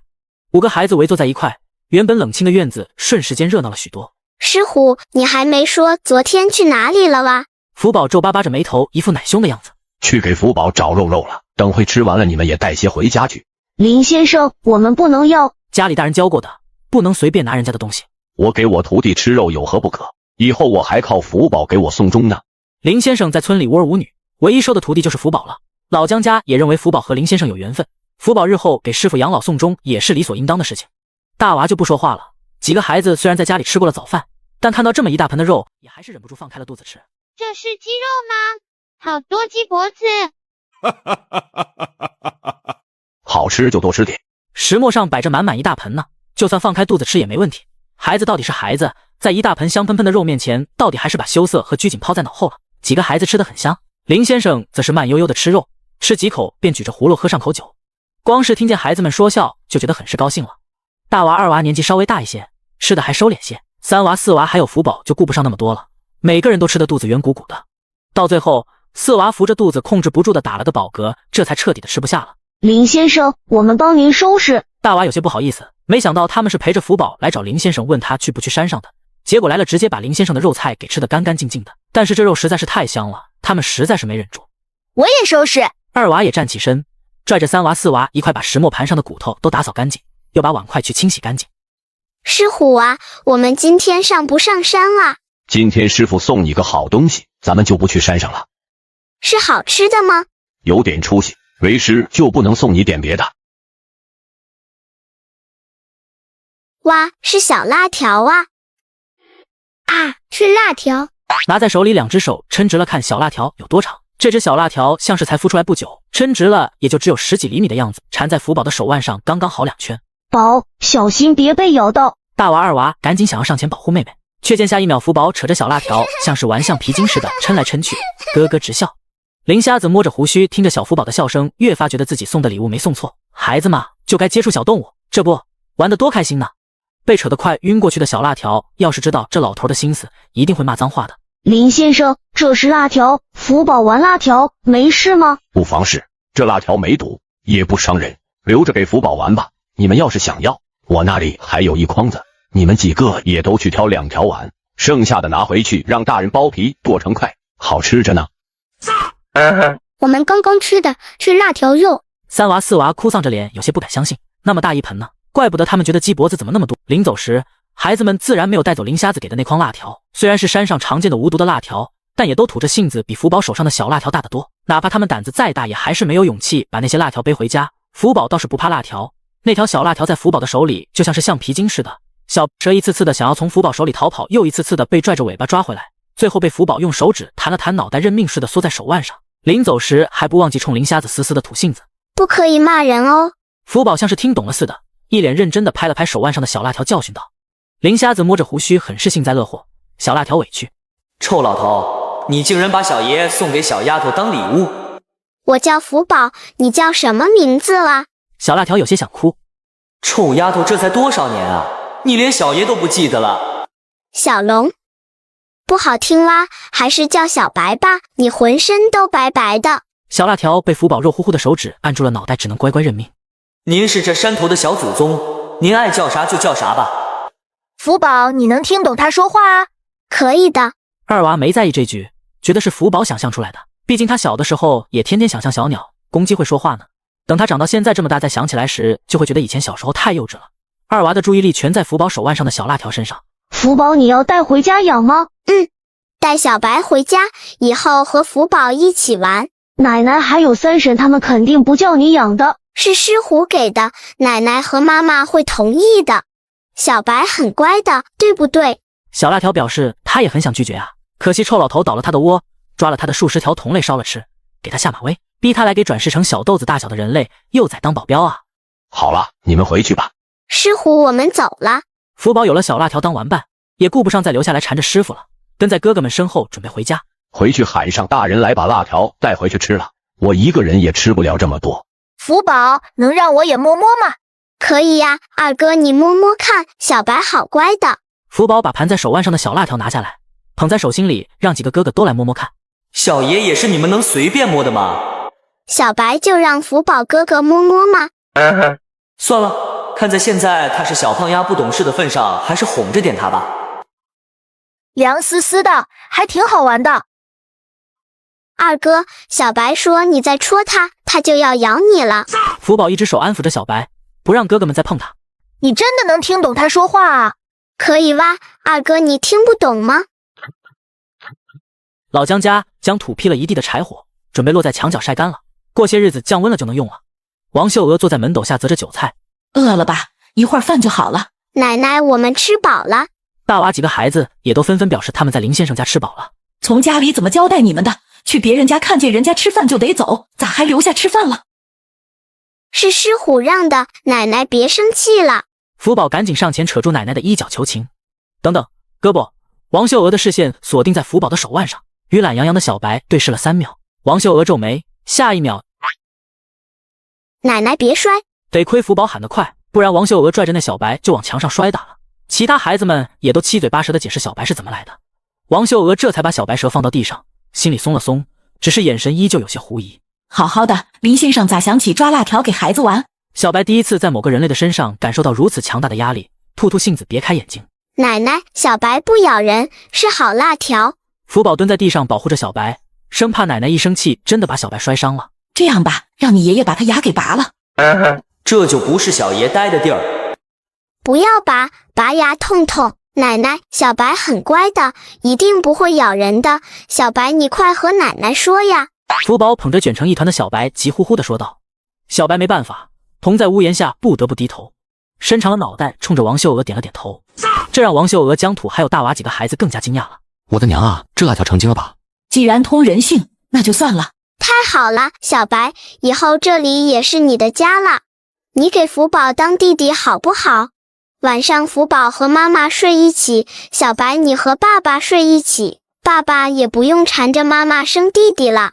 Speaker 3: 五个孩子围坐在一块，原本冷清的院子瞬时间热闹了许多。
Speaker 12: 师虎，你还没说昨天去哪里了哇？
Speaker 3: 福宝皱巴巴着眉头，一副奶凶的样子。
Speaker 10: 去给福宝找肉了，等会吃完了你们也带些回家去。
Speaker 19: 林先生，我们不能要。
Speaker 3: 家里大人教过的，不能随便拿人家的东西。
Speaker 10: 我给我徒弟吃肉有何不可？以后我还靠福宝给我送终呢。
Speaker 3: 林先生在村里无儿无女，唯一收的徒弟就是福宝了。老江家也认为福宝和林先生有缘分，福宝日后给师傅养老送终也是理所应当的事情。大娃就不说话了。几个孩子虽然在家里吃过了早饭，但看到这么一大盆的肉，也还是忍不住放开了肚子吃。
Speaker 18: 这是鸡肉吗？好多鸡脖子。
Speaker 10: 好吃就多吃点。
Speaker 3: 石磨上摆着满满一大盆呢，就算放开肚子吃也没问题。孩子到底是孩子，在一大盆香喷喷的肉面前，到底还是把羞涩和拘谨抛在脑后了。几个孩子吃得很香，林先生则是慢悠悠的吃肉，吃几口便举着葫芦喝上口酒。光是听见孩子们说笑，就觉得很是高兴了。大娃、二娃年纪稍微大一些，吃的还收敛些，三娃、四娃还有福宝就顾不上那么多了，每个人都吃得肚子圆鼓鼓的。到最后，四娃扶着肚子控制不住的打了个饱嗝，这才彻底的吃不下了。
Speaker 19: 林先生，我们帮您收拾。
Speaker 3: 大娃有些不好意思，没想到他们是陪着福宝来找林先生问他去不去山上的，结果来了直接把林先生的肉菜给吃得干干净净的。但是这肉实在是太香了，他们实在是没忍住。
Speaker 14: 我也收拾。
Speaker 3: 二娃也站起身，拽着三娃、四娃一块把石磨盘上的骨头都打扫干净，又把碗筷去清洗干净。
Speaker 12: 师虎啊，我们今天上不上山啊？
Speaker 10: 今天师傅送你个好东西，咱们就不去山上了。
Speaker 12: 是好吃的吗？
Speaker 10: 有点出息，为师就不能送你点别的。
Speaker 12: 哇，是小辣条啊！啊，是辣条。
Speaker 3: 拿在手里，两只手抻直了看小辣条有多长。这只小辣条像是才孵出来不久，抻直了也就只有10几厘米的样子，缠在福宝的手腕上刚刚好2圈。
Speaker 19: 宝，小心别被咬到！
Speaker 3: 大娃二娃赶紧想要上前保护妹妹，却见下一秒福宝扯着小辣条像是玩橡皮筋似的抻来抻去，咯咯直笑。林瞎子摸着胡须，听着小福宝的笑声，越发觉得自己送的礼物没送错。孩子嘛，就该接触小动物，这不玩得多开心呢！被扯得快晕过去的小辣条，要是知道这老头的心思，一定会骂脏话的。
Speaker 19: 林先生，这是辣条，福宝玩辣条没事吗？
Speaker 10: 不妨事，这辣条没毒，也不伤人，留着给福宝玩吧。你们要是想要，我那里还有一筐子，你们几个也都去挑2条玩，剩下的拿回去让大人剥皮剁成块，好吃着呢。
Speaker 12: 我们刚刚吃的是辣条肉。
Speaker 3: 3娃4娃哭丧着脸，有些不敢相信，那么大一盆呢，怪不得他们觉得鸡脖子怎么那么多。临走时，孩子们自然没有带走林瞎子给的那筐辣条，虽然是山上常见的无毒的辣条，但也都吐着性子比福宝手上的小辣条大得多。哪怕他们胆子再大，也还是没有勇气把那些辣条背回家。福宝倒是不怕辣条，那条小辣条在福宝的手里就像是橡皮筋似的，小蛇一次次的想要从福宝手里逃跑，又一次次的被拽着尾巴抓回来，最后被福宝用手指弹了弹脑袋，认命似的缩在手腕上。临走时还不忘记冲林瞎子死死的吐信子，
Speaker 12: 不可以骂人哦。
Speaker 3: 福宝像是听懂了似的，一脸认真的拍了拍手腕上的小辣条，教训道。林瞎子摸着胡须，很是幸灾乐祸。小辣条委屈：
Speaker 20: 臭老头，你竟然把小爷送给小丫头当礼物！
Speaker 12: 我叫福宝，你叫什么名字了？
Speaker 3: 小辣条有些想哭。
Speaker 20: 臭丫头，这才多少年啊，你连小爷都不记得了？
Speaker 12: 小龙，不好听啦，还是叫小白吧，你浑身都白白的。
Speaker 3: 小辣条被福宝肉乎乎的手指按住了脑袋，只能乖乖认命。
Speaker 20: 您是这山头的小祖宗，您爱叫啥就叫啥吧。
Speaker 14: 福宝，你能听懂他说话啊？
Speaker 12: 可以的。
Speaker 3: 二娃没在意这句，觉得是福宝想象出来的，毕竟他小的时候也天天想象小鸟公鸡会说话呢。等他长到现在这么大再想起来时，就会觉得以前小时候太幼稚了。二娃的注意力全在福宝手腕上的小辣条身上。
Speaker 19: 福宝，你要带回家养吗？
Speaker 12: 带小白回家，以后和福宝一起玩。
Speaker 19: 奶奶还有三婶他们肯定不叫你养的。
Speaker 12: 是狮虎给的，奶奶和妈妈会同意的。小白很乖的，对不对？
Speaker 3: 小辣条表示他也很想拒绝啊，可惜臭老头倒了他的窝，抓了他的数十条同类烧了吃，给他下马威，逼他来给转世成小豆子大小的人类幼崽当保镖啊。
Speaker 10: 好了，你们回去吧。
Speaker 12: 狮虎，我们走了。
Speaker 3: 福宝有了小辣条当玩伴，也顾不上再留下来缠着师傅了，跟在哥哥们身后准备回家。
Speaker 10: 回去喊上大人来把辣条带回去吃了，我一个人也吃不了这么多。
Speaker 14: 福宝，能让我也摸摸吗？
Speaker 12: 可以呀，二哥你摸摸看，小白好乖的。
Speaker 3: 福宝把盘在手腕上的小辣条拿下来，捧在手心里，让几个哥哥都来摸摸看。
Speaker 20: 小爷也是你们能随便摸的吗？
Speaker 12: 小白就让福宝哥哥摸摸吗？
Speaker 20: 算了，看在现在他是小胖丫不懂事的份上，还是哄着点他吧。
Speaker 14: 凉丝丝的，还挺好玩的。
Speaker 12: 二哥，小白说你再戳他，他就要咬你了。
Speaker 3: 福宝一只手安抚着小白，不让哥哥们再碰他。
Speaker 14: 你真的能听懂他说话啊？
Speaker 12: 可以哇，二哥你听不懂吗？
Speaker 3: 老姜家将土劈了一地的柴火，准备落在墙角晒干了，过些日子降温了就能用了。王秀娥坐在门斗下择着韭菜，
Speaker 5: 饿了吧？一会儿饭就好了。
Speaker 12: 奶奶，我们吃饱了。
Speaker 3: 大娃几个孩子也都纷纷表示他们在林先生家吃饱了。
Speaker 5: 从家里怎么交代你们的？去别人家看见人家吃饭就得走，咋还留下吃饭了？
Speaker 12: 是狮虎让的，奶奶别生气了。
Speaker 3: 福宝赶紧上前扯住奶奶的衣角求情。等等，胳膊！王秀娥的视线锁定在福宝的手腕上，与懒洋洋的小白对视了3秒。王秀娥皱眉，下一秒，
Speaker 12: 奶奶别摔！
Speaker 3: 得亏福宝喊得快，不然王秀娥拽着那小白就往墙上摔打了。其他孩子们也都七嘴八舌的解释小白是怎么来的。王秀娥这才把小白蛇放到地上，心里松了松，只是眼神依旧有些狐疑。
Speaker 5: 好好的，林先生咋想起抓辣条给孩子玩？
Speaker 3: 小白第一次在某个人类的身上感受到如此强大的压力，吐吐信子别开眼睛。
Speaker 12: 奶奶，小白不咬人，是好辣条。
Speaker 3: 福宝蹲在地上保护着小白，生怕奶奶一生气真的把小白摔伤了。
Speaker 5: 这样吧，让你爷爷把他牙给拔了。
Speaker 20: 这就不是小爷待的地儿。
Speaker 12: 不要拔，拔牙痛痛。奶奶，小白很乖的，一定不会咬人的。小白，你快和奶奶说呀。
Speaker 3: 福宝捧着卷成一团的小白，急呼呼地说道。小白没办法，同在屋檐下不得不低头，伸长了脑袋冲着王秀娥点了点头。
Speaker 1: 呀！
Speaker 3: 这让王秀娥、江土还有大娃几个孩子更加惊讶了。
Speaker 11: 我的娘啊，这辣条成精了吧？
Speaker 5: 既然通人性，那就算了。
Speaker 12: 太好了，小白，以后这里也是你的家了。你给福宝当弟弟好不好？晚上福宝和妈妈睡一起，小白你和爸爸睡一起，爸爸也不用缠着妈妈生弟弟了。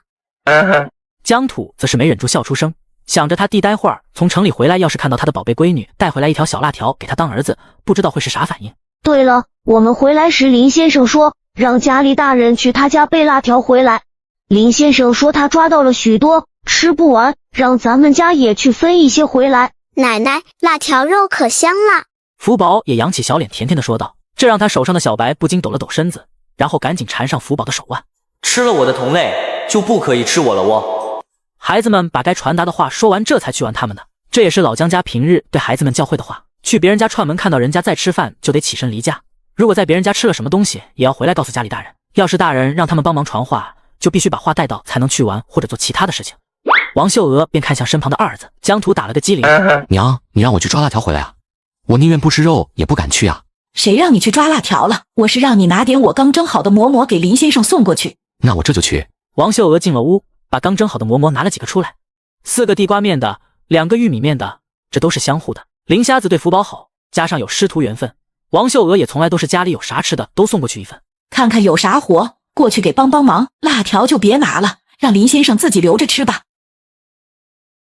Speaker 3: 江土则是没忍住笑出声，想着他弟待会儿从城里回来，要是看到他的宝贝闺女带回来一条小辣条给他当儿子，不知道会是啥反应。
Speaker 19: 对了，我们回来时林先生说让家里大人去他家备辣条回来。林先生说他抓到了许多，吃不完，让咱们家也去分一些回来。
Speaker 12: 奶奶，辣条肉可香了。
Speaker 3: 福宝也扬起小脸甜甜的说道，这让他手上的小白不禁抖了抖身子，然后赶紧缠上福宝的手腕。
Speaker 20: 吃了我的同类，就不可以吃我了哦。
Speaker 3: 孩子们把该传达的话说完，这才去玩他们的。这也是老江家平日对孩子们教会的话，去别人家串门，看到人家在吃饭就得起身离家，如果在别人家吃了什么东西，也要回来告诉家里大人，要是大人让他们帮忙传话，就必须把话带到，才能去玩或者做其他的事情。王秀娥便看向身旁的二儿子江土，打了个激灵。
Speaker 11: 娘，你让我去抓辣条回来啊？我宁愿不吃肉也不敢去啊。
Speaker 5: 谁让你去抓辣条了？我是让你拿点我刚蒸好的馍馍给林先生送过去。
Speaker 11: 那我这就去。
Speaker 3: 王秀娥进了屋，把刚蒸好的馍馍拿了几个出来，4个地瓜面的，2个玉米面的，这都是相互的。林瞎子对福宝好，加上有师徒缘分，王秀娥也从来都是家里有啥吃的都送过去一份。
Speaker 5: 看看有啥活，过去给帮帮忙。辣条就别拿了，让林先生自己留着吃吧。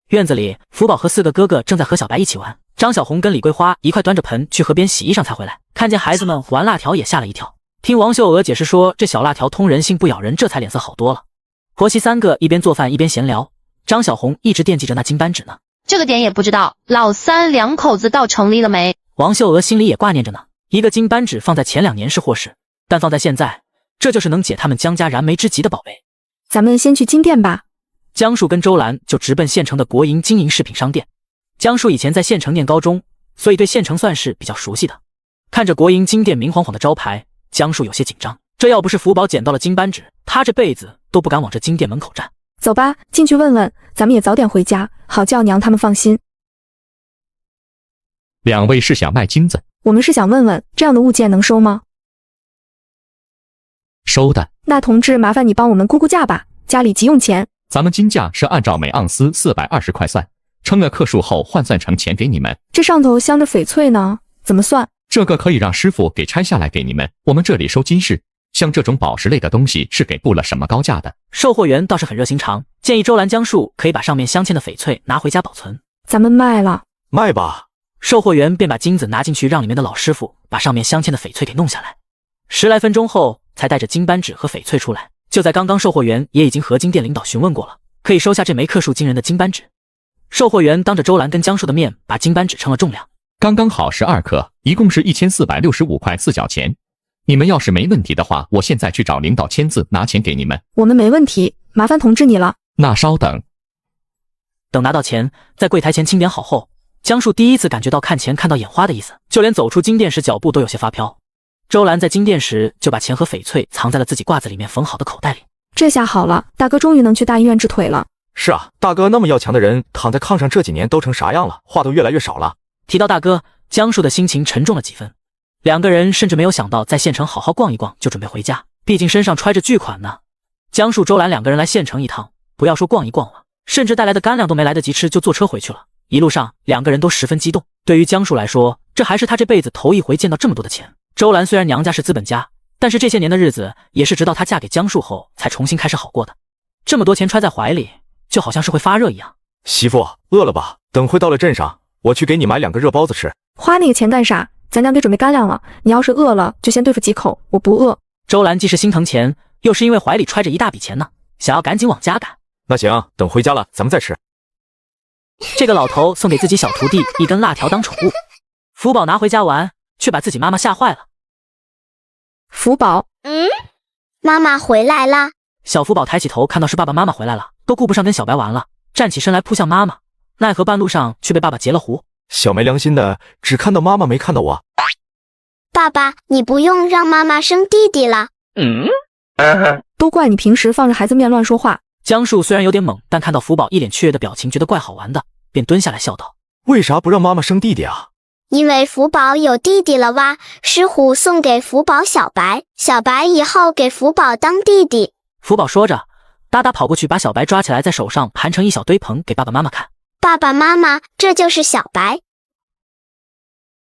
Speaker 3: 院子里，福宝和4个哥哥正在和小白一起玩。张小红跟李桂花一块端着盆去河边洗衣裳才回来，看见孩子们玩辣条也吓了一跳。听王秀娥解释说这小辣条通人性不咬人，这才脸色好多了。婆媳3个一边做饭一边闲聊，张小红一直惦记着那金扳指呢。
Speaker 8: 这个点也不知道，老三2口子到城里了没？
Speaker 3: 王秀娥心里也挂念着呢。一个金扳指放在前2年是祸事，但放在现在，这就是能解他们江家燃眉之急的宝贝。
Speaker 9: 咱们先去金店吧。
Speaker 3: 江树跟周兰就直奔县城的国营经营饰品商店。江树以前在县城念高中，所以对县城算是比较熟悉的。看着国营金店明晃晃的招牌，江树有些紧张。这要不是福宝捡到了金扳指，他这辈子都不敢往这金店门口站。
Speaker 9: 走吧，进去问问，咱们也早点回家，好叫娘他们放心。
Speaker 21: 2位是想卖金子？
Speaker 9: 我们是想问问，这样的物件能收吗？
Speaker 21: 收的。
Speaker 9: 那同志，麻烦你帮我们估估价吧，家里急用钱。
Speaker 21: 咱们金价是按照每盎司420块算，称了克数后换算成钱给你们。
Speaker 9: 这上头镶着翡翠呢，怎么算？
Speaker 21: 这个可以让师傅给拆下来给你们。我们这里收金饰，像这种宝石类的东西是给不了什么高价的。
Speaker 3: 售货员倒是很热心肠，建议周兰江树可以把上面镶嵌的翡翠拿回家保存。
Speaker 9: 咱们卖了。
Speaker 6: 卖吧。
Speaker 3: 售货员便把金子拿进去，让里面的老师傅把上面镶嵌的翡翠给弄下来。10来分钟后，才带着金扳指和翡翠出来。就在刚刚，售货员也已经和金店领导询问过了，可以收下这枚克数惊人的金扳指。售货员当着周兰跟江树的面，把金扳指称了重量，
Speaker 21: 刚刚好12克，一共是1465块4角钱。你们要是没问题的话，我现在去找领导签字拿钱给你们。
Speaker 9: 我们没问题，麻烦同志你了。
Speaker 21: 那稍等。
Speaker 3: 等拿到钱，在柜台前清点好后，江树第一次感觉到看钱看到眼花的意思，就连走出金店时脚步都有些发飘。周兰在金店时就把钱和翡翠藏在了自己褂子里面缝好的口袋里。
Speaker 9: 这下好了，大哥终于能去大医院治腿了。
Speaker 6: 是啊，大哥那么要强的人，躺在炕上这几年都成啥样了，话都越来越少了。
Speaker 3: 提到大哥，江树的心情沉重了几分。2个人甚至没有想到在县城好好逛一逛就准备回家，毕竟身上揣着巨款呢。江树、周兰2个人来县城一趟，不要说逛一逛了，甚至带来的干粮都没来得及吃就坐车回去了。一路上2个人都十分激动，对于江树来说，这还是他这辈子头一回见到这么多的钱。周兰虽然娘家是资本家，但是这些年的日子也是直到她嫁给江树后才重新开始好过的。这么多钱揣在怀里，就好像是会发热一样。
Speaker 6: 媳妇，饿了吧？等会到了镇上，我去给你买2个热包子吃。
Speaker 9: 花那个钱干啥？咱娘给准备干粮了，你要是饿了就先对付几口，我不饿。
Speaker 3: 周兰既是心疼钱，又是因为怀里揣着一大笔钱呢，想要赶紧往家赶。
Speaker 6: 那行，等回家了咱们再吃。
Speaker 3: 这个老头送给自己小徒弟一根辣条当宠物，福宝拿回家玩，却把自己妈妈吓坏了。
Speaker 9: 福宝，
Speaker 12: 妈妈回来啦。
Speaker 3: 小福宝抬起头，看到是爸爸妈妈回来了，都顾不上跟小白玩了，站起身来扑向妈妈，奈何半路上却被爸爸截了胡。
Speaker 6: 小没良心的，只看到妈妈没看到我。
Speaker 12: 爸爸，你不用让妈妈生弟弟了。
Speaker 9: 都怪你平时放着孩子面乱说话。
Speaker 3: 江树虽然有点懵，但看到福宝一脸雀跃的表情，觉得怪好玩的，便蹲下来笑道：
Speaker 6: 为啥不让妈妈生弟弟啊？
Speaker 12: 因为福宝有弟弟了哇，狮虎送给福宝小白，小白以后给福宝当弟弟。
Speaker 3: 福宝说着，哒哒跑过去把小白抓起来，在手上盘成一小堆捧给爸爸妈妈看。
Speaker 12: 爸爸妈妈，这就是小白。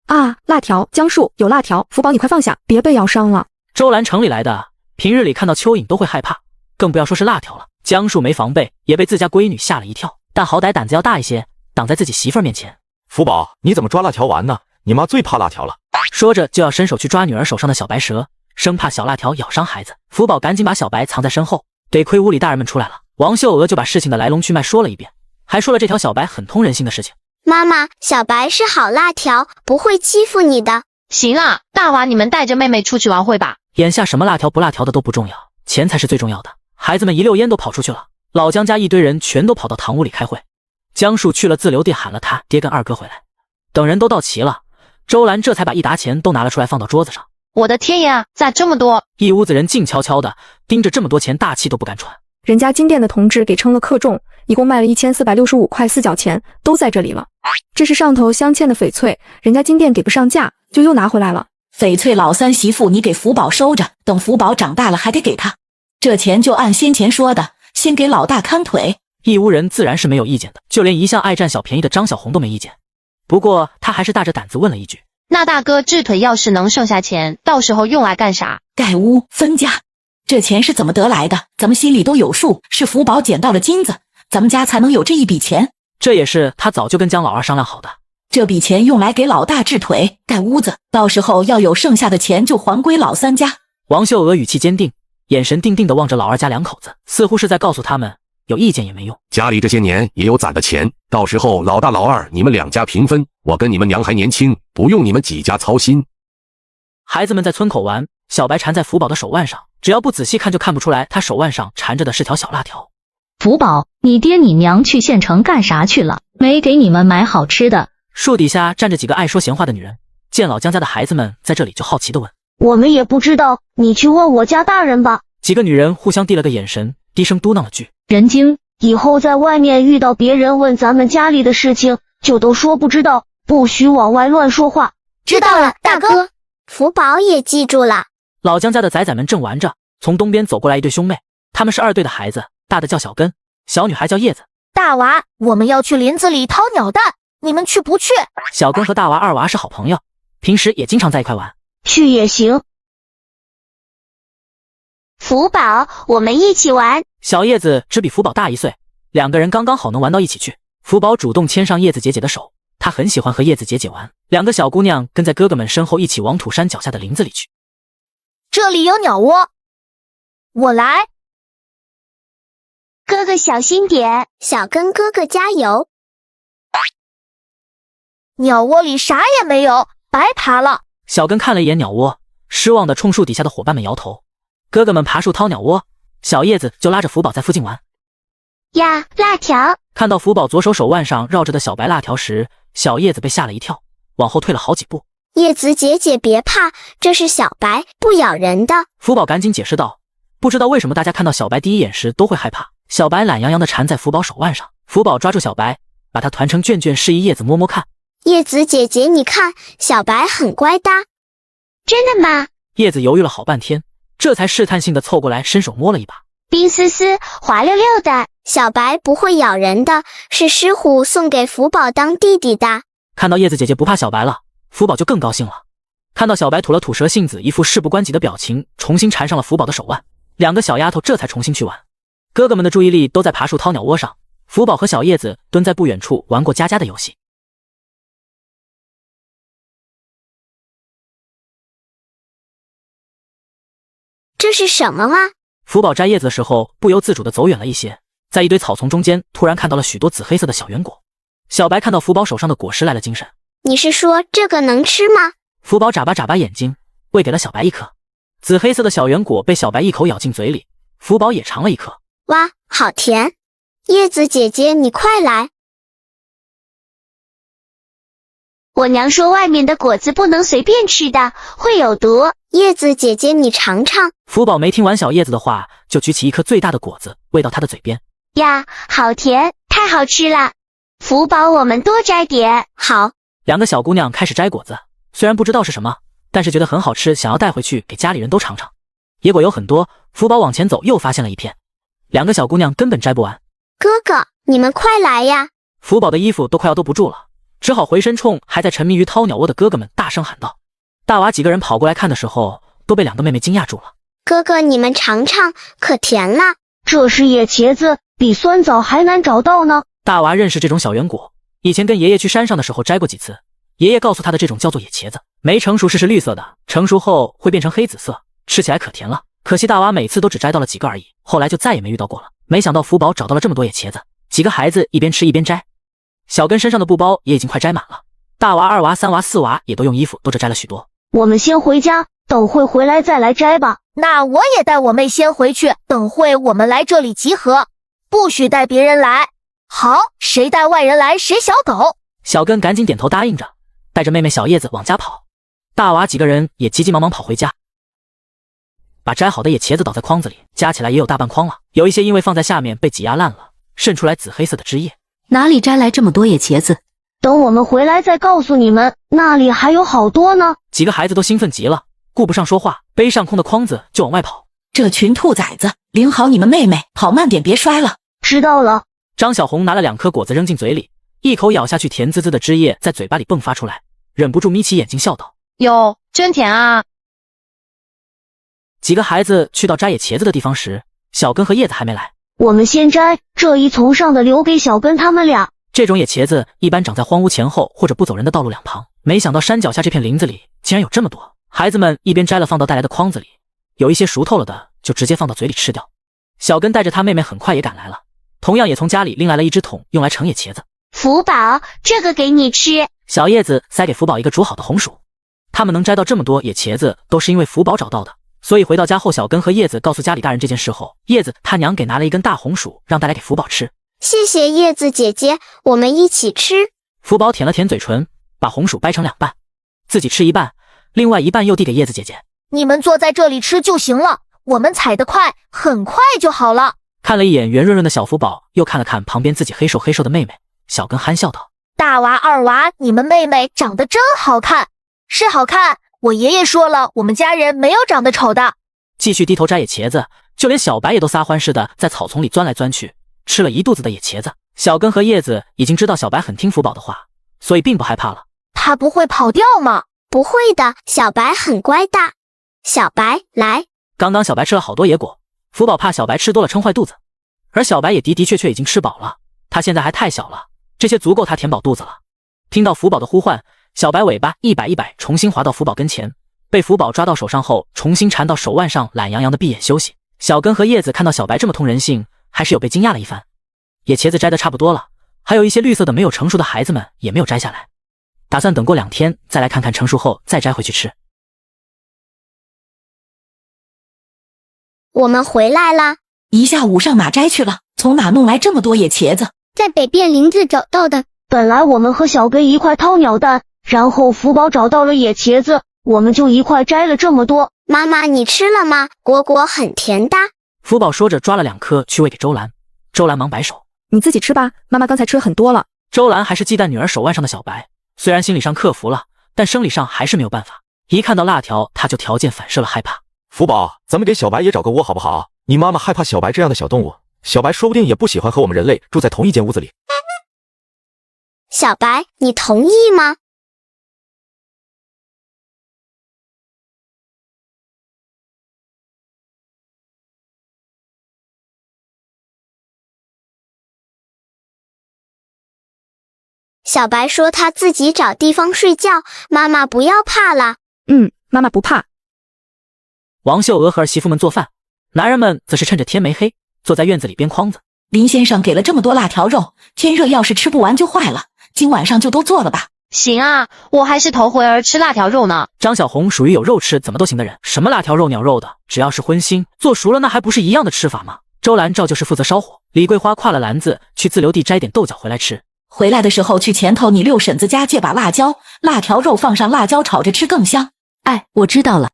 Speaker 9: 啊，辣条，姜树有辣条，福宝你快放下，别被咬伤了。
Speaker 3: 周兰城里来的，平日里看到蚯蚓都会害怕，更不要说是辣条了。姜树没防备，也被自家闺女吓了一跳，但好歹胆子要大一些，挡在自己媳妇儿面前。
Speaker 6: 福宝，你怎么抓辣条玩呢？你妈最怕辣条了。
Speaker 3: 说着就要伸手去抓女儿手上的小白蛇，生怕小辣条咬伤孩子。福宝赶紧把小白藏在身后，得亏屋里大人们出来了，王秀娥就把事情的来龙去脉说了一遍，还说了这条小白很通人性的事情。
Speaker 12: 妈妈，小白是好辣条，不会欺负你的。
Speaker 8: 行啦，大娃你们带着妹妹出去玩会吧。
Speaker 3: 眼下什么辣条不辣条的都不重要，钱才是最重要的。孩子们一溜烟都跑出去了，老姜家一堆人全都跑到堂屋里开会。姜树去了自留地喊了他爹跟二哥回来，等人都到齐了，周兰这才把一沓钱都拿了出来放到桌子上。
Speaker 8: 我的天呀，咋这么多？
Speaker 3: 一屋子人静悄悄的盯着这么多钱，大气都不敢喘。
Speaker 9: 人家金店的同志给称了克重，一共卖了1465块4角钱，都在这里了。这是上头镶嵌的翡翠，人家金店给不上价，就又拿回来了。
Speaker 5: 翡翠老三媳妇，你给福宝收着，等福宝长大了还得给他。这钱就按先前说的，先给老大看腿。
Speaker 3: 一屋人自然是没有意见的，就连一向爱占小便宜的张小红都没意见。不过他还是大着胆子问了一句：
Speaker 8: 那大哥治腿要是能剩下钱，到时候用来干啥？
Speaker 5: 盖屋分家。这钱是怎么得来的？咱们心里都有数，是福宝捡到了金子，咱们家才能有这一笔钱。
Speaker 3: 这也是他早就跟姜老二商量好的。
Speaker 5: 这笔钱用来给老大治腿、盖屋子，到时候要有剩下的钱就还归老三家。
Speaker 3: 王秀娥语气坚定，眼神定定地望着老二家两口子，似乎是在告诉他们，有意见也没用。
Speaker 1: 家里这些年也有攒的钱，到时候老大老二你们两家平分，我跟你们娘还年轻，不用你们几家操心。
Speaker 3: 孩子们在村口玩，小白缠在福宝的手腕上，只要不仔细看就看不出来他手腕上缠着的是条小辣条。
Speaker 2: 福宝，你爹你娘去县城干啥去了？没给你们买好吃的？
Speaker 3: 树底下站着几个爱说闲话的女人，见老姜家的孩子们在这里，就好奇地问：
Speaker 19: 我们也不知道，你去问我家大人吧。
Speaker 3: 几个女人互相递了个眼神，低声嘟囔了句：
Speaker 2: 人精。
Speaker 19: 以后在外面遇到别人问咱们家里的事情，就都说不知道，不许往外乱说话。
Speaker 12: 知道了，大哥。福宝也记住了。
Speaker 3: 老姜家的仔仔们正玩着，从东边走过来一对兄妹，他们是二队的孩子，大的叫小根，小女孩叫叶子。
Speaker 14: 大娃，我们要去林子里掏鸟蛋，你们去不去？
Speaker 3: 小根和大娃、二娃是好朋友，平时也经常在一块玩。
Speaker 19: 去也行。
Speaker 14: 福宝，我们一起玩。
Speaker 3: 小叶子只比福宝大1岁，两个人刚刚好能玩到一起去。福宝主动牵上叶子姐姐的手，他很喜欢和叶子姐姐玩。两个小姑娘跟在哥哥们身后一起往土山脚下的林子里去。
Speaker 14: 这里有鸟窝，我来。
Speaker 12: 哥哥小心点，小根哥哥加油。
Speaker 14: 鸟窝里啥也没有，白爬了。
Speaker 3: 小根看了一眼鸟窝，失望地冲树底下的伙伴们摇头。哥哥们爬树掏鸟窝，小叶子就拉着福宝在附近玩。
Speaker 12: 呀，辣条！
Speaker 3: 看到福宝左手手腕上绕着的小白辣条时，小叶子被吓了一跳，往后退了好几步。
Speaker 12: 叶子姐姐别怕，这是小白，不咬人的。
Speaker 3: 福宝赶紧解释道，不知道为什么大家看到小白第一眼时都会害怕。小白懒洋洋地缠在福宝手腕上，福宝抓住小白，把它团成卷卷，示意叶子摸摸看。
Speaker 12: 叶子姐姐你看，小白很乖的。真的吗？
Speaker 3: 叶子犹豫了好半天，这才试探性地凑过来，伸手摸了一把。
Speaker 12: 冰丝丝，滑溜溜的。小白不会咬人的，是狮虎送给福宝当弟弟的。
Speaker 3: 看到叶子姐姐不怕小白了，福宝就更高兴了。看到小白吐了吐舌信子，一副事不关己的表情，重新缠上了福宝的手腕。两个小丫头这才重新去玩。哥哥们的注意力都在爬树掏鸟窝上，福宝和小叶子蹲在不远处玩过家家的游戏。
Speaker 12: 这是什么啊？
Speaker 3: 福宝摘叶子的时候不由自主地走远了一些，在一堆草丛中间突然看到了许多紫黑色的小圆果。小白看到福宝手上的果实来了精神。
Speaker 12: 你是说这个能吃吗？
Speaker 3: 福宝眨巴眨巴眼睛，喂给了小白一颗。紫黑色的小圆果被小白一口咬进嘴里，福宝也尝了一颗。
Speaker 12: 哇，好甜！叶子姐姐你快来。
Speaker 14: 我娘说外面的果子不能随便吃的，会有毒。
Speaker 12: 叶子姐姐你尝尝。
Speaker 3: 福宝没听完小叶子的话，就举起一颗最大的果子喂到他的嘴边。
Speaker 14: 呀，好甜，太好吃了。福宝我们多摘点。
Speaker 12: 好。
Speaker 3: 两个小姑娘开始摘果子，虽然不知道是什么，但是觉得很好吃，想要带回去给家里人都尝尝。野果有很多，福宝往前走又发现了一片，两个小姑娘根本摘不完。
Speaker 12: 哥哥，你们快来呀！
Speaker 3: 福宝的衣服都快要兜不住了，只好回身冲还在沉迷于掏鸟窝的哥哥们大声喊道。大娃几个人跑过来看的时候，都被两个妹妹惊讶住了。
Speaker 12: 哥哥，你们尝尝，可甜了。
Speaker 19: 这是野茄子，比酸枣还难找到呢。
Speaker 3: 大娃认识这种小圆果，以前跟爷爷去山上的时候摘过几次。爷爷告诉他的这种叫做野茄子，没成熟时是绿色的，成熟后会变成黑紫色，吃起来可甜了。可惜大娃每次都只摘到了几个而已，后来就再也没遇到过了。没想到福宝找到了这么多野茄子，几个孩子一边吃一边摘。小根身上的布包也已经快摘满了，大娃、二娃、三娃、四娃也都用衣服兜着摘了许多。
Speaker 19: 我们先回家，等会回来再来摘吧。
Speaker 14: 那我也带我妹先回去，等会我们来这里集合，不许带别人来。好，谁带外人来谁小狗。
Speaker 3: 小根赶紧点头答应着，带着妹妹小叶子往家跑。大娃几个人也急急忙忙跑回家，把摘好的野茄子倒在筐子里，加起来也有大半筐了，有一些因为放在下面被挤压烂了，渗出来紫黑色的汁液。
Speaker 7: 哪里摘来这么多野茄子？
Speaker 19: 等我们回来再告诉你们，那里还有好多呢。
Speaker 3: 几个孩子都兴奋极了，顾不上说话，背上空的筐子就往外跑。
Speaker 5: 这群兔崽子，领好你们妹妹，跑慢点别摔了。
Speaker 19: 知道了。
Speaker 3: 张小红拿了2颗果子扔进嘴里，一口咬下去，甜滋滋的汁液在嘴巴里迸发出来，忍不住眯起眼睛笑道：
Speaker 8: 哟，真甜啊！
Speaker 3: 几个孩子去到摘野茄子的地方时，小根和叶子还没来。
Speaker 19: 我们先摘，这一丛上的留给小根他们俩。
Speaker 3: 这种野茄子一般长在荒屋前后或者不走人的道路两旁，没想到山脚下这片林子里竟然有这么多。孩子们一边摘了放到带来的筐子里，有一些熟透了的就直接放到嘴里吃掉。小根带着他妹妹很快也赶来了，同样也从家里拎来了一只桶用来盛野茄子。
Speaker 19: 福宝，这个给你吃。
Speaker 3: 小叶子塞给福宝一个煮好的红薯。他们能摘到这么多野茄子都是因为福宝找到的，所以回到家后，小根和叶子告诉家里大人这件事后，叶子他娘给拿了一根大红薯让带来给福宝吃。
Speaker 12: 谢谢叶子姐姐，我们一起吃。
Speaker 3: 福宝舔了舔嘴唇，把红薯掰成2半，自己吃一半，另外一半又递给叶子姐姐。
Speaker 14: 你们坐在这里吃就行了，我们采得快，很快就好了。
Speaker 3: 看了一眼圆润润的小福宝，又看了看旁边自己黑瘦黑瘦的妹妹，小根憨笑道：
Speaker 14: 大娃、二娃，你们妹妹长得真好看。是好看，我爷爷说了，我们家人没有长得丑的。
Speaker 3: 继续低头摘野茄子，就连小白也都撒欢似的在草丛里钻来钻去，吃了一肚子的野茄子。小根和叶子已经知道小白很听福宝的话，所以并不害怕了。
Speaker 14: 他不会跑掉吗？
Speaker 12: 不会的，小白很乖的。小白，来。
Speaker 3: 刚刚小白吃了好多野果，福宝怕小白吃多了撑坏肚子，而小白也的确已经吃饱了，他现在还太小了，这些足够他填饱肚子了。听到福宝的呼唤，小白尾巴一摆重新滑到福宝跟前，被福宝抓到手上后重新缠到手腕上，懒洋洋的闭眼休息。小根和叶子看到小白这么通人性，还是有被惊讶了一番。野茄子摘的差不多了，还有一些绿色的没有成熟的孩子们也没有摘下来，打算等过2天再来看看成熟后再摘回去吃。
Speaker 12: 我们回来啦！
Speaker 5: 一下午上哪摘去了？从哪弄来这么多野茄子？
Speaker 12: 在北边林子找到的。
Speaker 19: 本来我们和小根一块掏鸟蛋，然后福宝找到了野茄子，我们就一块摘了这么多。
Speaker 12: 妈妈，你吃了吗？果果很甜的。
Speaker 3: 福宝说着抓了2颗去喂给周兰，周兰忙摆手：
Speaker 9: 你自己吃吧，妈妈刚才吃了很多了。
Speaker 3: 周兰还是忌惮女儿手腕上的小白，虽然心理上克服了，但生理上还是没有办法。一看到辣条，他就条件反射了害怕。
Speaker 6: 福宝，咱们给小白也找个窝好不好？你妈妈害怕小白这样的小动物，小白说不定也不喜欢和我们人类住在同一间屋子里。
Speaker 12: 小白，你同意吗？小白说他自己找地方睡觉，妈妈不要怕了。
Speaker 9: 妈妈不怕。
Speaker 3: 王秀娥和儿媳妇们做饭，男人们则是趁着天没黑，坐在院子里编筐子。
Speaker 5: 林先生给了这么多辣条肉，天热要是吃不完就坏了，今晚上就都做了吧。
Speaker 8: 行啊，我还是头回儿吃辣条肉呢。
Speaker 3: 张小红属于有肉吃怎么都行的人，什么辣条肉鸟肉的，只要是荤腥，做熟了那还不是一样的吃法吗？周兰照旧是负责烧火，李桂花挎了篮子去自留地摘点豆角回来吃。
Speaker 5: 回来的时候去前头你六婶子家借把辣椒，辣条肉放上辣椒炒着吃更香。
Speaker 7: 哎，我知道了。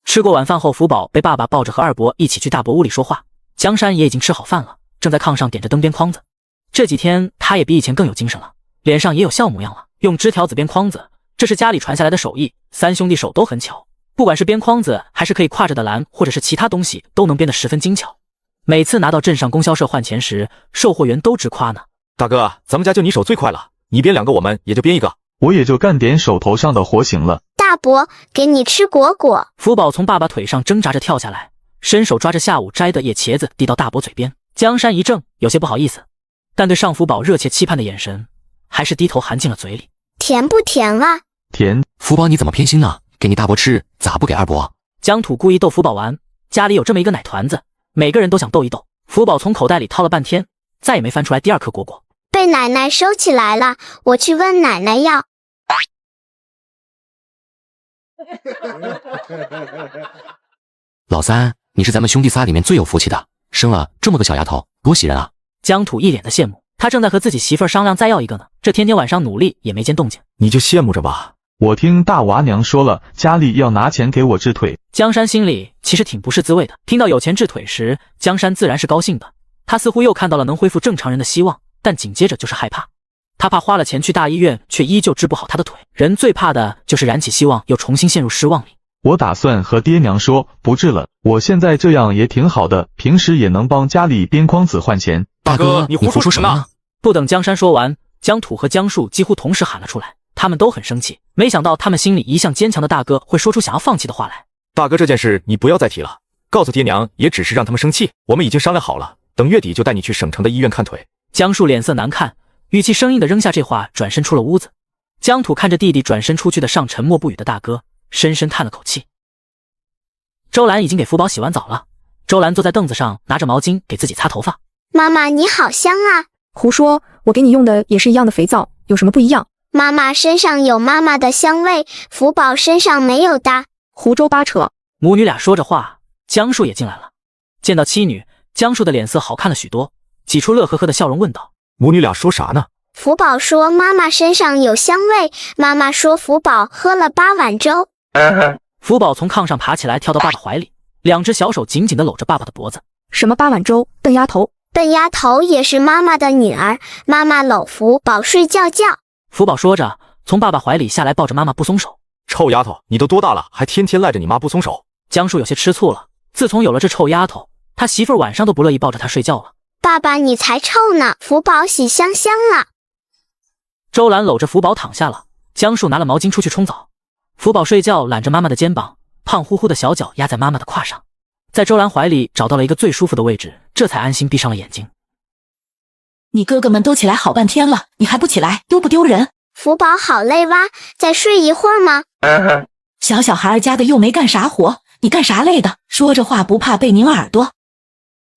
Speaker 3: 吃过晚饭后，福宝被爸爸抱着和二伯一起去大伯屋里说话。江山也已经吃好饭了，正在炕上点着灯编筐子。这几天他也比以前更有精神了，脸上也有笑模样了，用枝条子编筐子，这是家里传下来的手艺，三兄弟手都很巧，不管是编筐子还是可以挎着的篮，或者是其他东西，都能编得十分精巧。每次拿到镇上供销社换钱时，售货员都直夸呢。
Speaker 6: 大哥，咱们家就你手最快了，你编2个，我们也就编1个。
Speaker 17: 我也就干点手头上的活行了。
Speaker 12: 大伯，给你吃果果。
Speaker 3: 福宝从爸爸腿上挣扎着跳下来，伸手抓着下午摘的野茄子递到大伯嘴边。江山一怔，有些不好意思，但对上福宝热切期盼的眼神，还是低头含进了嘴里。
Speaker 12: 甜不甜啊？
Speaker 17: 甜。
Speaker 11: 福宝你怎么偏心呢？给你大伯吃，咋不给二伯？
Speaker 3: 江土故意逗福宝玩，家里有这么一个奶团子，每个人都想逗一逗。福宝从口袋里掏了半天，再也没翻出来第2颗果果。
Speaker 12: 被奶奶收起来了，我去问奶奶要。
Speaker 11: 老三，你是咱们兄弟仨里面最有福气的，生了这么个小丫头，多喜人啊！
Speaker 3: 江土一脸的羡慕，他正在和自己媳妇儿商量再要一个呢，这天天晚上努力也没见动静。
Speaker 6: 你就羡慕着吧。
Speaker 17: 我听大娃娘说了，家里要拿钱给我治腿。
Speaker 3: 江山心里其实挺不是滋味的，听到有钱治腿时，江山自然是高兴的。他似乎又看到了能恢复正常人的希望，但紧接着就是害怕。他怕花了钱去大医院，却依旧治不好他的腿。人最怕的就是燃起希望，又重新陷入失望里。
Speaker 17: 我打算和爹娘说，不治了。我现在这样也挺好的，平时也能帮家里编筐子换钱。
Speaker 6: 大哥，你胡说什么呢？
Speaker 3: 不等江山说完，江土和江树几乎同时喊了出来。他们都很生气，没想到他们心里一向坚强的大哥会说出想要放弃的话来。
Speaker 6: 大哥，这件事你不要再提了，告诉爹娘也只是让他们生气。我们已经商量好了，等月底就带你去省城的医院看腿。
Speaker 3: 江树脸色难看，语气生硬的扔下这话，转身出了屋子。江土看着弟弟转身出去的尚沉默不语的大哥，深深叹了口气。周兰已经给福宝洗完澡了，周兰坐在凳子上，拿着毛巾给自己擦头发。
Speaker 12: 妈妈，你好香啊！
Speaker 9: 胡说，我给你用的也是一样的肥皂，有什么不一样？
Speaker 12: 妈妈身上有妈妈的香味，福宝身上没有的。
Speaker 9: 胡诌八扯。
Speaker 3: 母女俩说着话，江树也进来了。见到妻女，江树的脸色好看了许多，挤出乐呵呵的笑容问道：
Speaker 6: 母女俩说啥呢？
Speaker 12: 福宝说妈妈身上有香味，妈妈说福宝喝了8碗粥。
Speaker 3: 福宝从炕上爬起来，跳到爸爸怀里，2只小手紧紧地搂着爸爸的脖子。
Speaker 9: 什么8碗粥？笨丫头！
Speaker 12: 笨丫头也是妈妈的女儿，妈妈搂福宝睡觉觉。
Speaker 3: 福宝说着，从爸爸怀里下来，抱着妈妈不松手。
Speaker 6: 臭丫头，你都多大了，还天天赖着你妈不松手？
Speaker 3: 江树有些吃醋了，自从有了这臭丫头，他媳妇儿晚上都不乐意抱着他睡觉了。
Speaker 12: 爸爸你才臭呢，福宝洗香香了。
Speaker 3: 周兰搂着福宝躺下了，江树拿了毛巾出去冲澡。福宝睡觉揽着妈妈的肩膀，胖乎乎的小脚压在妈妈的胯上，在周兰怀里找到了一个最舒服的位置，这才安心闭上了眼睛。
Speaker 5: 你哥哥们都起来好半天了，你还不起来，丢不丢人？
Speaker 12: 福宝好累哇，再睡一会儿吗？
Speaker 5: 小孩家的又没干啥活，你干啥累的？说这话不怕被拧耳朵？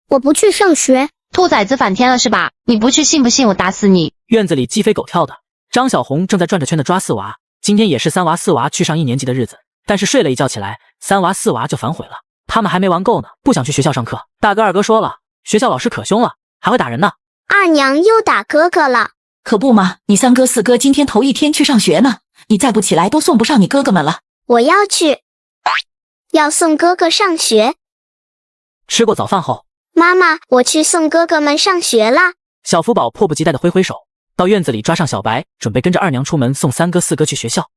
Speaker 12: 我不去上学。
Speaker 8: 兔崽子反天了是吧？你不去信不信我打死你？
Speaker 3: 院子里鸡飞狗跳的，张小红正在转着圈的抓4娃。今天也是3娃4娃去上1年级的日子，但是睡了一觉起来，3娃4娃就反悔了。他们还没玩够呢，不想去学校上课。大哥二哥说了，学校老师可凶了，还会打人呢。
Speaker 12: 二娘又打哥哥了。
Speaker 5: 可不嘛，你3哥4哥今天头一天去上学呢，你再不起来都送不上你哥哥们了。
Speaker 12: 我要去，要送哥哥上学。
Speaker 3: 吃过早饭后，
Speaker 12: 妈妈，我去送哥哥们上学啦。
Speaker 3: 小福宝迫不及待地挥挥手，到院子里抓上小白，准备跟着二娘出门送3哥4哥去学校。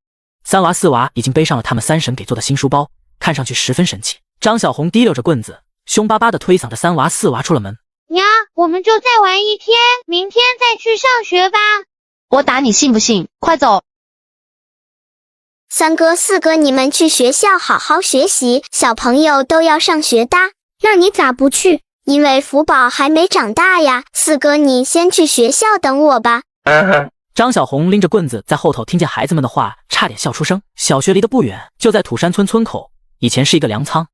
Speaker 3: 3娃4娃已经背上了他们3婶给做的新书包，看上去十分神气。张小红提溜着棍子，凶巴巴地推搡着3娃4娃出了门。
Speaker 18: 娘，我们就再玩一天，明天再去上学吧。
Speaker 8: 我打你信不信？快走
Speaker 12: ！3哥4哥，你们去学校好好学习，小朋友都要上学的。那你咋不去？因为福宝还没长大呀。4哥，你先去学校等我吧。
Speaker 3: 张小红拎着棍子在后头听见孩子们的话，差点笑出声。小学离得不远，就在土山村村口，以前是一个粮仓，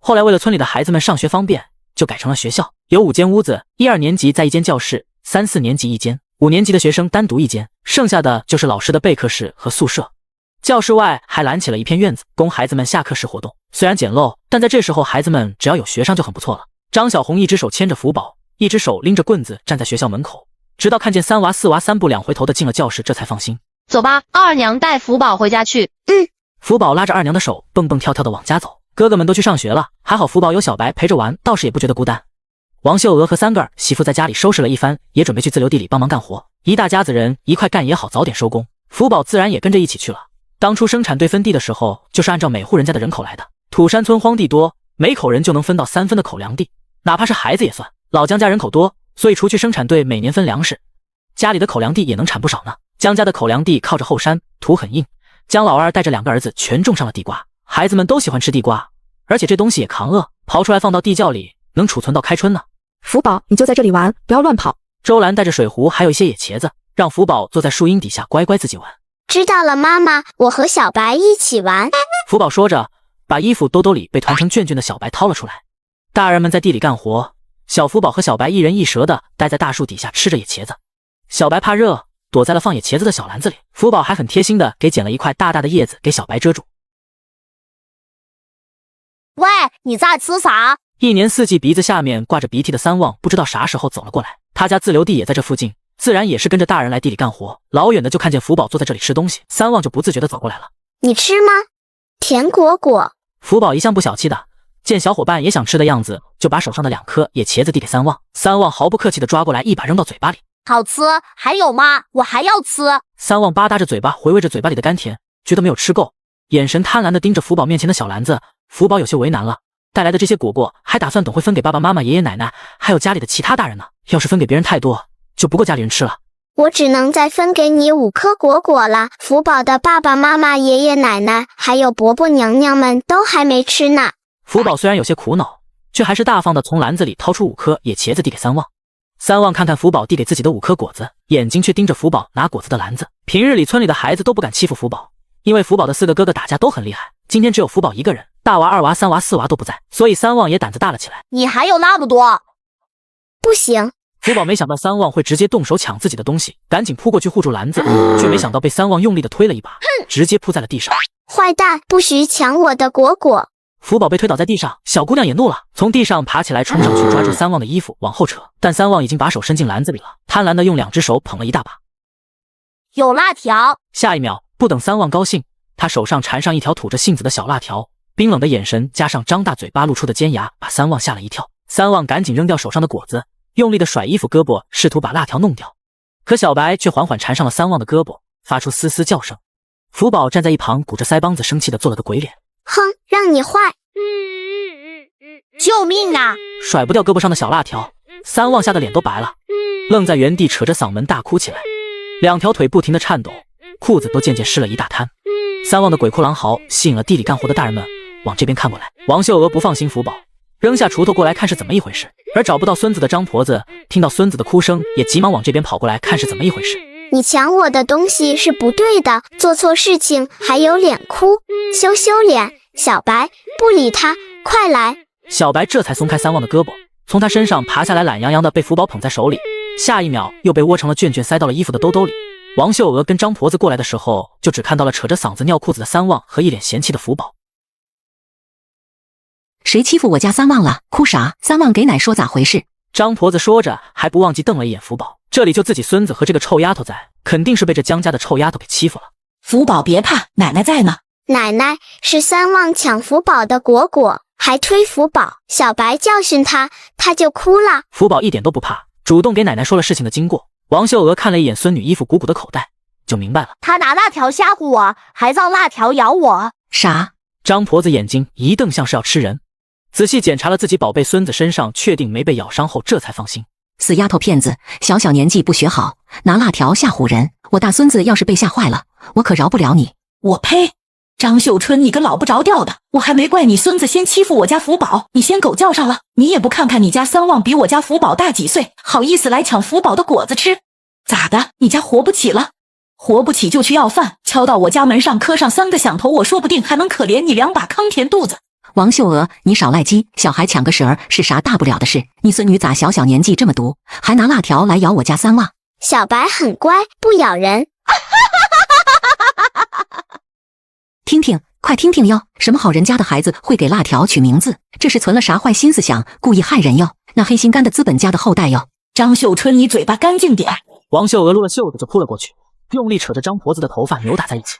Speaker 3: 后来为了村里的孩子们上学方便，就改成了学校。有5间屋子，1、2年级在一间教室，3、4年级一间，5年级的学生单独一间，剩下的就是老师的备课室和宿舍。教室外还拦起了一片院子，供孩子们下课时活动。虽然简陋，但在这时候孩子们只要有学上就很不错了。张小红一只手牵着福宝，一只手拎着棍子站在学校门口，直到看见3娃4娃3步2回头的进了教室，这才放心。
Speaker 8: 走吧，二娘带福宝回家去。
Speaker 3: 福宝拉着二娘的手，蹦蹦跳跳的往家走。哥哥们都去上学了，还好福宝有小白陪着玩，倒是也不觉得孤单。王秀娥和3个儿媳妇在家里收拾了一番，也准备去自留地里帮忙干活。一大家子人一块干也好，早点收工。福宝自然也跟着一起去了。当初生产队分地的时候，就是按照每户人家的人口来的。土山村荒地多，每口人就能分到3分的口粮地，哪怕是孩子也算。老姜家人口多，所以除去生产队每年分粮食，家里的口粮地也能产不少呢。姜家的口粮地靠着后山，土很硬。姜老二带着2个儿子全种上了地瓜，孩子们都喜欢吃地瓜，而且这东西也抗饿，刨出来放到地窖里，能储存到开春呢。
Speaker 9: 福宝，你就在这里玩，不要乱跑。
Speaker 3: 周兰带着水壶还有一些野茄子，让福宝坐在树荫底下乖乖自己玩。
Speaker 12: 知道了，妈妈，我和小白一起玩。
Speaker 3: 福宝说着，把衣服兜兜里被团成卷卷的小白掏了出来。大人们在地里干活，小福宝和小白一人一蛇的待在大树底下吃着野茄子。小白怕热，躲在了放野茄子的小篮子里。福宝还很贴心的给捡了一块大大的叶子给小白遮住。
Speaker 14: 喂，你在吃啥？
Speaker 3: 一年四季鼻子下面挂着鼻涕的3旺不知道啥时候走了过来，他家自留地也在这附近，自然也是跟着大人来地里干活。老远的就看见福宝坐在这里吃东西，3旺就不自觉的走过来了。
Speaker 12: 你吃吗？甜果果。
Speaker 3: 福宝一向不小气的，见小伙伴也想吃的样子，就把手上的2颗野茄子递给3旺。3旺毫不客气的抓过来，一把扔到嘴巴里。
Speaker 14: 好吃，还有吗？我还要吃。
Speaker 3: 3旺吧嗒着嘴巴，回味着嘴巴里的甘甜，觉得没有吃够，眼神贪婪的盯着福宝面前的小篮子。福宝有些为难了，带来的这些果果还打算等会分给爸爸妈妈、爷爷奶奶，还有家里的其他大人呢。要是分给别人太多，就不够家里人吃了。
Speaker 12: 我只能再分给你5颗果果了。福宝的爸爸妈妈、爷爷奶奶还有伯伯娘娘们都还没吃呢。
Speaker 3: 福宝虽然有些苦恼，却还是大方的从篮子里掏出5颗野茄子递给3旺。3旺看看福宝递给自己的5颗果子，眼睛却盯着福宝拿果子的篮子。平日里村里的孩子都不敢欺负福宝，因为福宝的4个哥哥打架都很厉害，今天只有福宝一个人，大娃、2娃、3娃、4娃都不在，所以3旺也胆子大了起来。
Speaker 14: 你还有那么多？
Speaker 12: 不行。
Speaker 3: 福宝没想到3旺会直接动手抢自己的东西，赶紧扑过去护住篮子，却没想到被3旺用力的推了一把，直接扑在了地上。
Speaker 12: 坏蛋，不许抢我的果果！
Speaker 3: 福宝被推倒在地上，小姑娘也怒了，从地上爬起来冲上去抓住3旺的衣服往后扯，但3旺已经把手伸进篮子里了，贪婪的用2只手捧了一大把。
Speaker 14: 有辣条。
Speaker 3: 下一秒，不等3旺高兴，他手上缠上一条吐着信子的小辣条，冰冷的眼神加上张大嘴巴露出的尖牙，把3旺吓了一跳。3旺赶紧扔掉手上的果子，用力的甩衣服胳膊，试图把辣条弄掉。可小白却缓缓缠上了3旺的胳膊，发出嘶嘶叫声。福宝站在一旁，鼓着腮帮子，生气的做了个鬼脸。
Speaker 12: 哼，让你坏！
Speaker 14: 救命啊！
Speaker 3: 甩不掉胳膊上的小辣条，3旺吓得脸都白了，愣在原地扯着嗓门大哭起来，2条腿不停的颤抖，裤子都渐渐湿了一大滩。3旺的鬼哭狼嚎吸引了地里干活的大人们往这边看过来。王秀娥不放心福宝，扔下锄头过来看是怎么一回事，而找不到孙子的张婆子听到孙子的哭声，也急忙往这边跑过来看是怎么一回事。
Speaker 12: 你抢我的东西是不对的，做错事情还有脸哭，羞羞脸！小白，不理他，快来！
Speaker 3: 小白这才松开3旺的胳膊，从他身上爬下来，懒洋洋的被福宝捧在手里，下一秒又被窝成了卷卷，塞到了衣服的兜兜里。王秀娥跟张婆子过来的时候，就只看到了扯着嗓子尿裤子的3旺和一脸嫌弃的福宝。
Speaker 7: 谁欺负我家3旺了？哭啥？3旺给奶说咋回事？
Speaker 3: 张婆子说着，还不忘记瞪了一眼福宝。这里就自己孙子和这个臭丫头在，肯定是被这江家的臭丫头给欺负了。
Speaker 5: 福宝别怕，奶奶在呢。
Speaker 12: 奶奶，是3旺抢福宝的果果，还推福宝。小白教训他，他就哭了。
Speaker 3: 福宝一点都不怕，主动给奶奶说了事情的经过。王秀娥看了一眼孙女衣服鼓鼓的口袋，就明白了。
Speaker 14: 他拿辣条吓唬我，还让辣条咬我。
Speaker 7: 啥？
Speaker 3: 张婆子眼睛一瞪，像是要吃人。仔细检查了自己宝贝孙子身上，确定没被咬伤后，这才放心。
Speaker 7: 死丫头片子，小小年纪不学好，拿辣条吓唬人。我大孙子要是被吓坏了，我可饶不了你。
Speaker 5: 我呸！张秀春，你个老不着调的，我还没怪你孙子先欺负我家福宝，你先狗叫上了。你也不看看你家3旺比我家福宝大几岁，好意思来抢福宝的果子吃？咋的？你家活不起了？活不起就去要饭，敲到我家门上磕上3个响头，我说不定还能可怜你2把糠填肚子。
Speaker 7: 王秀娥，你少赖鸡，小孩抢个食儿是啥大不了的事？你孙女咋小小年纪这么毒，还拿辣条来咬我家3旺？
Speaker 12: 小白很乖，不咬人。
Speaker 7: 听听，快听听哟！什么好人家的孩子会给辣条取名字？这是存了啥坏心思想，故意害人哟？那黑心肝的资本家的后代哟！
Speaker 5: 张秀春，你嘴巴干净点！
Speaker 3: 王秀娥撸了袖子就扑了过去，用力扯着张婆子的头发扭打在一起。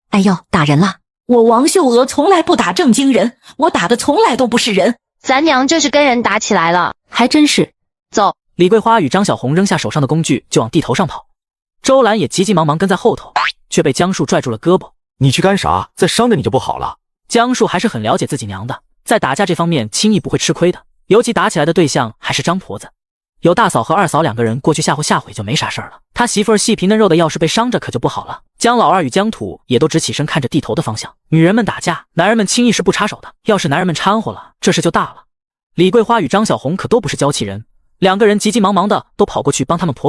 Speaker 7: 哎呦，打人了！
Speaker 5: 我王秀娥从来不打正经人，我打的从来都不是人。
Speaker 8: 咱娘这是跟人打起来了。
Speaker 7: 还真是。
Speaker 8: 走。
Speaker 3: 李桂花与张小红扔下手上的工具就往地头上跑，周兰也急急忙忙跟在后头，却被江树拽住了胳膊。
Speaker 6: 你去干啥？再伤着你就不好了。
Speaker 3: 江树还是很了解自己娘的，在打架这方面轻易不会吃亏的，尤其打起来的对象还是张婆子。有大嫂和二嫂两个人过去吓唬吓唬就没啥事儿了，他媳妇儿细皮嫩肉的要是被伤着可就不好了。江老二与江土也都直起身看着地头的方向。女人们打架，男人们轻易是不插手的，要是男人们掺和了，这事就大了。李桂花与张小红可都不是娇气人，两个人急急忙忙的都跑过去帮他们婆婆